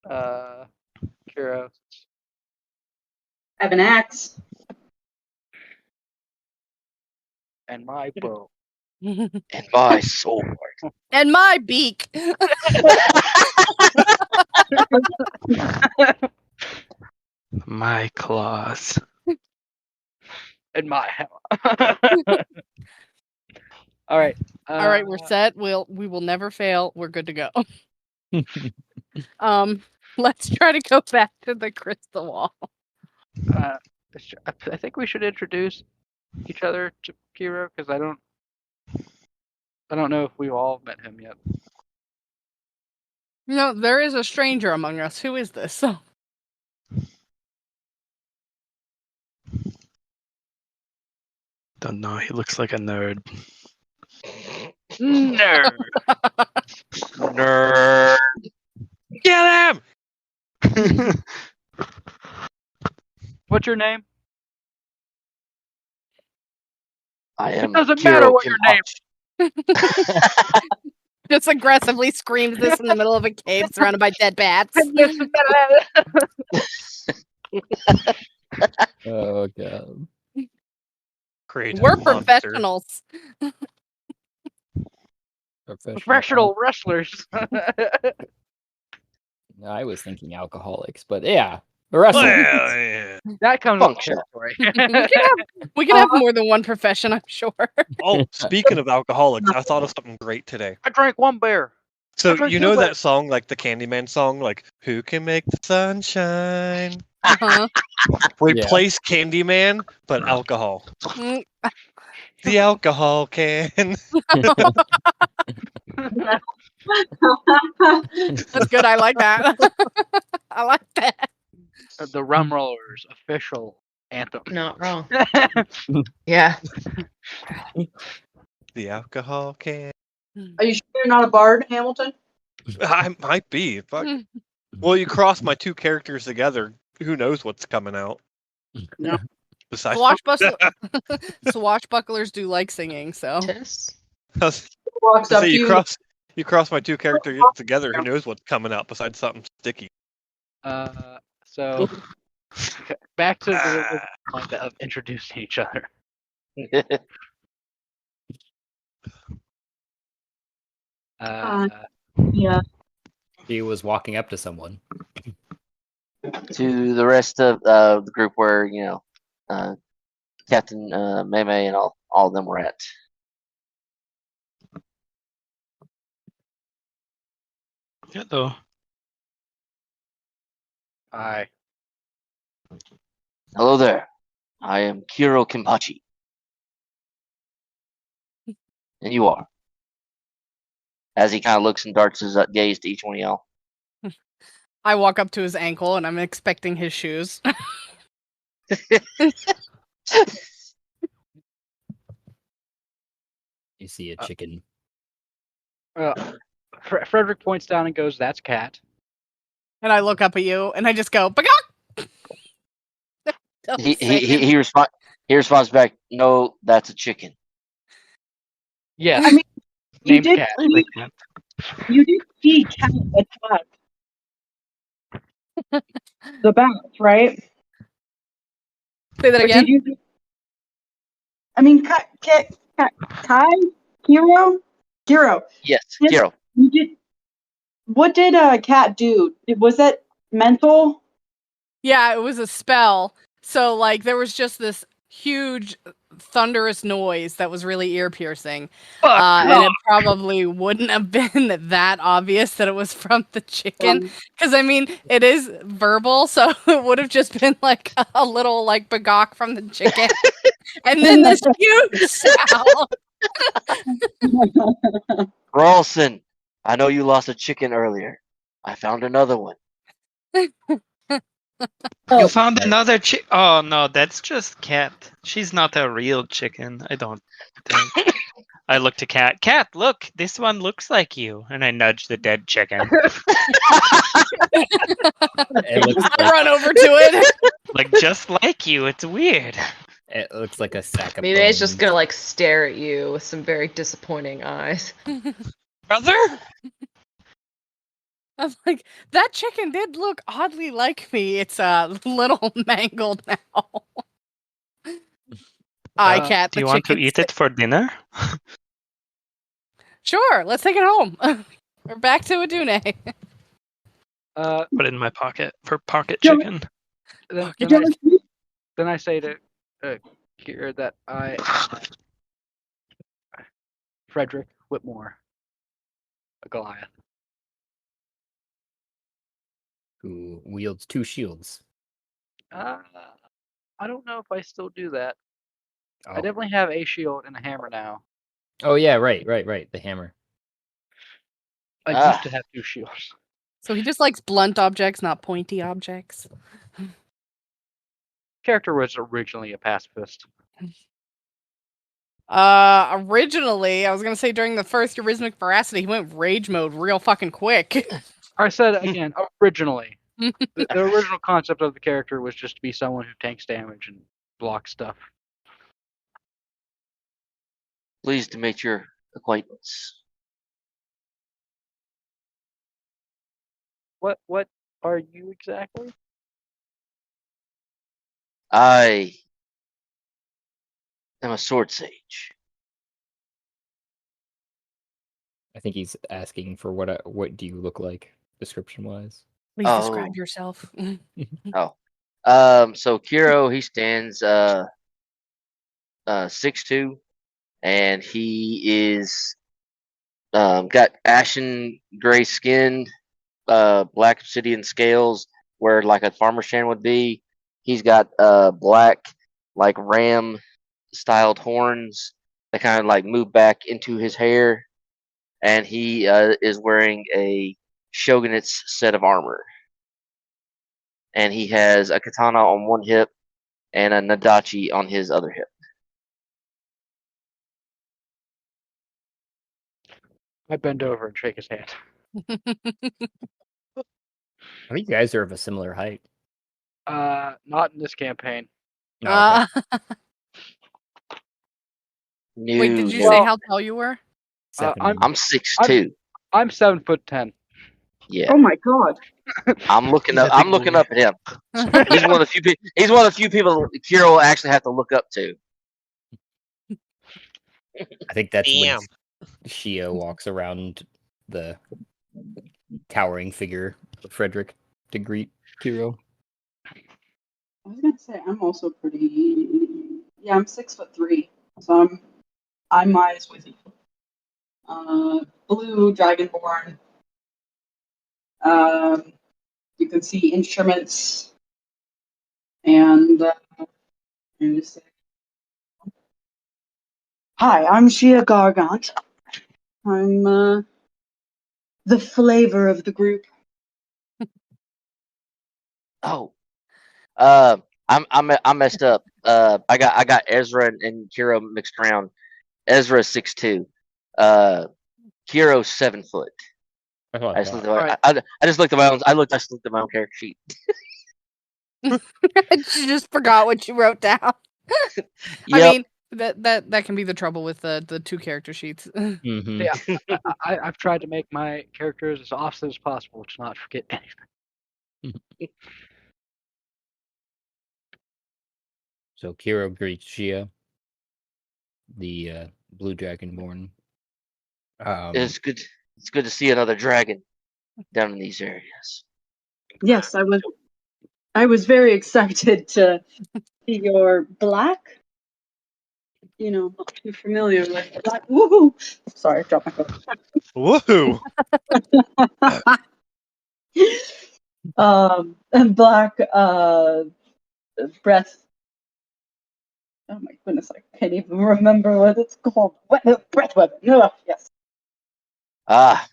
Speaker 5: Kiro.
Speaker 9: I have an axe.
Speaker 5: And my bow.
Speaker 3: And my sword.
Speaker 7: And my beak.
Speaker 4: My claws.
Speaker 5: And my hammer. All right.
Speaker 7: All right, we're set. We will never fail. We're good to go. Let's try to go back to the crystal wall.
Speaker 5: I think we should introduce each other to Kiro because I don't know if we've all met him yet.
Speaker 7: No, there is a stranger among us. Who is this?
Speaker 4: Don't know. He looks like a nerd.
Speaker 5: Nerd.
Speaker 3: Nerd.
Speaker 6: Get him!
Speaker 5: What's your name?
Speaker 3: I am.
Speaker 5: It doesn't
Speaker 3: Kiro
Speaker 5: matter what your name.
Speaker 7: Just aggressively screams this in the middle of a cave surrounded by dead bats.
Speaker 1: Oh god.
Speaker 6: Create a
Speaker 7: We're
Speaker 6: monster.
Speaker 7: professionals.
Speaker 5: Professional wrestlers.
Speaker 1: I was thinking alcoholics, but yeah, wrestling.
Speaker 6: Well, yeah.
Speaker 5: That comes with
Speaker 3: Function.
Speaker 5: territory.
Speaker 7: We can have more than one profession, I'm sure.
Speaker 6: Oh, speaking of alcoholics, I thought of something great today.
Speaker 5: I drank one beer.
Speaker 6: So
Speaker 5: That's
Speaker 6: you
Speaker 5: right,
Speaker 6: know
Speaker 5: too,
Speaker 6: that song, like the Candyman song, like "Who can make the sun shine?"
Speaker 7: Uh-huh.
Speaker 6: Replace Candyman, but alcohol.
Speaker 7: Mm,
Speaker 6: The alcohol can.
Speaker 7: That's good. I like that. I like that.
Speaker 5: The Rum Rollers official anthem.
Speaker 2: Not wrong. Yeah.
Speaker 6: The alcohol can.
Speaker 9: Are you sure you're not a bard, Hamilton?
Speaker 6: I might be. Fuck. Well, you cross my two characters together. Who knows what's coming out?
Speaker 9: No.
Speaker 6: Besides,
Speaker 7: Swashbucklers do like singing, so.
Speaker 2: Test.
Speaker 9: Walks up to
Speaker 6: you
Speaker 9: you.
Speaker 6: you cross my two characters together. Who knows what's coming out besides something sticky?
Speaker 5: So back to the point of introducing each other.
Speaker 9: Yeah.
Speaker 1: He was walking up to someone.
Speaker 3: To the rest of the group where, Captain Meme and all of them were at.
Speaker 4: Hello.
Speaker 5: Hi.
Speaker 3: Hello there. I am Kiro Kimpachi. And you are? as he kind of looks and darts his gaze to each one of y'all.
Speaker 7: I walk up to his ankle and I'm expecting his shoes.
Speaker 1: You see a chicken.
Speaker 5: Frederick points down and goes, "That's cat."
Speaker 7: And I look up at you and I just go, "Bagok!" Don't say it.
Speaker 3: He responds back, "No, that's a chicken."
Speaker 5: Yes.
Speaker 9: I mean, you
Speaker 5: named
Speaker 9: did
Speaker 5: cat.
Speaker 9: see, you did see cat attack the bats, right?
Speaker 7: Say that
Speaker 9: But
Speaker 7: again.
Speaker 9: did you? I mean, Kiro.
Speaker 3: Yes,
Speaker 9: Yes.
Speaker 3: Kiro.
Speaker 9: You did. What did cat do? Was that mental?
Speaker 7: Yeah, it was a spell. So like there was just this huge thunderous noise that was really ear piercing. And it probably wouldn't have been that obvious that it was from the chicken. Because I mean, it is verbal, so it would have just been like a little like bagok from the chicken. And then this huge sound.
Speaker 3: Rawlson, I know you lost a chicken earlier. I found another one.
Speaker 4: You found another chick? Oh no, that's just Cat. She's not a real chicken. I don't think. I look to Cat. Cat, look, this one looks like you, and I nudge the dead chicken.
Speaker 1: It looks
Speaker 7: I run over to it.
Speaker 4: Like just like you. It's weird.
Speaker 1: It looks like a sack of
Speaker 2: Maybe it's just
Speaker 1: bones.
Speaker 2: gonna like stare at you with some very disappointing eyes.
Speaker 6: Brother?
Speaker 7: I was like, that chicken did look oddly like me. It's a little mangled now. I cat.
Speaker 4: Do you want to eat it for dinner?
Speaker 7: Sure, let's take it home. We're back to Adune.
Speaker 4: Put it in my pocket for pocket
Speaker 9: Don't-
Speaker 4: chicken.
Speaker 5: Then I say to Kira that I am Frederick Whitmore, a Goliath.
Speaker 1: Who wields 2 shields.
Speaker 5: I don't know if I still do that.
Speaker 1: Oh.
Speaker 5: I definitely have a shield and a hammer now.
Speaker 1: Oh yeah, right. The hammer.
Speaker 5: I used to have 2 shields.
Speaker 7: So he just likes blunt objects, not pointy objects.
Speaker 5: Character was originally a pacifist.
Speaker 7: Originally, I was gonna say during the first Eurythmic Veracity, he went rage mode real fucking quick.
Speaker 5: I said again, originally. The original concept of the character was just to be someone who tanks damage and blocks stuff.
Speaker 3: Pleased to make your acquaintance.
Speaker 5: What are you exactly?
Speaker 3: I am a sword sage.
Speaker 1: I think he's asking for what do you look like, description wise.
Speaker 7: Please describe yourself.
Speaker 3: So Kiro, he stands 6'2", and he is got ashen gray skin, black obsidian scales where like a farmer's hand would be. He's got black like ram styled horns that kind of like move back into his hair, and he is wearing a shogunate's set of armor. And he has a katana on one hip and a nadachi on his other hip.
Speaker 5: I bend over and shake his hand.
Speaker 1: I think you guys are of a similar height.
Speaker 5: Not in this campaign.
Speaker 1: No, okay.
Speaker 7: Wait, did you say how tall you were?
Speaker 3: I'm 6'2".
Speaker 5: I'm 7'10".
Speaker 3: Yeah.
Speaker 9: Oh my god.
Speaker 3: I'm looking up at him. He's one of the few people Kiro will actually have to look up to.
Speaker 1: I think that's when Shio walks around the towering figure of Frederick to greet Kiro.
Speaker 9: I was gonna say I'm also pretty. Yeah, I'm 6'3", so I'm eyes with you. Blue dragonborn. You can see instruments and hi, I'm Shea Gargant. I'm the flavor of the group.
Speaker 3: Oh, I messed up. I got Ezra and Kiro mixed around. Ezra's 6'2". Kiro's 7 foot.
Speaker 1: Oh,
Speaker 3: I just looked
Speaker 1: God.
Speaker 3: at my, I just looked at my own. I just looked at my own character sheet.
Speaker 7: She just forgot what you wrote down.
Speaker 3: Yep.
Speaker 7: I mean, that can be the trouble with the 2 character sheets.
Speaker 1: Mhm.
Speaker 5: Yeah, I've tried to make my characters as opposite as possible to not forget anything.
Speaker 1: So Kiro greets Shea, the blue dragonborn.
Speaker 3: It's good. It's good to see another dragon down in these areas.
Speaker 9: Yes, I was very excited to see your black. Not too familiar with black. Woohoo! Sorry, I dropped my phone.
Speaker 6: Woohoo!
Speaker 9: And black breath. Oh my goodness, I can't even remember what it's called. Breath weapon. No, yes.
Speaker 3: Ah,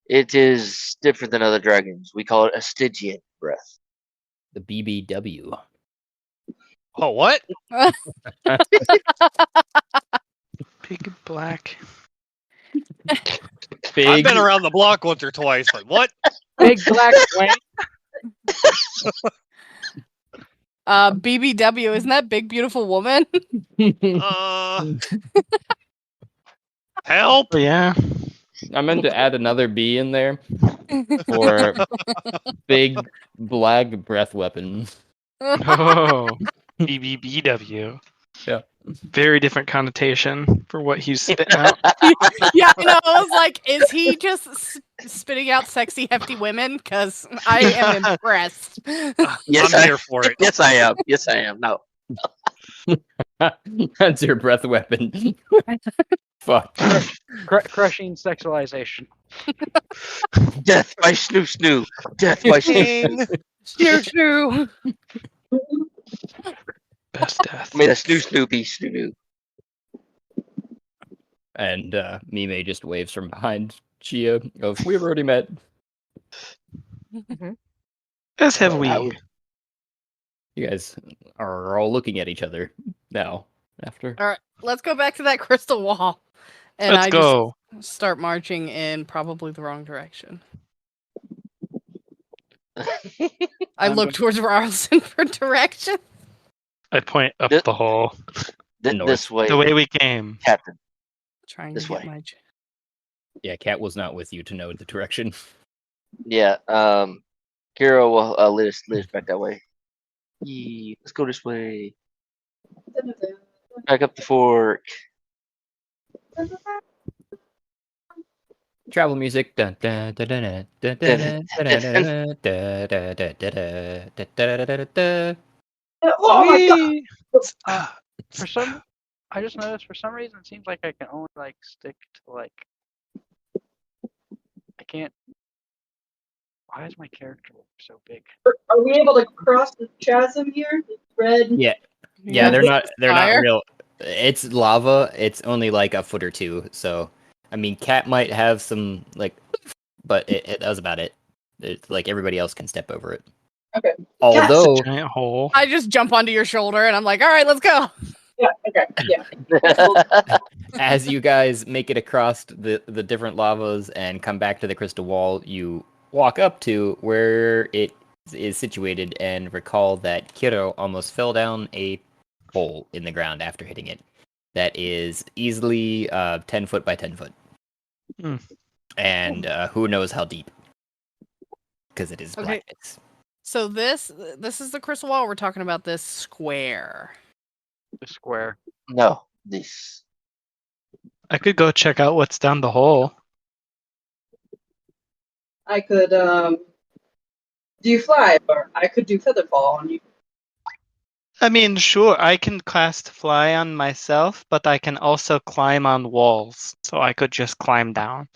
Speaker 3: it is different than other dragons. We call it a Stygian breath.
Speaker 1: The BBW.
Speaker 6: Oh, what?
Speaker 4: Big black.
Speaker 6: I've
Speaker 1: Big.
Speaker 6: been around the block once or twice, but what?
Speaker 5: Big black Wayne.
Speaker 7: BBW, isn't that big beautiful woman?
Speaker 6: Help!
Speaker 4: Oh, yeah.
Speaker 1: I meant to add another B in there for big black breath weapon.
Speaker 4: Oh, BBBW.
Speaker 1: Yeah.
Speaker 4: Very different connotation for what he's spitting out.
Speaker 7: Yeah, I know. I was like, is he just spitting out sexy, hefty women? Because I am impressed.
Speaker 3: Yes,
Speaker 6: I'm here for it.
Speaker 3: Yes, I am. Yes, I am. No.
Speaker 1: That's your breath weapon. Fuck.
Speaker 5: Crushing sexualization.
Speaker 3: Death by snoo snoo. Death by snoo.
Speaker 6: Ding.
Speaker 7: Snoo snoo.
Speaker 4: Best death.
Speaker 3: Made a snoo snoo be snoo.
Speaker 1: And Mime just waves from behind Chia of we've already met.
Speaker 4: As have we.
Speaker 1: You guys are all looking at each other now. After
Speaker 7: All right, let's go back to that crystal wall. And
Speaker 4: Let's go.
Speaker 7: Just start marching in probably the wrong direction. I look towards Rarlson for direction.
Speaker 4: I point up
Speaker 3: This-
Speaker 4: the hall.
Speaker 3: This way.
Speaker 4: The way we came.
Speaker 3: Captain.
Speaker 7: Trying
Speaker 3: This
Speaker 7: to get
Speaker 3: way.
Speaker 7: my.
Speaker 1: yeah, Cat was not with you to know the direction.
Speaker 3: Yeah. Kiro will lead us back that way. Yee, let's go this way. Back up the fork.
Speaker 1: Travel music. Dun, dun, dun, dun, dun, dun, dun, dun, dun, dun, dun, dun, dun, dun, dun, dun, dun.
Speaker 9: Oh my god!
Speaker 5: For some, I just noticed for some reason it seems like I can only stick to I can't. Why is my character so big?
Speaker 9: Are we able to cross the chasm here? Red.
Speaker 1: Yeah,
Speaker 7: Yeah,
Speaker 1: they're not
Speaker 7: fire.
Speaker 1: real. It's lava. It's only like a foot or two. So, I mean, Cat might have some but that was about it. It's like everybody else can step over it.
Speaker 9: Okay.
Speaker 1: Although,
Speaker 4: Giant hole.
Speaker 7: I just jump onto your shoulder and I'm like, all right, let's go.
Speaker 9: Yeah. Okay. Yeah.
Speaker 1: as you guys make it across the different lavas and come back to the crystal wall, you walk up to where it is situated and recall that Kiro almost fell down a hole in the ground after hitting it. That is easily 10 foot by 10 foot.
Speaker 4: Hmm.
Speaker 1: And who knows how deep. Because it is
Speaker 7: Okay.
Speaker 1: blackness.
Speaker 7: So this is the crystal wall. We're talking about this square.
Speaker 5: The square.
Speaker 3: No, this.
Speaker 4: I could go check out what's down the hole.
Speaker 9: I could do you fly, or I could do feather fall on you.
Speaker 4: I mean, sure, I can cast fly on myself, but I can also climb on walls, so I could just climb down.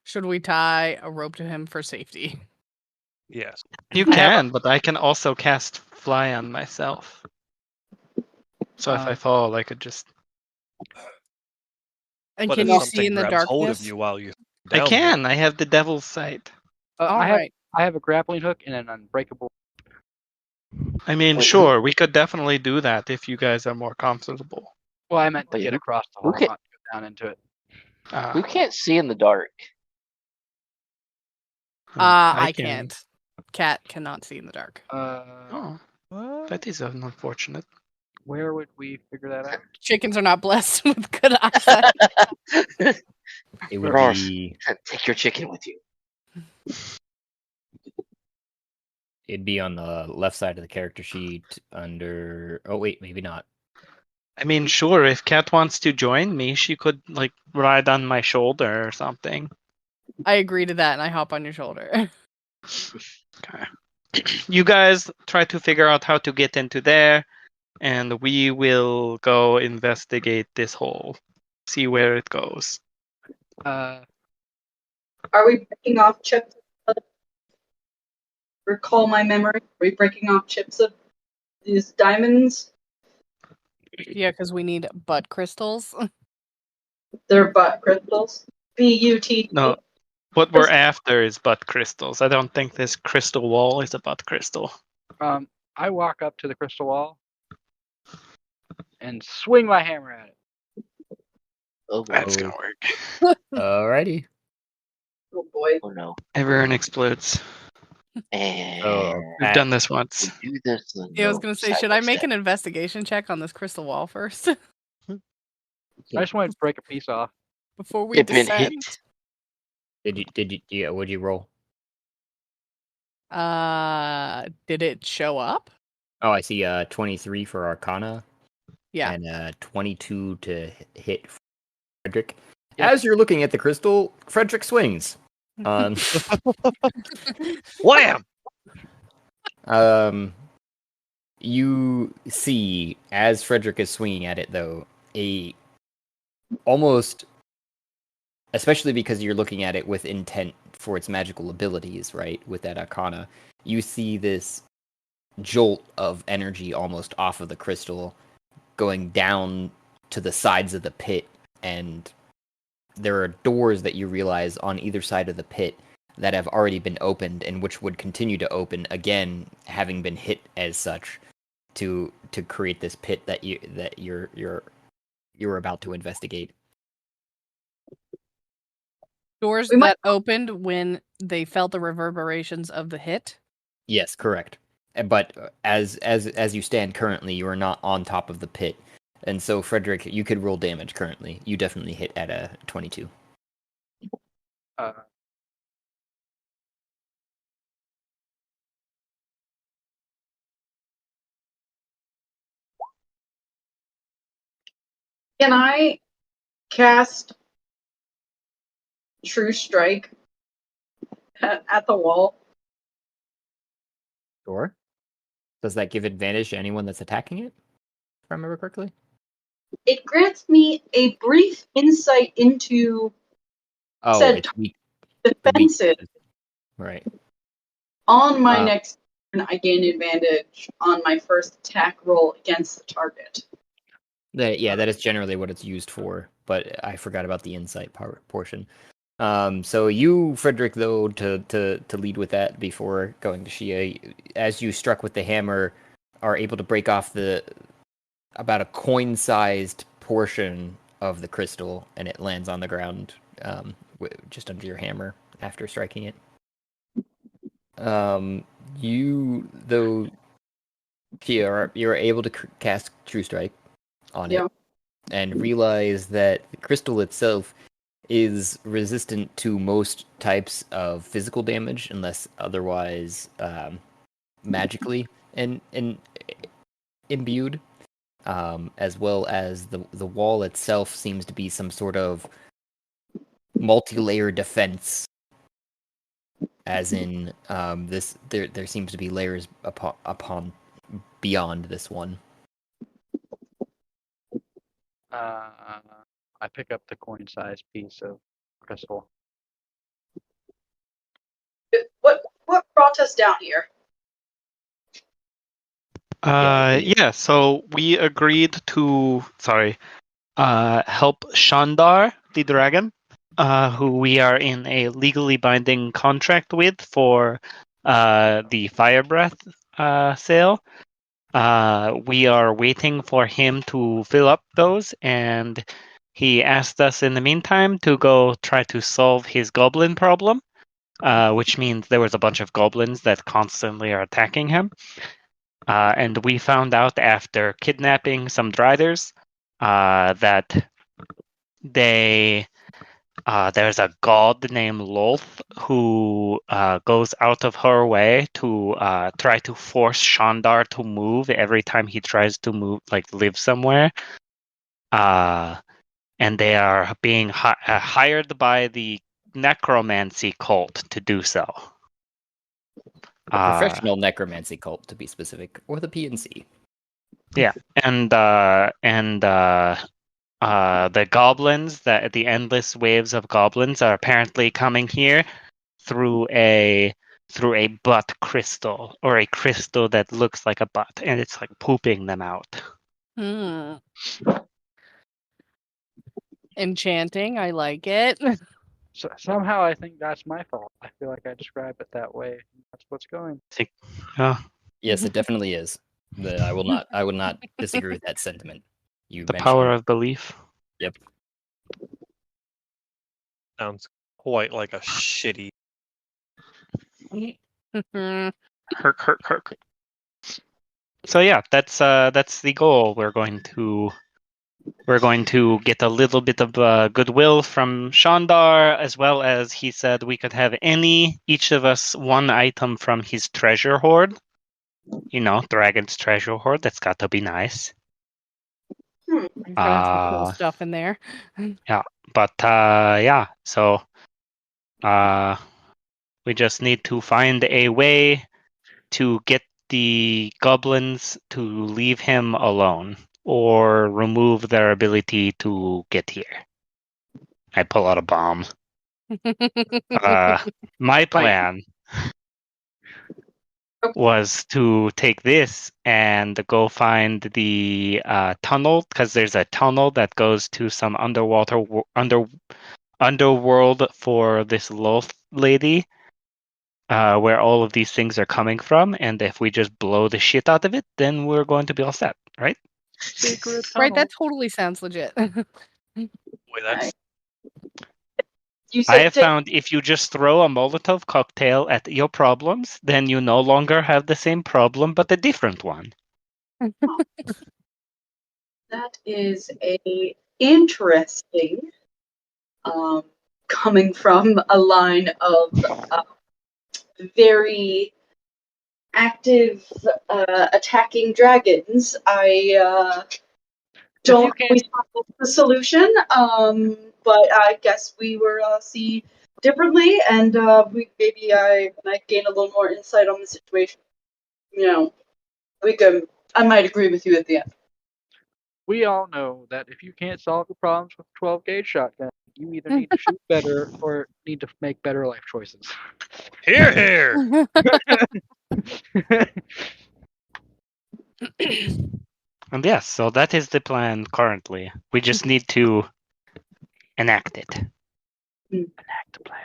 Speaker 7: Should we tie a rope to him for safety?
Speaker 6: Yes.
Speaker 4: You can, but I can also cast fly on myself. So if I fall, I could just...
Speaker 7: And
Speaker 6: What
Speaker 7: can
Speaker 6: if
Speaker 7: you
Speaker 6: something
Speaker 7: see in the
Speaker 6: grabs hold of
Speaker 7: darkness?
Speaker 6: you while you?
Speaker 4: I
Speaker 6: down
Speaker 4: can. I have the devil's sight.
Speaker 7: All right.
Speaker 5: I have a grappling hook and an unbreakable.
Speaker 4: I mean,
Speaker 3: Wait,
Speaker 4: sure, we could definitely do that if you guys are more comfortable.
Speaker 5: Well, I meant to
Speaker 3: Wait,
Speaker 5: get
Speaker 3: who-
Speaker 5: across the
Speaker 3: who
Speaker 5: hall,
Speaker 3: can-
Speaker 5: not go down into it.
Speaker 3: Who can't see in the dark?
Speaker 7: I can't. Cat cannot see in the dark.
Speaker 4: Oh, that is unfortunate.
Speaker 5: Where would we figure that out?
Speaker 7: Chickens are not blessed with good eyesight.
Speaker 1: It would
Speaker 3: Ross,
Speaker 1: be
Speaker 3: take your chicken with you.
Speaker 1: it'd be on the left side of the character sheet under. Oh wait, maybe not.
Speaker 4: I mean, sure, if Kat wants to join me, she could like ride on my shoulder or something.
Speaker 7: I agree to that, and I hop on your shoulder.
Speaker 4: Okay. You guys try to figure out how to get into there, and we will go investigate this hole. See where it goes.
Speaker 9: Are we breaking off chips? Recall my memory. Are we breaking off chips of these diamonds?
Speaker 7: Yeah, because we need butt crystals.
Speaker 9: They're butt crystals. BUT.
Speaker 4: No, what we're after is butt crystals. I don't think this crystal wall is a butt crystal.
Speaker 5: I walk up to the crystal wall and swing my hammer at it.
Speaker 3: Oh, boy.
Speaker 4: That's gonna work.
Speaker 1: Alrighty.
Speaker 9: Oh boy.
Speaker 3: Oh no.
Speaker 4: Everyone explodes.
Speaker 3: And
Speaker 4: We've done this once.
Speaker 3: we do this.
Speaker 7: Yeah, I was gonna say, should I make an investigation check on this crystal wall first
Speaker 5: I just wanted to break a piece off.
Speaker 7: before we
Speaker 3: Get been
Speaker 7: descend?
Speaker 3: hit.
Speaker 1: Yeah, what'd you roll?
Speaker 7: Did it show up?
Speaker 1: Oh, I see 23 for Arcana.
Speaker 7: Yeah.
Speaker 1: And 22 to hit Frederick.
Speaker 5: Yep.
Speaker 1: As you're looking at the crystal, Frederick swings.
Speaker 6: Wham!
Speaker 1: You see, as Frederick is swinging at it, though, almost, especially because you're looking at it with intent for its magical abilities, right? With that Arcana, you see this jolt of energy almost off of the crystal going down to the sides of the pit, and there are doors that you realize on either side of the pit that have already been opened and which would continue to open again, having been hit as such to create this pit that you're about to investigate.
Speaker 7: Doors
Speaker 9: We might-
Speaker 7: that opened when they felt the reverberations of the hit.
Speaker 1: Yes, correct. But as you stand currently, you are not on top of the pit. And so, Frederick, you could roll damage currently. You definitely hit at a 22.
Speaker 9: Can I cast True Strike at the wall?
Speaker 1: Sure. Does that give advantage to anyone that's attacking it? If I remember correctly?
Speaker 9: It grants me a brief insight into
Speaker 1: Oh,
Speaker 9: Said
Speaker 1: it's weak.
Speaker 9: defensive.
Speaker 1: Right.
Speaker 9: On my next turn, I gain advantage on my first attack roll against the target.
Speaker 1: That is generally what it's used for, but I forgot about the insight portion. So you, Frederick, though, to lead with that before going to Shea, as you struck with the hammer, are able to break off about a coin-sized portion of the crystal, and it lands on the ground just under your hammer after striking it. You, though, you're able to cast True Strike on it, and realize that the crystal itself is resistant to most types of physical damage unless otherwise magically imbued, as well as the wall itself seems to be some sort of multi-layer defense, as in there seems to be layers upon beyond this one.
Speaker 5: I pick up the coin-sized piece of crystal.
Speaker 9: What brought us down here?
Speaker 4: So we agreed to help Shandar the dragon, who we are in a legally binding contract with for the fire breath sale. We are waiting for him to fill up those, and he asked us in the meantime to go try to solve his goblin problem, which means there was a bunch of goblins that constantly are attacking him. And we found out after kidnapping some driders that there's a god named Lolth who goes out of her way to try to force Shandar to move every time he tries to move, like live somewhere. And they are being hired by the necromancy cult to do so.
Speaker 1: A professional necromancy cult, to be specific, or the PNC.
Speaker 4: Yeah, and the goblins, the endless waves of goblins, are apparently coming here through a butt crystal, or a crystal that looks like a butt, and it's like pooping them out.
Speaker 7: Enchanting. I like it.
Speaker 5: So, somehow I think that's my fault. I feel like I describe it that way. That's what's going.
Speaker 1: Yes, it definitely is. I will not disagree with that sentiment. You
Speaker 4: The
Speaker 1: mentioned.
Speaker 4: power of belief.
Speaker 1: Yep.
Speaker 6: Sounds quite like a shitty.
Speaker 4: Herk. So yeah, that's the goal. We're going to get a little bit of goodwill from Shandar, as well as he said we could have each of us one item from his treasure hoard. You know, Dragon's treasure hoard. That's got to be nice.
Speaker 7: You've got some cool stuff in there.
Speaker 4: Yeah, but yeah. So we just need to find a way to get the goblins to leave him alone, or remove their ability to get here. I pull out a bomb. My plan was to take this and go find the tunnel, because there's a tunnel that goes to some underworld for this Loth lady, where all of these things are coming from, and if we just blow the shit out of it, then we're going to be all set, right?
Speaker 5: Secret tunnel.
Speaker 7: Right, that totally sounds legit.
Speaker 6: Boy, that's
Speaker 4: I have found if you just throw a Molotov cocktail at your problems, then you no longer have the same problem, but a different one.
Speaker 9: That is a interesting, coming from a line of very active attacking dragons. I don't always have the solution, but I guess we were see differently, and maybe I gain a little more insight on the situation. You know, I might agree with you at the end.
Speaker 5: We all know that if you can't solve the problems with a 12 gauge shotgun, you either need to shoot better or need to make better life choices.
Speaker 6: Hear, hear.
Speaker 4: And yes, so that is the plan currently. We just need to enact it. Enact the plan.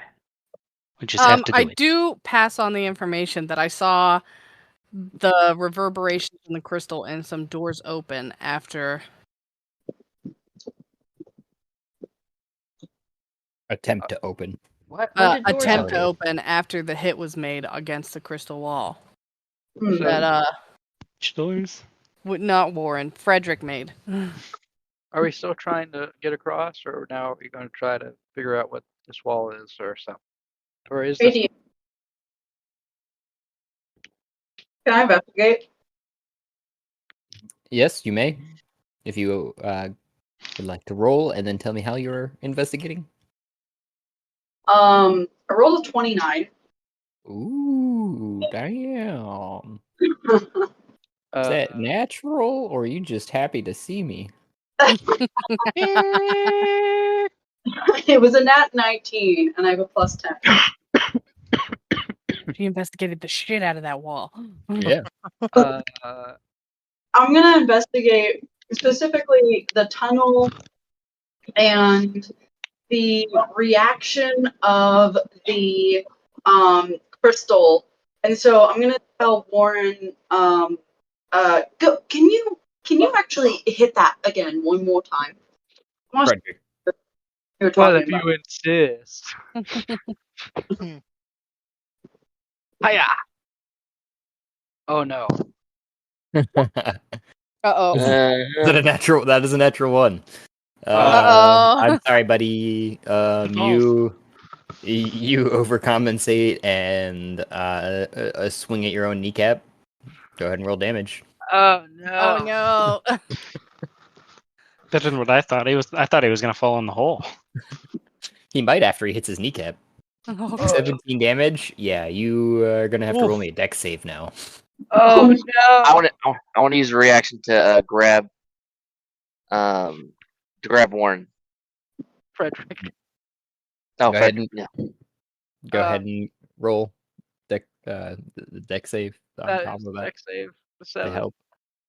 Speaker 4: We just have to do
Speaker 7: I
Speaker 4: it.
Speaker 7: do pass on the information that I saw the reverberations in the crystal and some doors open after.
Speaker 1: Attempt to open.
Speaker 2: What?
Speaker 7: Attempt to open after the hit was made against the crystal wall.
Speaker 5: So,
Speaker 7: That
Speaker 4: doors?
Speaker 7: Not Warren, Frederick made.
Speaker 5: are we still trying to get across, or now are we going to try to figure out what this wall is, or something? Or is this?
Speaker 9: Can I investigate?
Speaker 1: Yes, you may. If you would like to roll, and then tell me how you're investigating.
Speaker 9: I rolled a 29.
Speaker 1: Ooh, damn. Is that natural, or are you just happy to see me?
Speaker 9: It was a nat 19, and I have a plus 10.
Speaker 7: He investigated the shit out of that wall.
Speaker 1: Yeah.
Speaker 9: I'm gonna investigate specifically the tunnel and the reaction of the crystal, and so I'm gonna tell Warren. Go. Can you actually hit that again one more time?
Speaker 1: Frederick.
Speaker 9: You were
Speaker 5: Well,
Speaker 9: talking
Speaker 5: if
Speaker 9: about.
Speaker 5: you insist. Hiya! Oh no.
Speaker 7: Uh-oh.
Speaker 1: That a natural? That is a natural one.
Speaker 7: Uh-oh.
Speaker 1: I'm sorry, buddy. You overcompensate and swing at your own kneecap. Go ahead and roll damage.
Speaker 5: Oh no.
Speaker 7: Oh no.
Speaker 4: Better than what I thought. I thought he was gonna fall in the hole.
Speaker 1: He might after he hits his kneecap.
Speaker 7: Oh,
Speaker 1: 17 damage. Yeah, you are gonna have to
Speaker 6: Oof.
Speaker 1: roll me a dex save now.
Speaker 5: Oh no.
Speaker 3: I want to use a reaction to grab Warren.
Speaker 5: Frederick.
Speaker 3: Oh,
Speaker 1: Go ahead
Speaker 3: Frederick.
Speaker 1: and
Speaker 3: Yeah.
Speaker 1: go ahead and roll the dex save on
Speaker 5: That
Speaker 1: top
Speaker 5: is
Speaker 1: of that
Speaker 5: dex save. The
Speaker 1: to
Speaker 5: 7.
Speaker 1: help.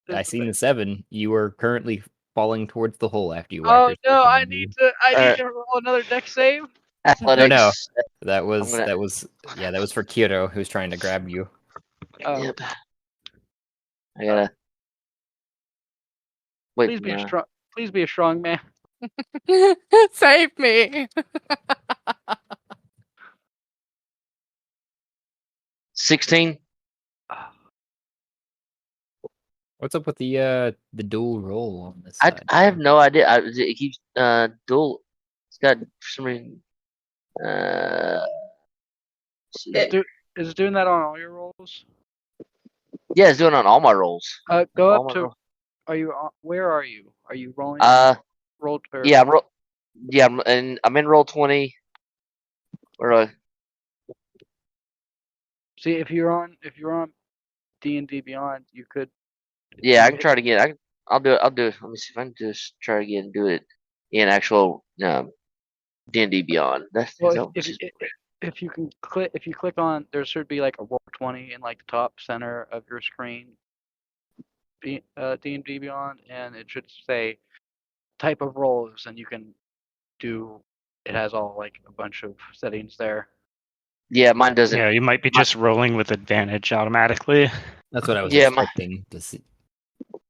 Speaker 1: I
Speaker 5: It's
Speaker 1: seen
Speaker 5: the-
Speaker 1: the 7. You are currently falling towards the hole after you whack
Speaker 5: Oh
Speaker 1: yourself
Speaker 5: no,
Speaker 1: in
Speaker 5: I
Speaker 1: the
Speaker 5: need
Speaker 1: knee.
Speaker 5: to roll another dex save.
Speaker 1: No, no.
Speaker 3: Athletics.
Speaker 1: That was
Speaker 3: gonna-
Speaker 1: that was yeah, that was for Kyoto who's trying to grab you.
Speaker 5: Oh,
Speaker 3: Yep. I gotta. Wait.
Speaker 5: please be a strong. Please be a strong man.
Speaker 7: save me.
Speaker 3: 16.
Speaker 1: What's up with the dual roll on this side?
Speaker 3: I have no idea. It keeps dual. It's got for some reason.
Speaker 5: Is it doing that on all your rolls?
Speaker 3: Yeah, it's doing it on all my rolls.
Speaker 5: Go
Speaker 3: All
Speaker 5: up
Speaker 3: my
Speaker 5: to.
Speaker 3: rolls.
Speaker 5: Are you? Where are you? Are you rolling? Rolled.
Speaker 3: Yeah, I'm in roll 20. Where do I?
Speaker 5: See, if you're on D&D Beyond, you could.
Speaker 3: Yeah, I can try it again. I'll do it. Let me see if I can just try again and do it in actual D&D Beyond.
Speaker 5: Well, if you can click, if you click on, there should be like a roll 20 in like the top center of your screen. D&D Beyond, and it should say type of rolls, and you can do. It has all like a bunch of settings there.
Speaker 3: Yeah, mine doesn't.
Speaker 4: Yeah, you might be just rolling with advantage automatically.
Speaker 1: That's what I was
Speaker 3: Yeah,
Speaker 1: expecting to see.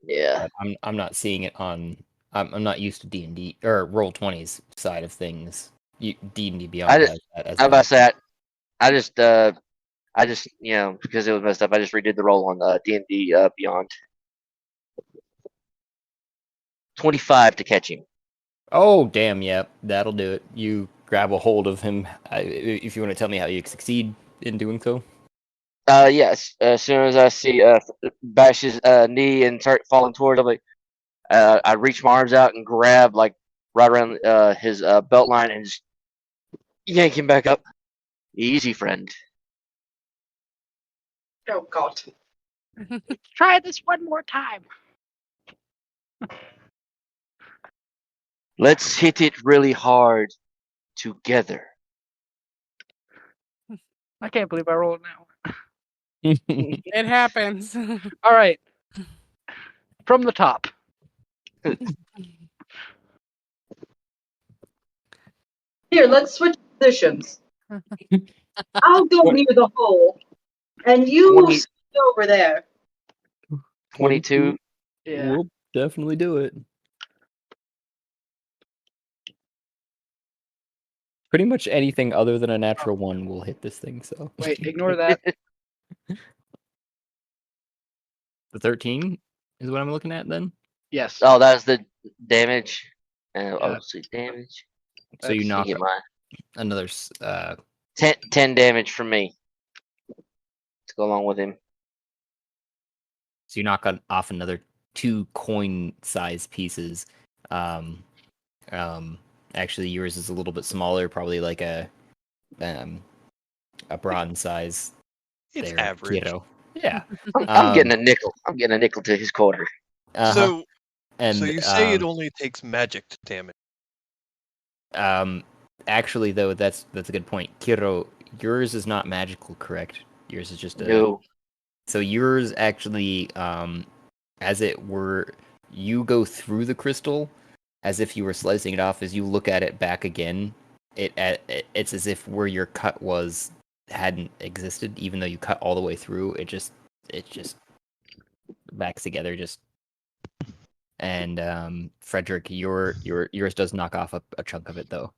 Speaker 3: Yeah.
Speaker 1: But I'm not seeing it on. I'm not used to D&D or Roll20's side of things. D&D Beyond has that as
Speaker 3: I'm
Speaker 1: well.
Speaker 3: about to say I just because it was messed up, I just redid the roll on D&D Beyond. 25 to catch him.
Speaker 1: Oh damn! Yep, that'll do it. You grab a hold of him. If you want to tell me how you succeed in doing so.
Speaker 3: Yes. As soon as I see bash his knee and start falling towards, I'm like, I reach my arms out and grab like right around his belt line and just yank him back up. Easy, friend.
Speaker 9: Oh God.
Speaker 5: Try this one more time.
Speaker 3: Let's hit it really hard together.
Speaker 5: I can't believe I rolled now.
Speaker 7: It happens.
Speaker 5: All right, from the top.
Speaker 9: Here, let's switch positions. I'll go near the hole, and you will
Speaker 3: 20
Speaker 9: stay over there.
Speaker 3: 22.
Speaker 5: Yeah.
Speaker 1: We'll definitely do it. Pretty much anything other than a natural one will hit this thing. So
Speaker 5: Wait, ignore that.
Speaker 1: the 13 is what I'm looking at then.
Speaker 5: Yes.
Speaker 3: Oh, that's the damage.
Speaker 5: Yeah.
Speaker 3: Oh, see damage.
Speaker 1: So you
Speaker 5: That's-
Speaker 1: knock
Speaker 3: Get mine.
Speaker 1: another
Speaker 3: 10 damage from me to go along with him.
Speaker 1: So you knock off another 2 coin-sized pieces. Actually, yours is a little bit smaller, probably like a bronze size.
Speaker 6: It's
Speaker 1: there,
Speaker 6: average.
Speaker 1: Kiddo. Yeah.
Speaker 3: I'm getting a nickel. I'm getting a nickel to his quarter.
Speaker 1: Uh-huh.
Speaker 6: So you say it only takes magic to damage.
Speaker 1: Actually, though, that's a good point. Kiro, yours is not magical, correct? Yours is just a.
Speaker 3: No.
Speaker 1: So yours actually, as it were, you go through the crystal, as if you were slicing it off. As you look at it back again, it's as if where your cut was hadn't existed, even though you cut all the way through. It just backs together. And Frederick, yours does knock off a chunk of it, though.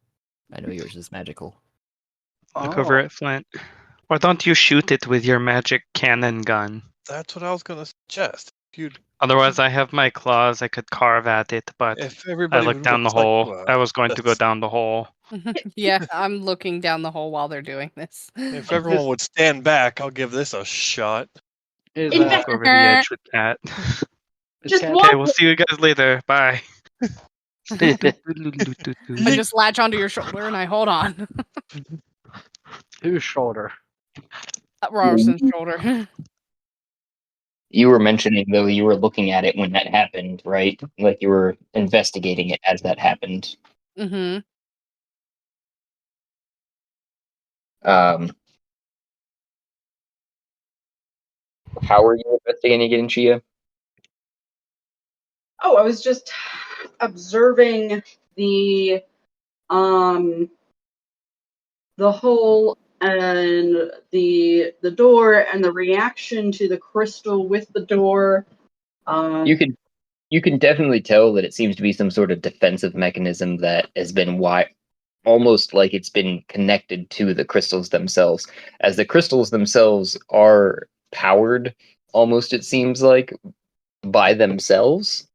Speaker 1: I know yours is magical.
Speaker 4: Look over at Flint. Why don't you shoot it with your magic cannon gun?
Speaker 6: That's what I was gonna suggest.
Speaker 4: Otherwise, I have my claws. I could carve at it, but
Speaker 6: If
Speaker 4: I
Speaker 6: everybody
Speaker 4: looked down the
Speaker 6: looks like,
Speaker 4: hole. I was going to go down the hole.
Speaker 7: Yeah, I'm looking down the hole while they're doing this.
Speaker 6: If everyone would stand back, I'll give this a shot.
Speaker 5: Is
Speaker 9: Invest-
Speaker 4: Go over the edge with Cat.
Speaker 9: Just
Speaker 5: Cat-
Speaker 9: one.
Speaker 4: Okay, we'll see you guys later. Bye.
Speaker 7: I just latch onto your shoulder and I hold on.
Speaker 5: Whose shoulder?
Speaker 7: Rorson's shoulder.
Speaker 8: You were mentioning, though, you were looking at it when that happened, right? Like you were investigating it as that happened.
Speaker 7: Mm-hmm.
Speaker 8: How are you investigating it in Shea?
Speaker 9: Oh, I was just observing the hole and the door and the reaction to the crystal with the door.
Speaker 8: You can definitely tell that it seems to be some sort of defensive mechanism that has been almost like it's been connected to the crystals themselves, as the crystals themselves are powered, almost it seems like, by themselves,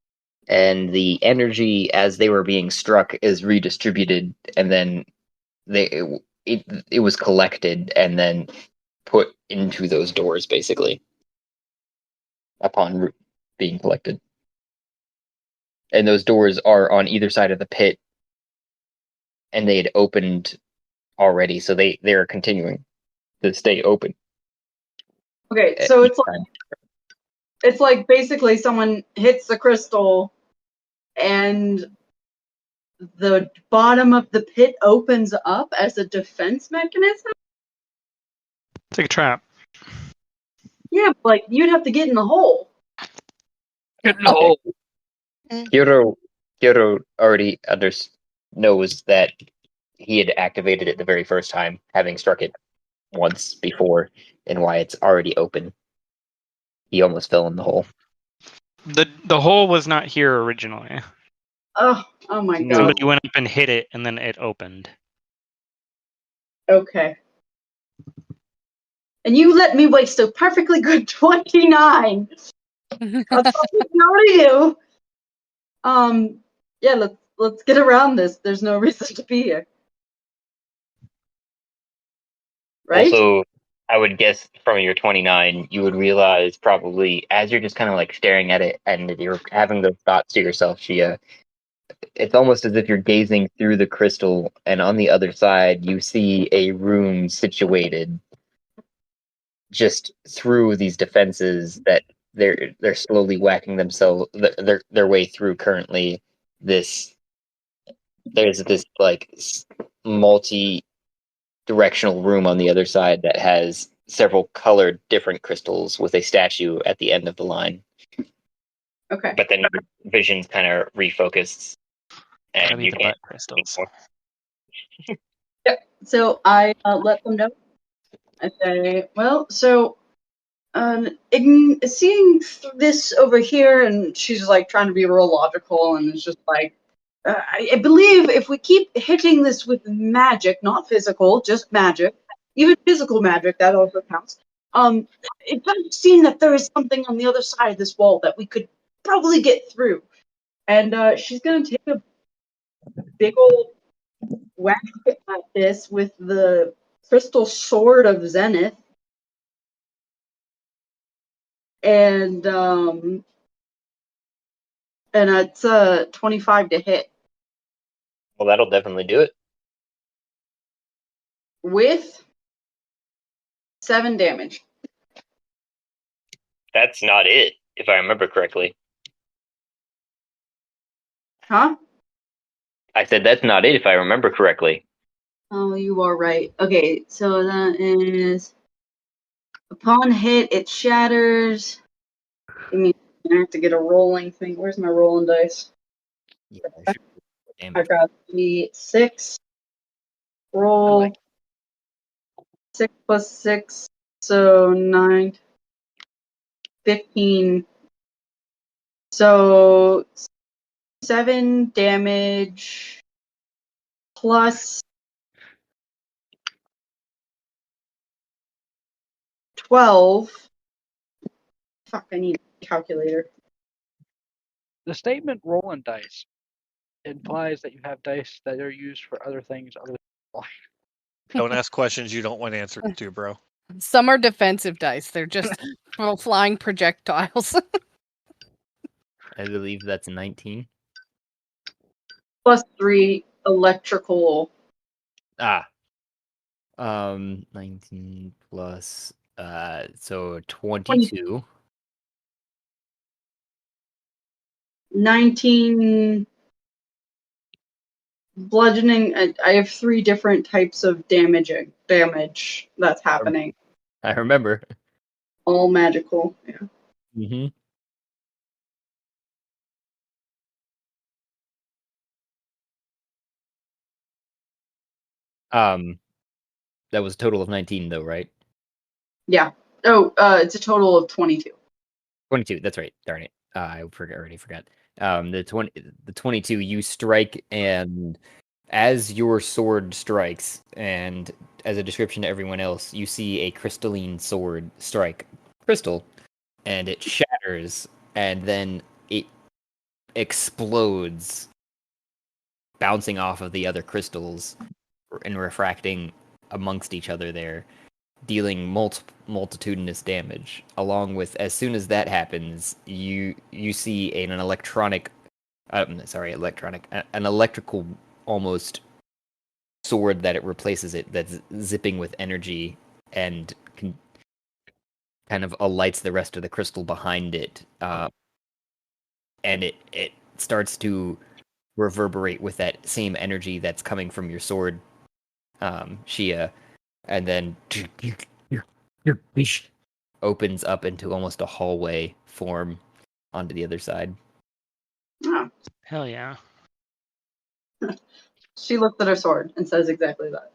Speaker 8: and the energy as they were being struck is redistributed, and then it was collected and then put into those doors, basically, upon being collected. And those doors are on either side of the pit, and they had opened already, so they're continuing to stay open.
Speaker 9: Okay, so it's like basically someone hits the crystal and the bottom of the pit opens up as a defense mechanism?
Speaker 4: It's like a trap.
Speaker 9: Yeah, but like you'd have to get in the hole.
Speaker 4: Get in the hole.
Speaker 8: Hiro already knows that he had activated it the very first time, having struck it once before, and why it's already open. He almost fell in the hole.
Speaker 4: The hole was not here originally.
Speaker 9: Oh my god.
Speaker 4: Somebody went up and hit it, and then it opened.
Speaker 9: Okay. And you let me waste a perfectly good 29. That's all you. Yeah, let's get around this. There's no reason to be here. Right?
Speaker 8: Also, I would guess from your 29, you would realize probably as you're just kind of like staring at it and you're having those thoughts to yourself, Shea, it's almost as if you're gazing through the crystal, and on the other side, you see a room situated just through these defenses that they're slowly whacking themselves their way through currently. There's this like multi-directional room on the other side that has several colored different crystals with a statue at the end of the line.
Speaker 9: Okay.
Speaker 8: But then your vision's kind of refocused, and you can't.
Speaker 4: Crystals.
Speaker 9: Yeah. So I let them know. I say, well, so seeing this over here, and she's like trying to be real logical, and it's just like, I believe if we keep hitting this with magic, not physical, just magic, even physical magic, that also counts. It does seem that there is something on the other side of this wall that we could probably get through. And she's gonna take a big old whack at this with the crystal sword of Zenith. And it's 25 to hit.
Speaker 8: Well, that'll definitely do it.
Speaker 9: With 7 damage.
Speaker 8: That's not it, if I remember correctly.
Speaker 9: Huh?
Speaker 8: I said that's not it, if I remember correctly.
Speaker 9: Oh, you are right. Okay, so that is upon hit, it shatters. I mean, I have to get a rolling thing. Where's my rolling dice?
Speaker 1: Yeah, damage.
Speaker 9: I've got the 6. Roll 6 plus 6, so 9, 15. So 7 damage plus 12. Fuck, I need a calculator.
Speaker 5: The statement rolling dice implies that you have dice that are used for other things other than
Speaker 6: Don't ask questions you don't want answers to, bro.
Speaker 7: Some are defensive dice. They're just flying projectiles.
Speaker 1: I believe that's 19.
Speaker 9: Plus 3 electrical.
Speaker 1: 19 plus so 22.
Speaker 9: 19 bludgeoning. I have 3 different types of damage that's happening.
Speaker 1: I remember.
Speaker 9: All magical. Yeah.
Speaker 1: Mm-hmm. That was a total of 19 though, right?
Speaker 9: Yeah. Oh, it's a total of 22.
Speaker 1: 22, that's right. Darn it. I already forgot. The 22, you strike, and as your sword strikes, and as a description to everyone else, you see a crystalline sword strike crystal, and it shatters, and then it explodes, bouncing off of the other crystals and refracting amongst each other there, dealing multitudinous damage. Along with, as soon as that happens, you see an electrical almost sword that it replaces it, that's zipping with energy and kind of alights the rest of the crystal behind it, and it starts to reverberate with that same energy that's coming from your sword, Shea, and then opens up into almost a hallway form onto the other side.
Speaker 9: Oh.
Speaker 4: Hell yeah.
Speaker 9: She looks at her sword and says exactly that.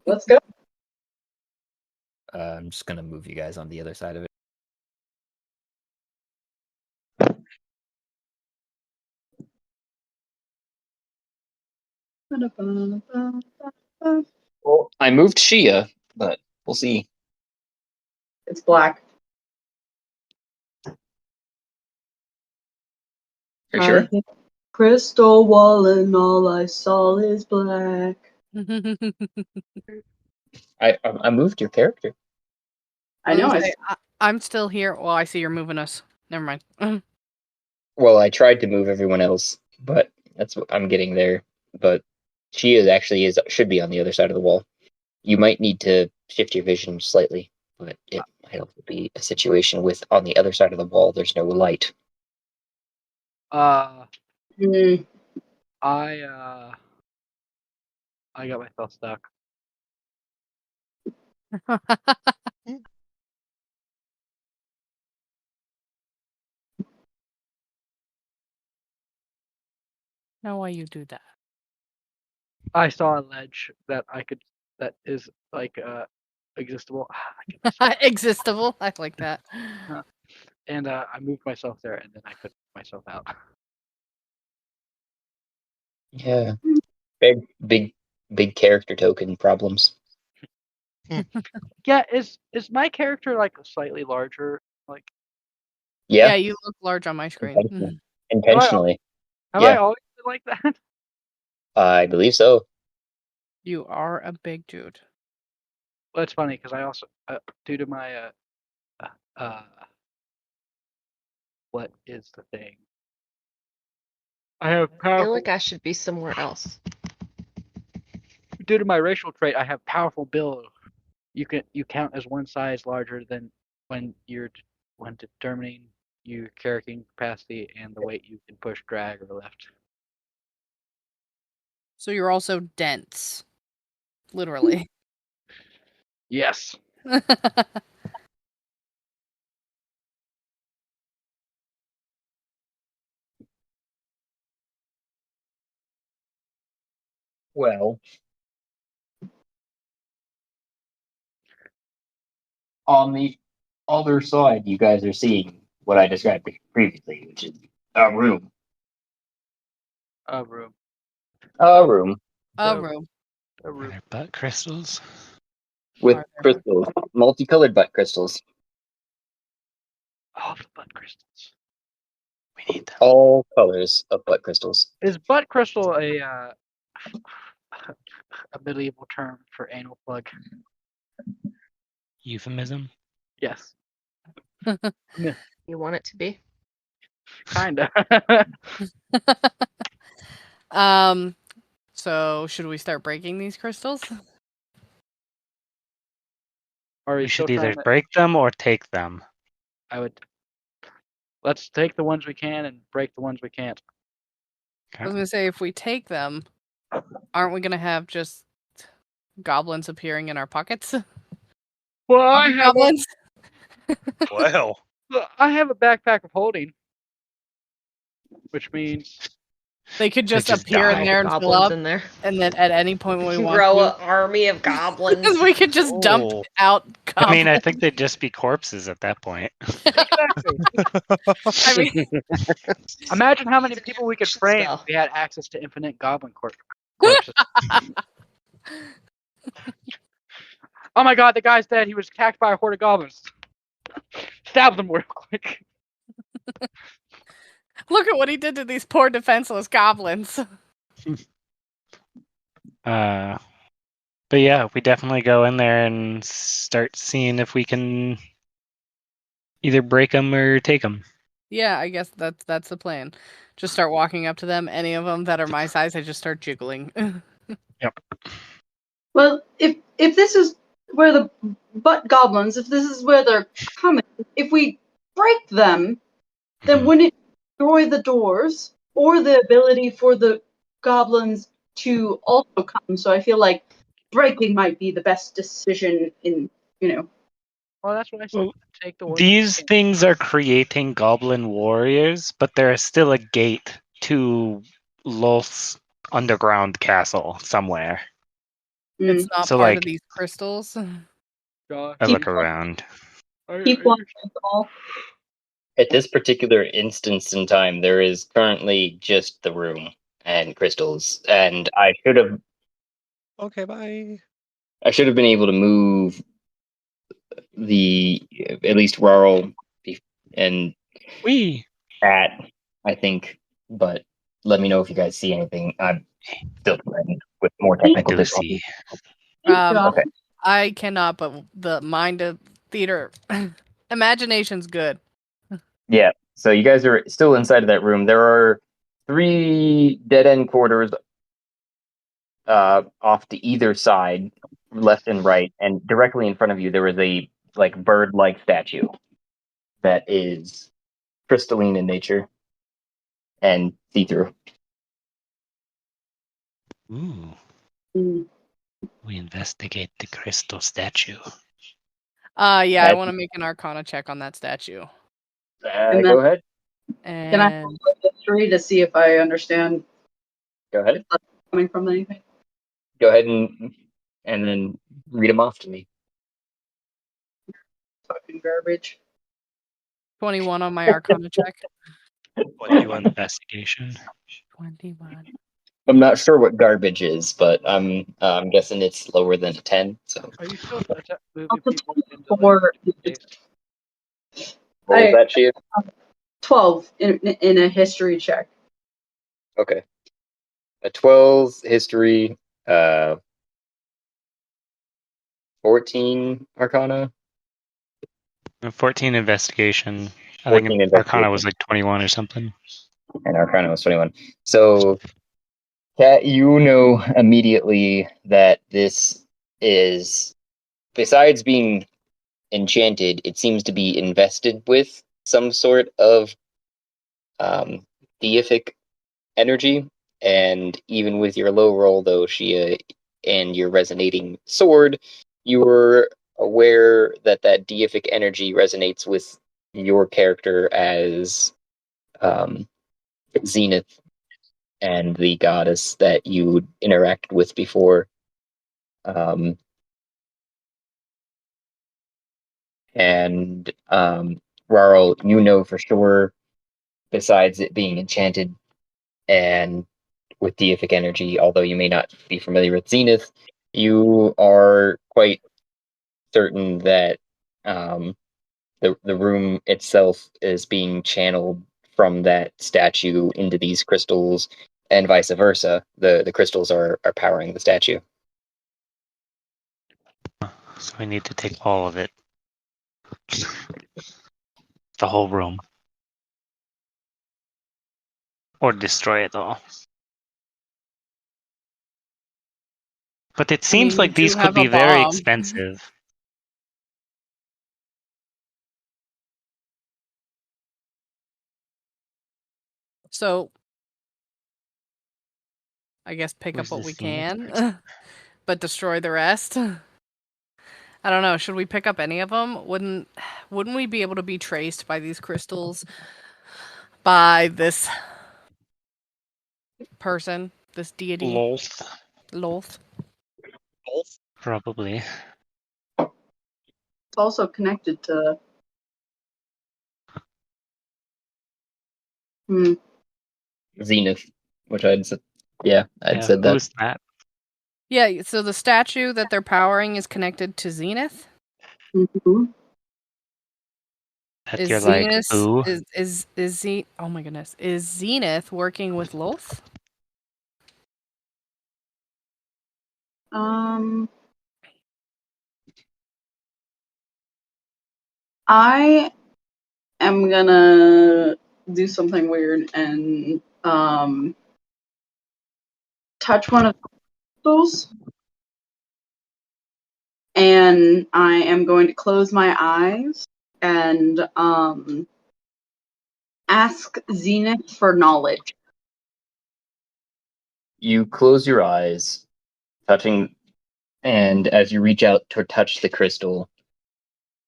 Speaker 9: Let's go.
Speaker 1: I'm just gonna move you guys on the other side of it.
Speaker 8: Well, I moved Shea, but we'll see.
Speaker 9: It's black.
Speaker 8: Are you sure?
Speaker 9: Crystal wall and all I saw is black.
Speaker 8: I moved your character.
Speaker 9: I know.
Speaker 7: I'm still here. Well, I see you're moving us. Never mind.
Speaker 8: Well, I tried to move everyone else, but that's what I'm getting there. But she should be on the other side of the wall. You might need to shift your vision slightly, but it might also be a situation with on the other side of the wall. There's no light.
Speaker 9: Mm.
Speaker 5: I got myself stuck.
Speaker 7: Now why you do that?
Speaker 5: I saw a ledge that is like existable.
Speaker 7: Existable. I like that.
Speaker 5: And I moved myself there, and then I put myself out.
Speaker 8: Yeah, big character token problems.
Speaker 5: Yeah, is my character like slightly larger? Like,
Speaker 7: Yeah, you look large on my screen.
Speaker 8: Intentionally.
Speaker 5: have I always been like that?
Speaker 8: I believe so.
Speaker 7: You are a big dude.
Speaker 5: Well, it's funny because I also, due to my what is the thing? I have
Speaker 2: I
Speaker 5: powerful.
Speaker 2: feel like I should be somewhere else.
Speaker 5: Due to my racial trait, I have powerful build. You count as one size larger than when determining your carrying capacity and the weight you can push, drag, or lift.
Speaker 7: So you're also dense. Literally.
Speaker 5: Yes.
Speaker 8: Well, on the other side, you guys are seeing what I described previously, which is a room.
Speaker 5: A room.
Speaker 8: A room
Speaker 7: A
Speaker 5: Oh.
Speaker 7: room.
Speaker 5: A
Speaker 4: Are
Speaker 5: room.
Speaker 4: there butt crystals?
Speaker 8: with
Speaker 7: Are there-
Speaker 8: crystals, multicolored butt crystals,
Speaker 5: All the butt crystals.
Speaker 4: We need them.
Speaker 8: all colors of butt crystals.
Speaker 5: Is butt crystal a medieval term for anal plug?
Speaker 4: Euphemism?
Speaker 5: Yes.
Speaker 2: You want it to be?
Speaker 5: Kinda.
Speaker 7: So should we start breaking these crystals?
Speaker 5: Or are
Speaker 4: We
Speaker 5: you still
Speaker 4: should either
Speaker 5: trying to,
Speaker 4: break them or take them.
Speaker 5: I would. Let's take the ones we can and break the ones we can't.
Speaker 7: I was gonna say, if we take them, aren't we gonna have just goblins appearing in our pockets?
Speaker 5: Well, I have a,
Speaker 7: Goblins.
Speaker 6: Well,
Speaker 5: I have a backpack of holding, which means
Speaker 7: They could just
Speaker 4: just
Speaker 7: appear in
Speaker 4: die.
Speaker 7: there and fill
Speaker 2: Goblins
Speaker 7: up,
Speaker 2: in there.
Speaker 7: and then at any point when we
Speaker 2: You
Speaker 7: want
Speaker 2: grow
Speaker 7: to,
Speaker 2: an army of goblins.
Speaker 7: we could just dump
Speaker 6: Oh.
Speaker 7: out
Speaker 4: I mean, I
Speaker 7: goblins.
Speaker 4: think they'd just be corpses at that point.
Speaker 5: exactly.
Speaker 7: I mean,
Speaker 5: Imagine how many
Speaker 2: It's a
Speaker 5: people we could
Speaker 2: generation
Speaker 5: frame
Speaker 2: spell.
Speaker 5: if we had access to infinite goblin corpses. Oh my god, the guy's dead. He was attacked by a horde of goblins. Stab them real quick.
Speaker 7: look at what he did to these poor defenseless goblins.
Speaker 4: But yeah, we definitely go in there and start seeing if we can either break them or take them.
Speaker 7: Yeah, I guess that's the plan. Just start walking up to them. Any of them that are my size, I just start jiggling.
Speaker 9: Well, if this is where the butt goblins, if this is where they're coming, if we break them, then
Speaker 4: Mhm.
Speaker 9: wouldn't it destroy the doors or the ability for the goblins to also come? So I feel like breaking might be the best decision in,
Speaker 5: Well, that's what I said.
Speaker 4: Well,
Speaker 5: Take the ones.
Speaker 4: These things are creating goblin warriors, but there is still a gate to Lolth's underground castle somewhere.
Speaker 7: It's not
Speaker 4: So,
Speaker 7: part
Speaker 4: like-
Speaker 7: of these crystals.
Speaker 5: Gosh,
Speaker 4: I
Speaker 9: Keep
Speaker 4: look around.
Speaker 9: keep watching all.
Speaker 8: At this particular instance in time, there is currently just the room and crystals, and I
Speaker 6: okay, bye.
Speaker 8: should have been able to move the at least rural and
Speaker 4: We
Speaker 8: that, I think, but let me know if you guys see anything. I'm still playing with more technical
Speaker 4: do
Speaker 8: difficulties.
Speaker 4: see.
Speaker 8: Okay.
Speaker 7: I cannot, but the mind of theater, imagination's good.
Speaker 8: Yeah. So you guys are still inside of that room. There are 3 dead end quarters off to either side, left and right, and directly in front of you there is a bird-like statue that is crystalline in nature and see-through.
Speaker 4: Ooh.
Speaker 9: Mm.
Speaker 4: We investigate the crystal statue.
Speaker 7: Yeah, I want to make an Arcana check on that statue.
Speaker 9: And
Speaker 8: Go ahead.
Speaker 9: Can I
Speaker 7: And
Speaker 9: roll history to see if I understand
Speaker 8: Go ahead.
Speaker 9: coming from anything?
Speaker 8: Go ahead and then read them off to me.
Speaker 9: Fucking garbage.
Speaker 7: 21 on my Arcana check.
Speaker 6: 21.
Speaker 4: Investigation.
Speaker 7: 21.
Speaker 8: I'm not sure what garbage is, but I'm guessing it's lower than a 10. So
Speaker 5: Are you still moving
Speaker 9: Also
Speaker 5: people into
Speaker 9: 24.
Speaker 5: space?
Speaker 8: what was that, Shea?
Speaker 9: 12 in a history check.
Speaker 8: Okay. A 12 history, 14 Arcana.
Speaker 4: 14 investigation. I
Speaker 8: 14
Speaker 4: think
Speaker 8: investigation.
Speaker 4: Arcana was like 21 or something.
Speaker 8: And Arcana was 21. So, Kat, you know immediately that this is, besides being enchanted, it seems to be invested with some sort of deific energy. And even with your low roll, though, Shea, and your resonating sword, you were aware that that deific energy resonates with your character as Zenith and the goddess that you interacted with before. Rarl, you know for sure, besides it being enchanted and with deific energy, although you may not be familiar with Zenith, you are quite certain that the room itself is being channeled from that statue into these crystals, and vice versa. The crystals are powering the statue.
Speaker 10: So we need to take all of it. The whole room. Or destroy it all. But it seems
Speaker 7: we
Speaker 10: like these
Speaker 7: do
Speaker 10: could
Speaker 7: have
Speaker 10: be
Speaker 7: a
Speaker 10: very
Speaker 7: bomb.
Speaker 10: expensive.
Speaker 7: So, I guess pick
Speaker 10: Where's
Speaker 7: up what
Speaker 10: the
Speaker 7: we
Speaker 10: scene?
Speaker 7: can, but destroy the rest. I don't know. Should we pick up any of them? Wouldn't we be able to be traced by these crystals by this person, this deity?
Speaker 10: Lolth.
Speaker 7: Lolth.
Speaker 10: Probably.
Speaker 9: It's also connected to.
Speaker 8: Zenith, which I'd said, I'd said that.
Speaker 10: Who's that?
Speaker 7: Yeah, so the statue that they're powering is connected to Zenith.
Speaker 9: Mm-hmm.
Speaker 10: That
Speaker 7: Is
Speaker 10: you're like,
Speaker 7: Zenith
Speaker 10: ooh.
Speaker 7: oh my goodness. Is Zenith working with Lolth?
Speaker 9: I am gonna do something weird and touch one of the crystals, and I am going to close my eyes and ask Zenith for knowledge.
Speaker 8: You close your eyes, touching, and as you reach out to touch the crystal,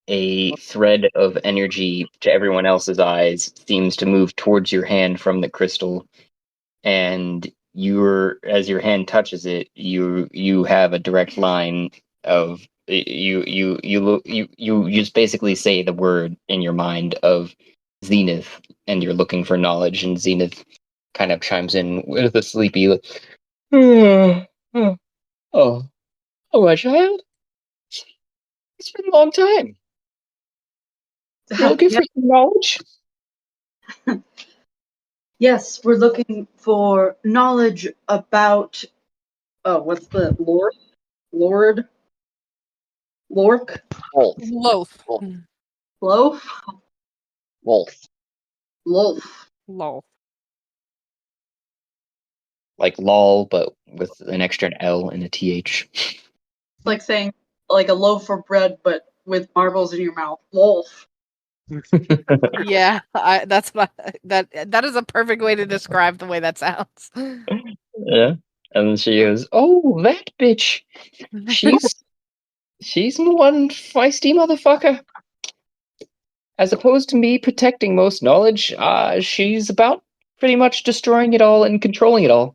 Speaker 8: a thread of energy to everyone else's eyes seems to move towards your hand from the crystal, and as your hand touches it, you have a direct line of you just basically say the word in your mind of Zenith, and you're looking for knowledge, and Zenith kind of chimes in with a sleepy oh, my child, it's been a long time. You're looking for some knowledge?
Speaker 9: Yes, we're looking for knowledge about. Oh, what's the Lord? Lork?
Speaker 3: Wolf.
Speaker 7: Loth.
Speaker 9: Loaf?
Speaker 3: Wolf.
Speaker 9: Loaf.
Speaker 7: Loth.
Speaker 8: Like lol, but with an extra L and a TH.
Speaker 9: It's like saying like a loaf of bread, but with marbles in your mouth. Loaf.
Speaker 7: Yeah, that is a perfect way to describe the way that sounds.
Speaker 8: Yeah. And she goes, "Oh, that bitch. She's one feisty motherfucker. As opposed to me protecting most knowledge, she's about pretty much destroying it all and controlling it all."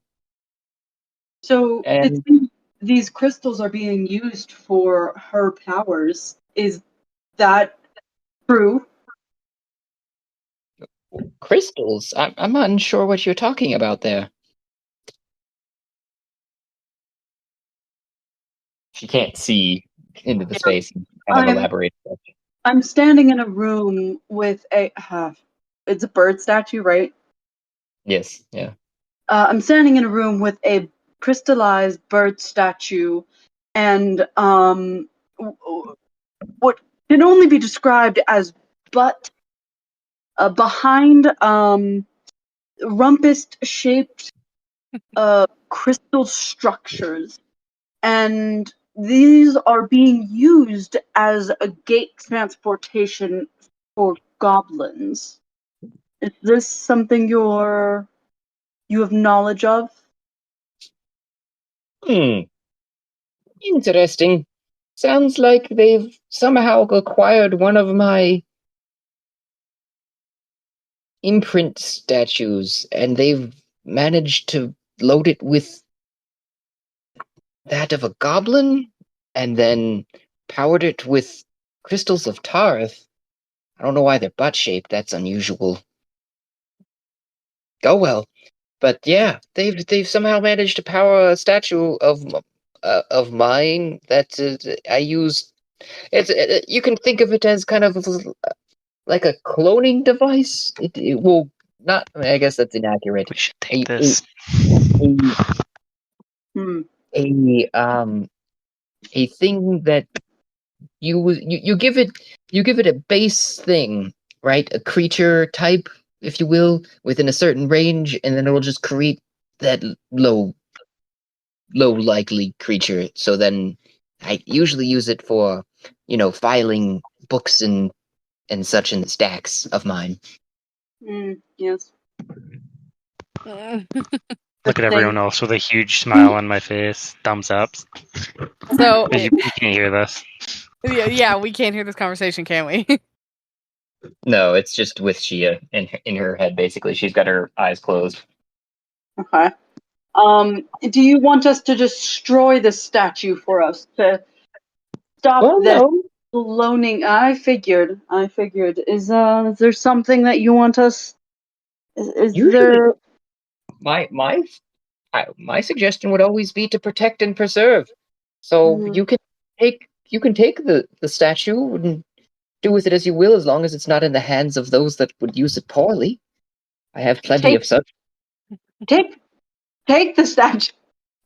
Speaker 9: So
Speaker 8: And
Speaker 9: these crystals are being used for her powers. Is that true?
Speaker 8: crystals? I'm unsure what you're talking about there. She can't see into the space and kind of elaborate.
Speaker 9: I'm standing in a room with a. It's a bird statue, right?
Speaker 8: Yes, yeah.
Speaker 9: I'm standing in a room with a crystallized bird statue, and what can only be described as butt behind rumpus-shaped crystal structures, and these are being used as a gate transportation for goblins. Is this something you have knowledge of?
Speaker 8: Interesting. Sounds like they've somehow acquired one of my imprint statues, and they've managed to load it with that of a goblin, and then powered it with crystals of Tarth. I don't know why they're butt-shaped. That's unusual. Oh well. But yeah, they've somehow managed to power a statue of mine that I use. It's you can think of it as kind of like a cloning device. It will not. I guess that's inaccurate.
Speaker 10: We should take
Speaker 8: A,
Speaker 10: this.
Speaker 8: a,
Speaker 9: Hmm.
Speaker 8: a thing that you give it a base thing, right? A creature type, if you will, within a certain range, and then it'll just create that low likely creature. So then I usually use it for, filing books and such in the stacks of mine.
Speaker 9: Yes.
Speaker 10: Look at
Speaker 9: Good
Speaker 10: everyone
Speaker 9: thing.
Speaker 10: else with a huge smile on my face. Thumbs ups.
Speaker 7: So
Speaker 10: You can't hear this.
Speaker 7: yeah, we can't hear this conversation, can we?
Speaker 8: No, it's just with Shia in her head. Basically, she's got her eyes closed.
Speaker 9: Okay. Do you want us to destroy the statue for us to stop
Speaker 8: Well,
Speaker 9: this
Speaker 8: no.
Speaker 9: loaning? I figured. Is there something that you want us? Is
Speaker 8: Usually,
Speaker 9: there?
Speaker 8: my suggestion would always be to protect and preserve. So
Speaker 9: Hmm.
Speaker 8: you can take the statue and do with it as you will, as long as it's not in the hands of those that would use it poorly. I have plenty
Speaker 9: Take
Speaker 8: of such.
Speaker 9: take the statue.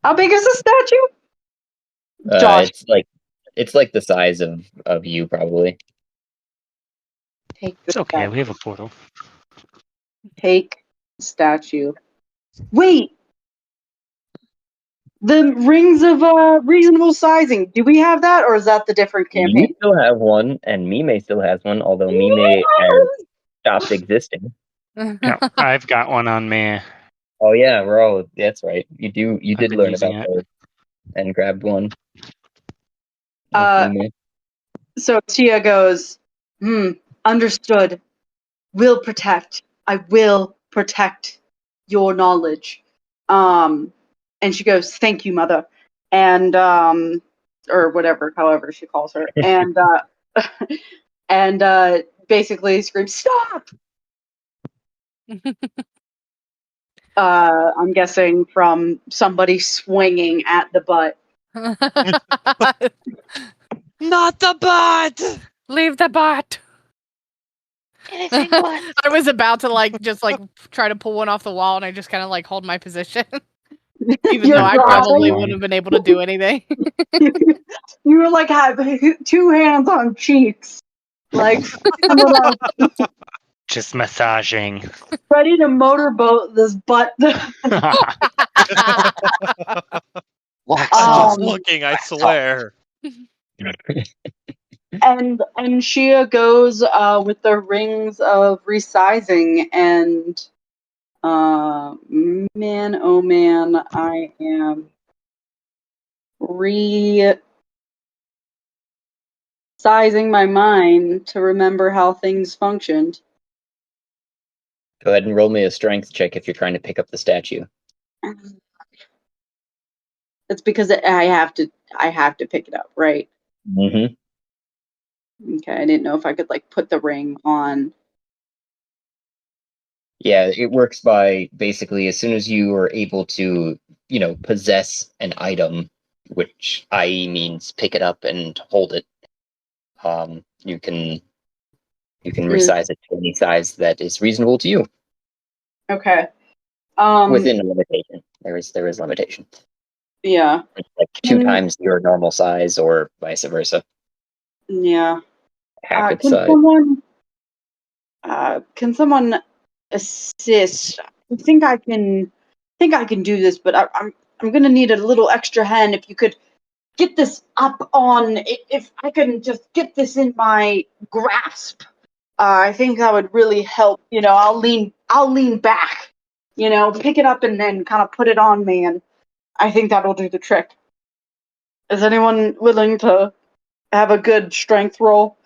Speaker 9: How big is the statue? Josh,
Speaker 8: It's like the size of you, probably.
Speaker 9: take the
Speaker 10: It's okay.
Speaker 9: statue.
Speaker 10: We have a portal.
Speaker 9: Take the statue. Wait, the rings of reasonable sizing. Do we have that, or is that the different
Speaker 8: You
Speaker 9: campaign?
Speaker 8: still have one, and Mime still has one, although Mime has stopped existing.
Speaker 10: Yeah, I've got one on me.
Speaker 8: Oh yeah, Ro, that's right. You
Speaker 10: I've
Speaker 8: did
Speaker 10: been
Speaker 8: learn
Speaker 10: using
Speaker 8: about
Speaker 10: it.
Speaker 8: those and grabbed one.
Speaker 9: Uh,
Speaker 8: Mime.
Speaker 9: So Tia goes, understood. Will protect. I will protect your knowledge. And she goes, thank you, mother. And, or whatever, however she calls her. And, and basically screams, stop! I'm guessing from somebody swinging at the butt.
Speaker 6: Not the butt!
Speaker 7: Leave the bot.
Speaker 2: Anything but.
Speaker 7: I was about to just try to pull one off the wall, and I just kind of hold my position, even
Speaker 9: You're
Speaker 7: though I
Speaker 9: grabbing.
Speaker 7: probably wouldn't have been able to do anything.
Speaker 9: You were like have two hands on cheeks, like
Speaker 10: Just massaging.
Speaker 9: ready to motorboat this butt.
Speaker 3: Wax
Speaker 6: I was
Speaker 3: off.
Speaker 6: looking, I swear.
Speaker 9: And Shia goes with the rings of resizing, and man, oh man, I am resizing my mind to remember how things functioned.
Speaker 8: Go ahead and roll me a strength check if you're trying to pick up the statue.
Speaker 9: It's because I have to pick it up, right?
Speaker 8: Mm-hmm.
Speaker 9: Okay, I didn't know if I could put the ring on.
Speaker 8: Yeah, it works by basically as soon as you are able to, possess an item, which i.e. means pick it up and hold it. You can resize it to any size that is reasonable to you.
Speaker 9: Okay.
Speaker 8: Within a limitation. There is limitation.
Speaker 9: Yeah.
Speaker 8: It's like 2 times your normal size or vice versa.
Speaker 9: Yeah.
Speaker 8: Half its
Speaker 9: Can
Speaker 8: size.
Speaker 9: someone assist? I think I can do this, but I'm gonna need a little extra hand. If you could get this up on, if I can just get this in my grasp, I think that would really help. I'll lean back, pick it up and then kind of put it on me, and I think that'll do the trick. Is anyone willing to have a good strength roll?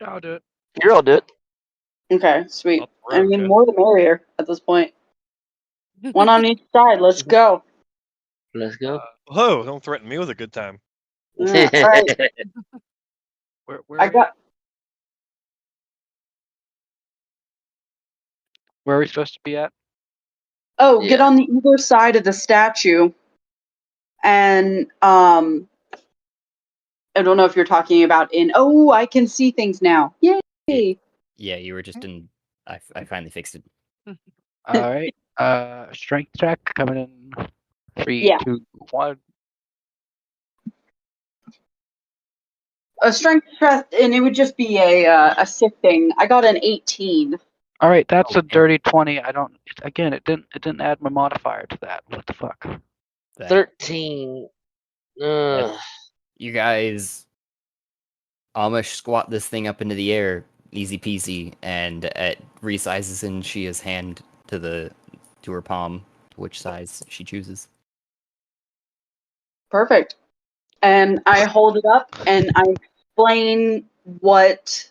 Speaker 5: I'll do it.
Speaker 3: Here, I'll do it.
Speaker 9: Okay, sweet.
Speaker 6: Up
Speaker 9: I mean,
Speaker 6: road,
Speaker 9: more the merrier at this point. One on each side. Let's go.
Speaker 3: Let's go.
Speaker 6: Whoa! Don't threaten me with a good time.
Speaker 9: Yeah, all right.
Speaker 5: Where
Speaker 9: I got.
Speaker 5: where are we supposed to be at?
Speaker 9: Oh, get
Speaker 3: Yeah.
Speaker 9: on the either side of the statue, and I don't know if you're talking about in. Oh, I can see things now. Yay!
Speaker 1: Yeah, you were just in. I finally fixed it.
Speaker 5: All right. Strength check coming in. 3,
Speaker 9: Yeah.
Speaker 5: 2, 1.
Speaker 9: A strength test, and it would just be a sifting. I got an 18.
Speaker 5: All right, that's a
Speaker 1: Okay.
Speaker 5: dirty 20. I don't. Again, it didn't add my modifier to that. What the fuck?
Speaker 3: 13. Ugh.
Speaker 1: You guys Amish squat this thing up into the air, easy peasy, and it resizes in Shia's hand to her palm, which size she chooses.
Speaker 9: Perfect. And I hold it up and I explain what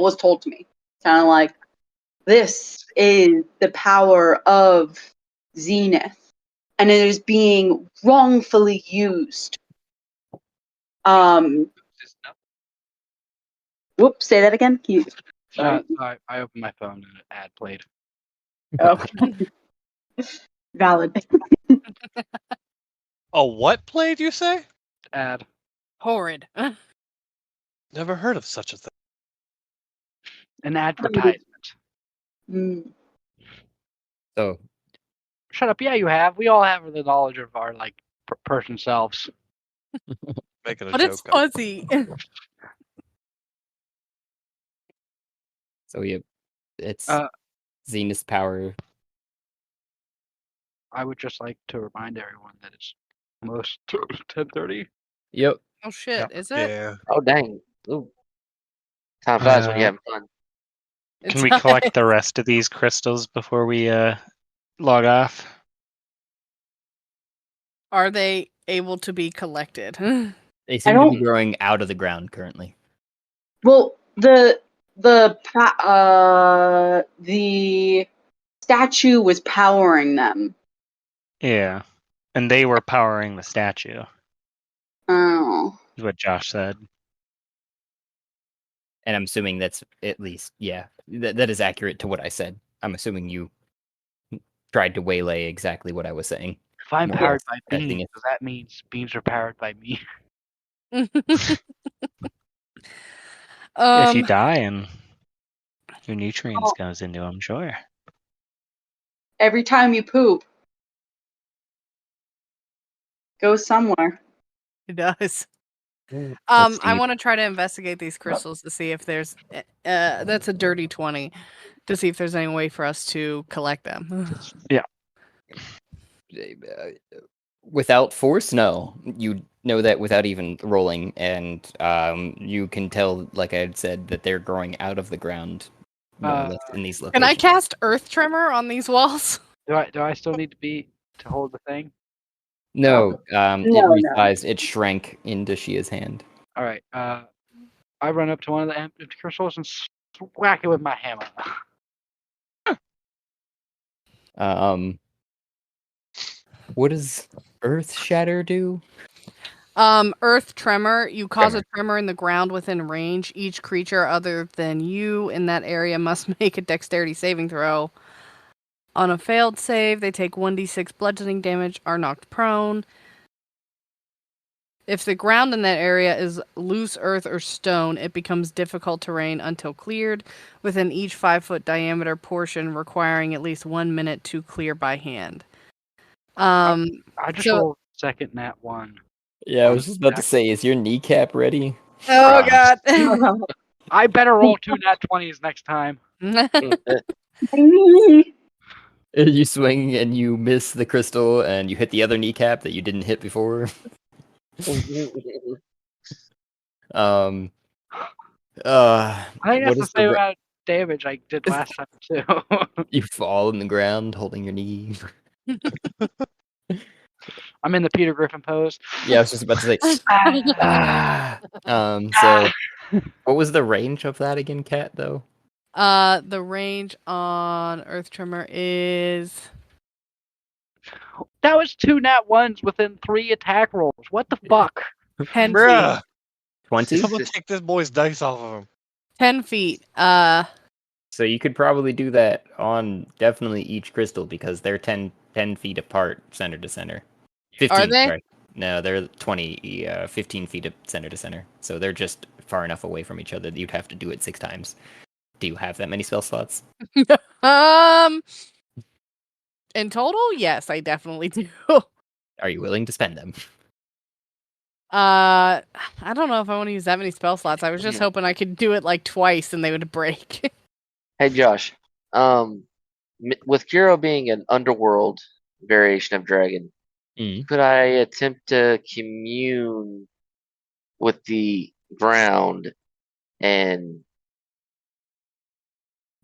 Speaker 9: was told to me. Kind of like, this is the power of Zenith, and it is being wrongfully used. Whoops, say that again. Sorry.
Speaker 5: I opened my phone and an ad played.
Speaker 9: Okay. Valid.
Speaker 6: A what played, you say?
Speaker 5: Ad.
Speaker 7: Horrid.
Speaker 6: Never heard of such a thing.
Speaker 5: An advertisement.
Speaker 9: Mm.
Speaker 1: So,
Speaker 5: Shut up. Yeah, you have. We all have the knowledge of our like person selves.
Speaker 6: Making a
Speaker 7: But
Speaker 6: joke.
Speaker 7: it's fuzzy.
Speaker 1: so yeah, it's
Speaker 5: Uh,
Speaker 1: Zenith's power.
Speaker 5: I would just like to remind everyone that it's almost 10:30.
Speaker 1: Yep.
Speaker 7: Oh shit,
Speaker 5: Yep.
Speaker 7: is it?
Speaker 6: Yeah.
Speaker 3: Oh, dang. Ooh. Time flies when you're having fun.
Speaker 10: Can we collect the rest of these crystals before we log off?
Speaker 7: Are they able to be collected?
Speaker 1: They seem to be growing out of the ground currently.
Speaker 9: Well, the statue was powering them.
Speaker 10: Yeah. And they were powering the statue,
Speaker 9: Oh.
Speaker 10: is what Josh said.
Speaker 1: And I'm assuming that's at least, yeah, that is accurate to what I said. I'm assuming you tried to waylay exactly what I was saying.
Speaker 5: If I'm
Speaker 1: More or
Speaker 5: powered
Speaker 1: less,
Speaker 5: by
Speaker 1: I think
Speaker 5: beams, so that means beams are powered by me.
Speaker 10: If you die and your nutrients goes into them, sure.
Speaker 9: Every time you poop, goes somewhere.
Speaker 7: It does.
Speaker 10: That's
Speaker 7: I
Speaker 10: deep.
Speaker 7: want to try to investigate these crystals to see if there's that's a dirty 20 to see if there's any way for us to collect them.
Speaker 10: Yeah.
Speaker 1: Without force, no. You know that without even rolling, and you can tell, like I had said, that they're growing out of the ground more or less in these locations.
Speaker 7: Can I cast Earth Tremor on these walls?
Speaker 5: Do I still need to hold the thing?
Speaker 1: No, it
Speaker 9: No.
Speaker 1: resized. It shrank into Shia's hand.
Speaker 5: All right. I run up to one of the empty crystals and whack it with my hammer.
Speaker 1: What does Earth Shatter do?
Speaker 7: Earth Tremor. You cause a tremor in the ground within range. Each creature other than you in that area must make a dexterity saving throw. On a failed save, they take 1d6 bludgeoning damage, are knocked prone. If the ground in that area is loose earth or stone, it becomes difficult terrain until cleared, within each 5-foot diameter portion requiring at least 1 minute to clear by hand.
Speaker 5: I just rolled second nat 1.
Speaker 1: Yeah, I was just about to say, is your kneecap ready?
Speaker 7: Oh god.
Speaker 5: I better roll 2 nat 20s next time.
Speaker 1: You swing and you miss the crystal and you hit the other kneecap that you didn't hit before.
Speaker 5: I think that's the same amount of damage I did last time too.
Speaker 1: You fall in the ground holding your knee.
Speaker 5: I'm in the Peter Griffin pose.
Speaker 1: Yeah, I was just about to say. So what was the range of that again, Cat? Though
Speaker 7: The range on Earth Tremor is
Speaker 5: That was 2 nat 1s within 3 attack rolls. What the fuck?
Speaker 7: 10 feet.
Speaker 6: Bruh!
Speaker 1: 20.
Speaker 6: Someone take this boy's dice off of him.
Speaker 7: 10 feet.
Speaker 1: So you could probably do that on definitely each crystal because they're 10 feet apart, center to center. 15,
Speaker 7: Are they?
Speaker 1: sorry. No, they're 15 feet of center to center. So they're just far enough away from each other that you'd have to do it 6 times. Do you have that many spell slots?
Speaker 7: In total, yes, I definitely do.
Speaker 1: Are you willing to spend them?
Speaker 7: I don't know if I want to use that many spell slots. I was just hoping I could do it like twice and they would break.
Speaker 3: Hey Josh, with Kiro being an underworld variation of dragon, could I attempt to commune with the ground and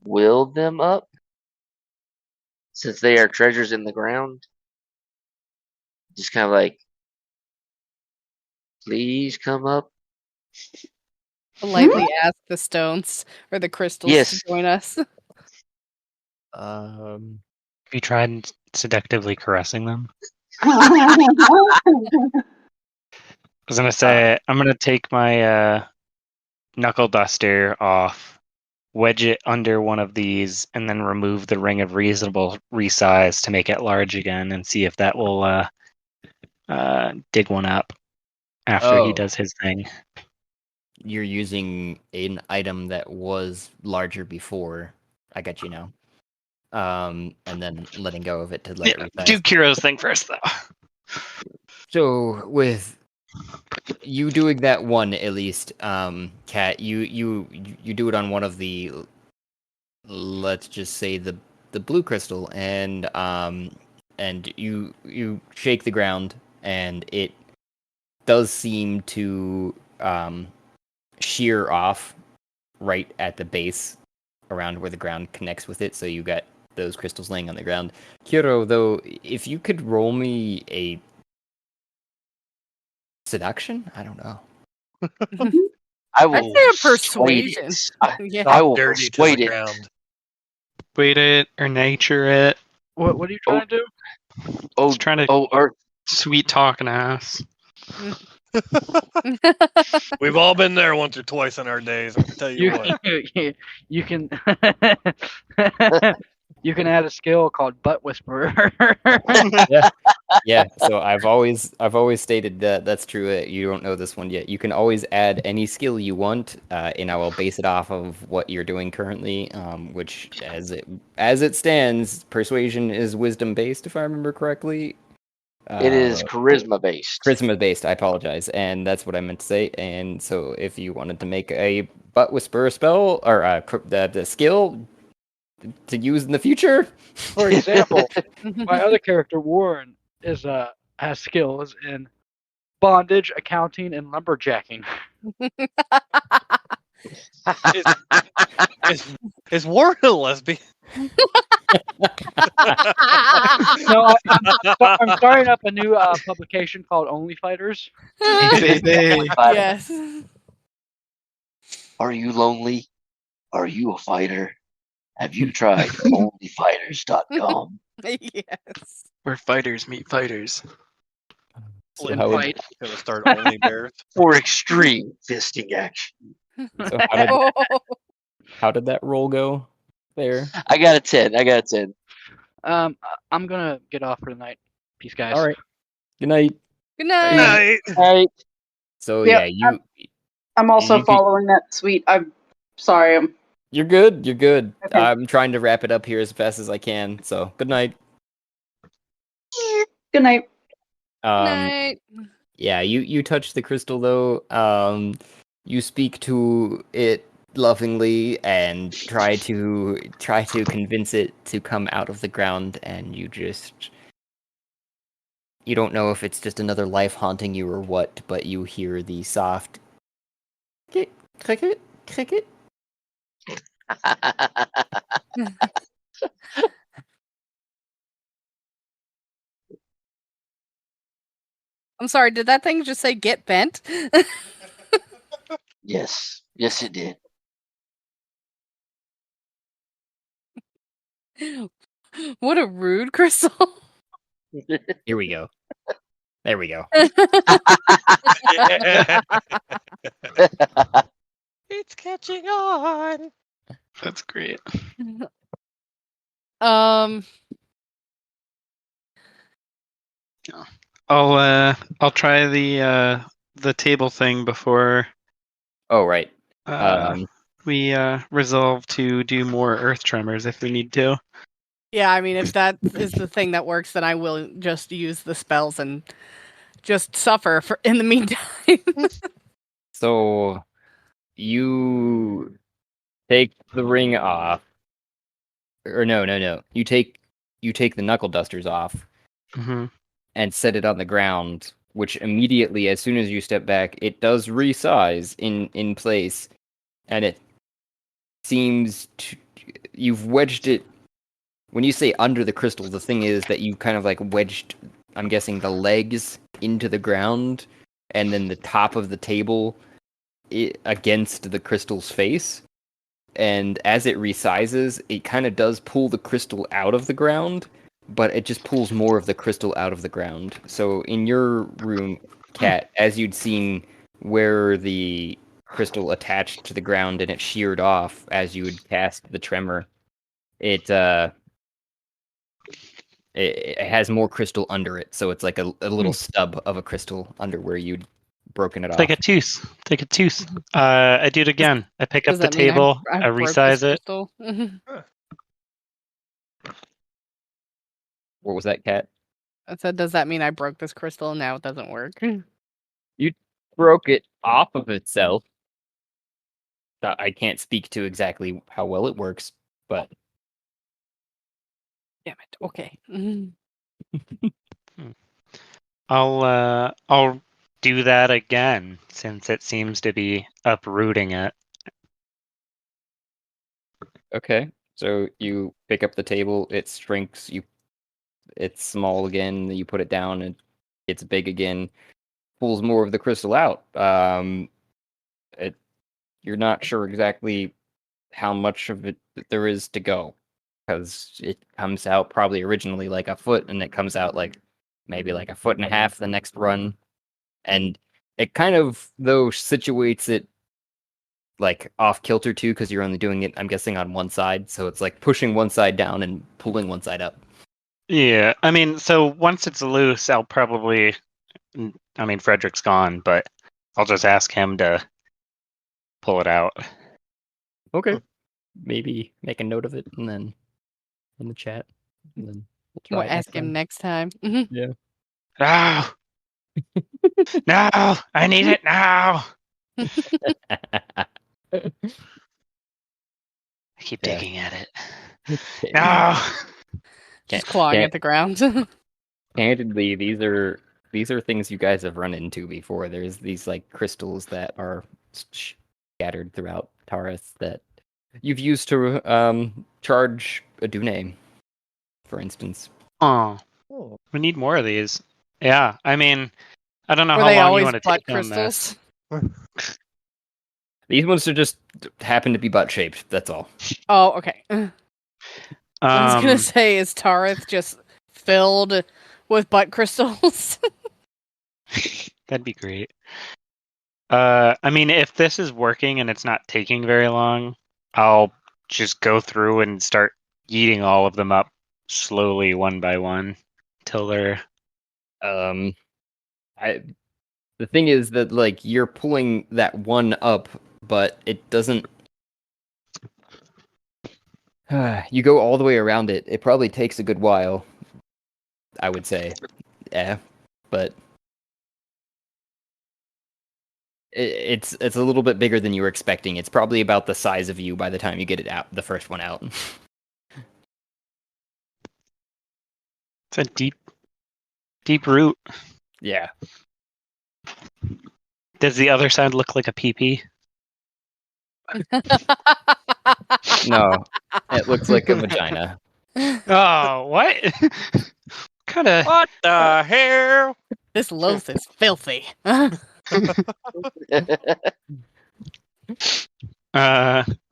Speaker 3: will them up? Since they are treasures in the ground, just kind of like, please come up.
Speaker 7: Politely ask the stones or the crystals to join us.
Speaker 10: Have you tried seductively caressing them? I was gonna say I'm gonna take my knuckle duster off, wedge it under one of these, and then remove the ring of reasonable resize to make it large again, and see if that will dig one up after he does his thing.
Speaker 1: You're using an item that was larger before. I got you now. And then letting go of it to let it resize.
Speaker 10: Do Kiro's thing first, though.
Speaker 1: So with you doing that one at least, Kat, you do it on one of the, let's just say the blue crystal, and you shake the ground, and it does seem to shear off right at the base around where the ground connects with it, so you got those crystals laying on the ground. Kiro, though, if you could roll me a seduction? I don't know.
Speaker 3: I will
Speaker 7: say a persuasion.
Speaker 3: Yeah. I will persuade it.
Speaker 4: Persuade it or nature it.
Speaker 5: What are you trying to do?
Speaker 4: Just trying to sweet talking ass.
Speaker 6: We've all been there once or twice in our days. I can tell you what.
Speaker 5: You can you can add a skill called Butt Whisperer.
Speaker 1: Yeah. So I've always stated that that's true. You don't know this one yet. You can always add any skill you want, and I will base it off of what you're doing currently. Which, as it stands, persuasion is wisdom based, if I remember correctly.
Speaker 3: It is charisma based.
Speaker 1: Charisma based. I apologize, and that's what I meant to say. And so, if you wanted to make a butt whisperer spell or the skill to use in the future,
Speaker 5: for example, my other character Warren has skills in bondage, accounting, and lumberjacking.
Speaker 6: Is Warren a lesbian?
Speaker 5: No, I'm starting up a new publication called Only Fighters.
Speaker 7: Yes.
Speaker 3: Are you lonely? Are you a fighter? Have you tried onlyfighters.com?
Speaker 7: Yes.
Speaker 4: Where fighters meet fighters.
Speaker 1: So how would,
Speaker 6: gonna start only bears
Speaker 3: for extreme fisting action.
Speaker 1: So how did that roll go there?
Speaker 3: I got a 10.
Speaker 5: I'm gonna get off for the night. Peace, guys.
Speaker 1: All right. Good night.
Speaker 7: Good night.
Speaker 9: Right.
Speaker 1: So
Speaker 9: Yep,
Speaker 1: yeah,
Speaker 9: I'm also
Speaker 1: you
Speaker 9: following that suite. I'm sorry.
Speaker 1: You're good. You're good.
Speaker 9: Okay.
Speaker 1: I'm trying to wrap it up here as fast as I can. So good night.
Speaker 9: Good night.
Speaker 7: Night.
Speaker 1: Yeah, you touch the crystal though. You speak to it lovingly and try to convince it to come out of the ground, and you don't know if it's just another life haunting you or what, but you hear the soft cricket.
Speaker 7: I'm sorry, did that thing just say get bent?
Speaker 3: Yes, it did.
Speaker 7: What a rude crystal.
Speaker 1: Here we go. There we go.
Speaker 6: It's catching on.
Speaker 4: That's great. I'll try the table thing before
Speaker 1: Oh, right.
Speaker 4: we resolve to do more earth tremors if we need to.
Speaker 7: Yeah, I mean, if that is the thing that works, then I will just use the spells and just suffer for in the meantime.
Speaker 1: So you take the ring off, or no. You take the knuckle dusters off
Speaker 4: Mm-hmm.
Speaker 1: and set it on the ground. Which immediately, as soon as you step back, it does resize in place, and it seems to, you've wedged it. When you say under the crystal, the thing is that you kind of like wedged, I'm guessing, the legs into the ground, and then the top of the table against the crystal's face. And as it resizes, it kind of does pull the crystal out of the ground, but it just pulls more of the crystal out of the ground. So in your room, Kat, as you'd seen where the crystal attached to the ground and it sheared off as you would cast the tremor, it has more crystal under it. So it's like a little stub of a crystal under where you'd broken it off.
Speaker 10: Take a tooth. Take a tooth. I do it again. I pick up
Speaker 7: Does
Speaker 10: the
Speaker 7: that mean
Speaker 10: table.
Speaker 7: I
Speaker 10: I
Speaker 7: broke this
Speaker 10: resize it.
Speaker 7: crystal?
Speaker 1: What was that, Kat?
Speaker 7: I said, does that mean I broke this crystal and now it doesn't work?
Speaker 1: You broke it off of itself. I can't speak to exactly how well it works, but
Speaker 7: Damn it. Okay.
Speaker 10: I'll do that again since it seems to be uprooting it.
Speaker 1: okay. So you pick up the table, it shrinks, it's small again, you put it down, and it's big again, pulls more of the crystal out. You're not sure exactly how much of it there is to go, because it comes out probably originally like a foot, and it comes out like maybe like a foot and a half the next run, and it kind of though situates it like off kilter too, because you're only doing it, I'm guessing, on one side, so it's like pushing one side down and pulling one side up.
Speaker 10: Yeah, I mean, so once it's loose, I'll probably. I mean, Frederick's gone, but I'll just ask him to pull it out.
Speaker 1: Okay. Maybe make a note of it and then in the chat. And then we'll try
Speaker 7: We'll
Speaker 1: it
Speaker 7: ask
Speaker 1: next
Speaker 7: him
Speaker 1: time.
Speaker 7: next time.
Speaker 1: Yeah.
Speaker 10: No! No! I need it now! I keep
Speaker 1: Yeah.
Speaker 10: digging at it. No!
Speaker 7: Just clawing at the ground.
Speaker 1: Candidly, these are things you guys have run into before. There's these like crystals that are scattered throughout Taurus that you've used to charge a Dune, for instance.
Speaker 10: Oh, we need more of these. Yeah, I mean, I don't know
Speaker 7: Were
Speaker 10: how
Speaker 7: they
Speaker 10: long you
Speaker 7: always
Speaker 10: want to
Speaker 7: butt
Speaker 10: take on this.
Speaker 7: crystals?
Speaker 1: These ones are just happen to be butt shaped. That's all.
Speaker 7: Oh, okay. I was gonna say, is Tareth just filled with butt crystals?
Speaker 10: That'd be great. I mean, if this is working and it's not taking very long, I'll just go through and start eating all of them up slowly, one by one, till they're.
Speaker 1: The thing is that like you're pulling that one up, but it doesn't. You go all the way around it. It probably takes a good while, I would say. Yeah, but it's a little bit bigger than you were expecting. It's probably about the size of you by the time you get it out, the first one out.
Speaker 10: It's a deep root.
Speaker 1: Yeah.
Speaker 10: Does the other side look like a pee-pee?
Speaker 1: No, it looks like a vagina.
Speaker 10: Oh, what? Kind of.
Speaker 6: What the hell?
Speaker 7: This loaf is filthy.
Speaker 10: I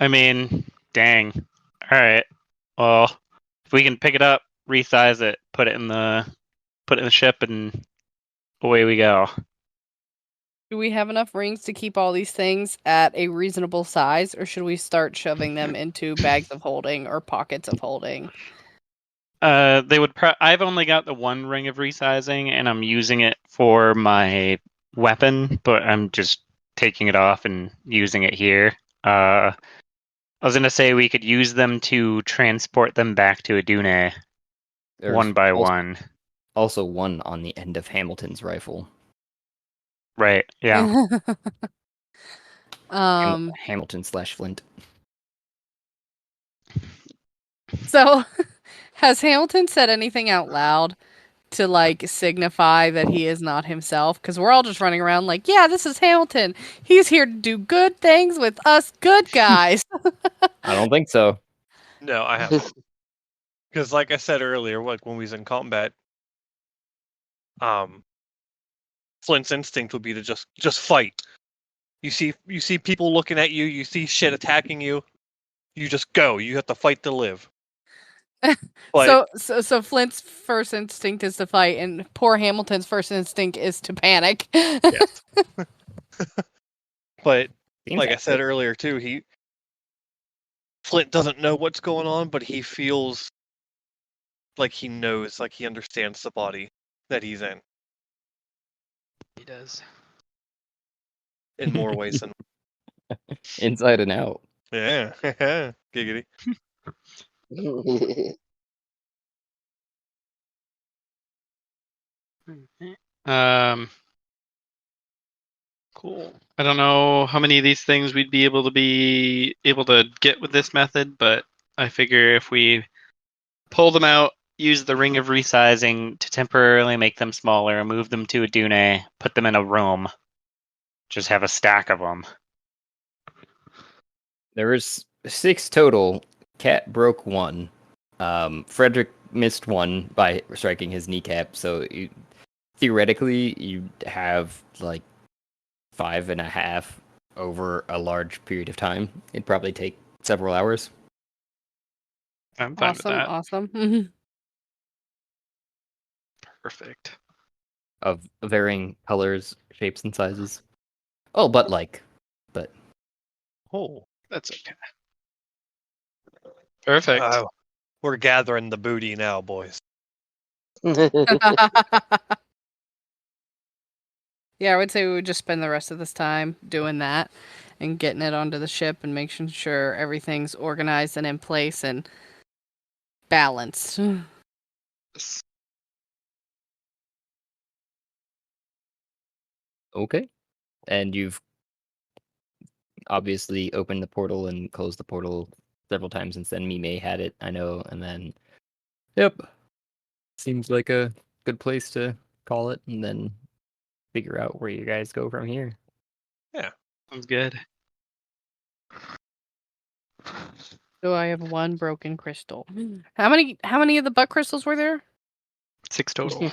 Speaker 10: mean, dang. All right. Well,
Speaker 4: we can pick it up, resize it, put it in the ship, and away we go.
Speaker 7: Do we have enough rings to keep all these things at a reasonable size, or should we start shoving them into bags of holding or pockets of holding?
Speaker 4: They would. I've only got the one ring of resizing, and I'm using it for my weapon, but I'm just taking it off and using it here. I was gonna say we could use them to transport them back to Adune, one by one.
Speaker 1: Also, one on the end of Hamilton's rifle.
Speaker 4: Right. Yeah.
Speaker 1: Hamilton/Flint.
Speaker 7: So, has Hamilton said anything out loud to like signify that he is not himself? Because we're all just running around like, yeah, this is Hamilton. He's here to do good things with us good guys.
Speaker 1: I don't think so.
Speaker 6: No, I haven't. Because, like I said earlier, like when we was in combat, Flint's instinct would be to just fight. You see people looking at you. You see shit attacking you. You just go. You have to fight to live. But,
Speaker 7: so Flint's first instinct is to fight, and poor Hamilton's first instinct is to panic.
Speaker 6: Yes. But like I said earlier too, Flint doesn't know what's going on, but he feels like he knows, like he understands the body that he's in.
Speaker 4: He does.
Speaker 6: In more ways than
Speaker 1: inside and out.
Speaker 6: Yeah. Giggity.
Speaker 4: Cool. I don't know how many of these things we'd be able to get with this method, but I figure if we pull them out, use the ring of resizing to temporarily make them smaller, move them to Adune, put them in a room, just have a stack of them.
Speaker 1: There was 6 total. Cat broke 1. Frederick missed 1 by striking his kneecap. So theoretically, you'd have like 5.5 over a large period of time. It'd probably take several hours.
Speaker 4: I'm fine with that.
Speaker 7: Awesome.
Speaker 4: Perfect.
Speaker 1: Of varying colors, shapes, and sizes. Oh, but.
Speaker 6: Oh,
Speaker 4: that's okay. Perfect.
Speaker 6: We're gathering the booty now, boys.
Speaker 7: Yeah, I would say we would just spend the rest of this time doing that and getting it onto the ship and making sure everything's organized and in place and balanced.
Speaker 1: Okay. And you've obviously opened the portal and closed the portal several times since then. Mime had it, I know, and then yep. Seems like a good place to call it and then figure out where you guys go from here.
Speaker 6: Yeah.
Speaker 4: Sounds good.
Speaker 7: So I have 1 broken crystal. How many of the butt crystals were there?
Speaker 4: 6 total.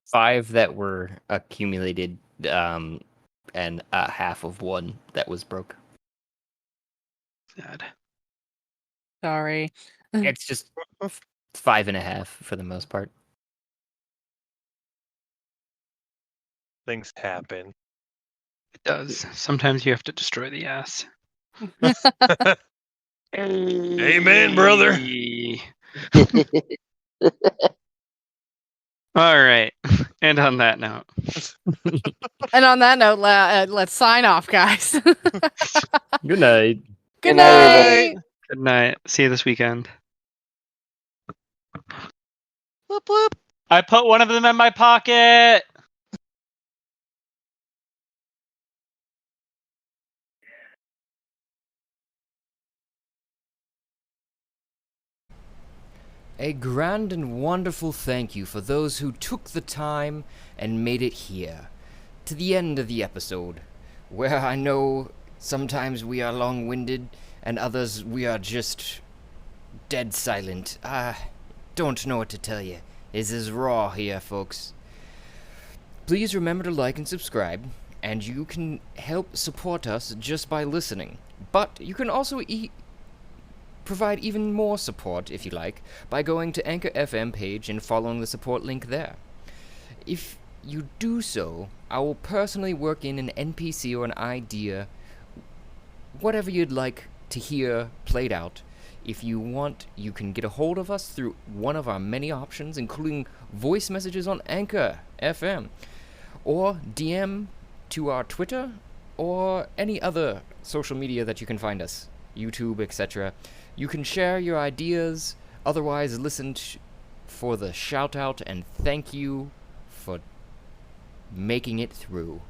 Speaker 1: 5 that were accumulated, and half of 1 that was broke.
Speaker 4: Sad.
Speaker 7: Sorry.
Speaker 1: It's just 5.5 for the most part.
Speaker 6: Things happen.
Speaker 4: It does. Sometimes you have to destroy the ass.
Speaker 6: Amen, brother.
Speaker 4: All right. And on that note.
Speaker 7: And on that note, let's sign off, guys.
Speaker 1: Good night.
Speaker 7: Good night.
Speaker 4: Good night. See you this weekend.
Speaker 6: Whoop, whoop.
Speaker 4: I put one of them in my pocket.
Speaker 11: A grand and wonderful thank you for those who took the time and made it here, to the end of the episode, where I know sometimes we are long-winded and others we are just dead silent. I don't know what to tell you. This is raw here, folks. Please remember to like and subscribe, and you can help support us just by listening. But you can also provide even more support, if you like, by going to Anchor FM page and following the support link there. If you do so, I will personally work in an NPC or an idea, whatever you'd like to hear played out. If you want, you can get a hold of us through one of our many options, including voice messages on Anchor FM, or DM to our Twitter, or any other social media that you can find us, YouTube, etc. You can share your ideas, otherwise listen for the shout out and thank you for making it through.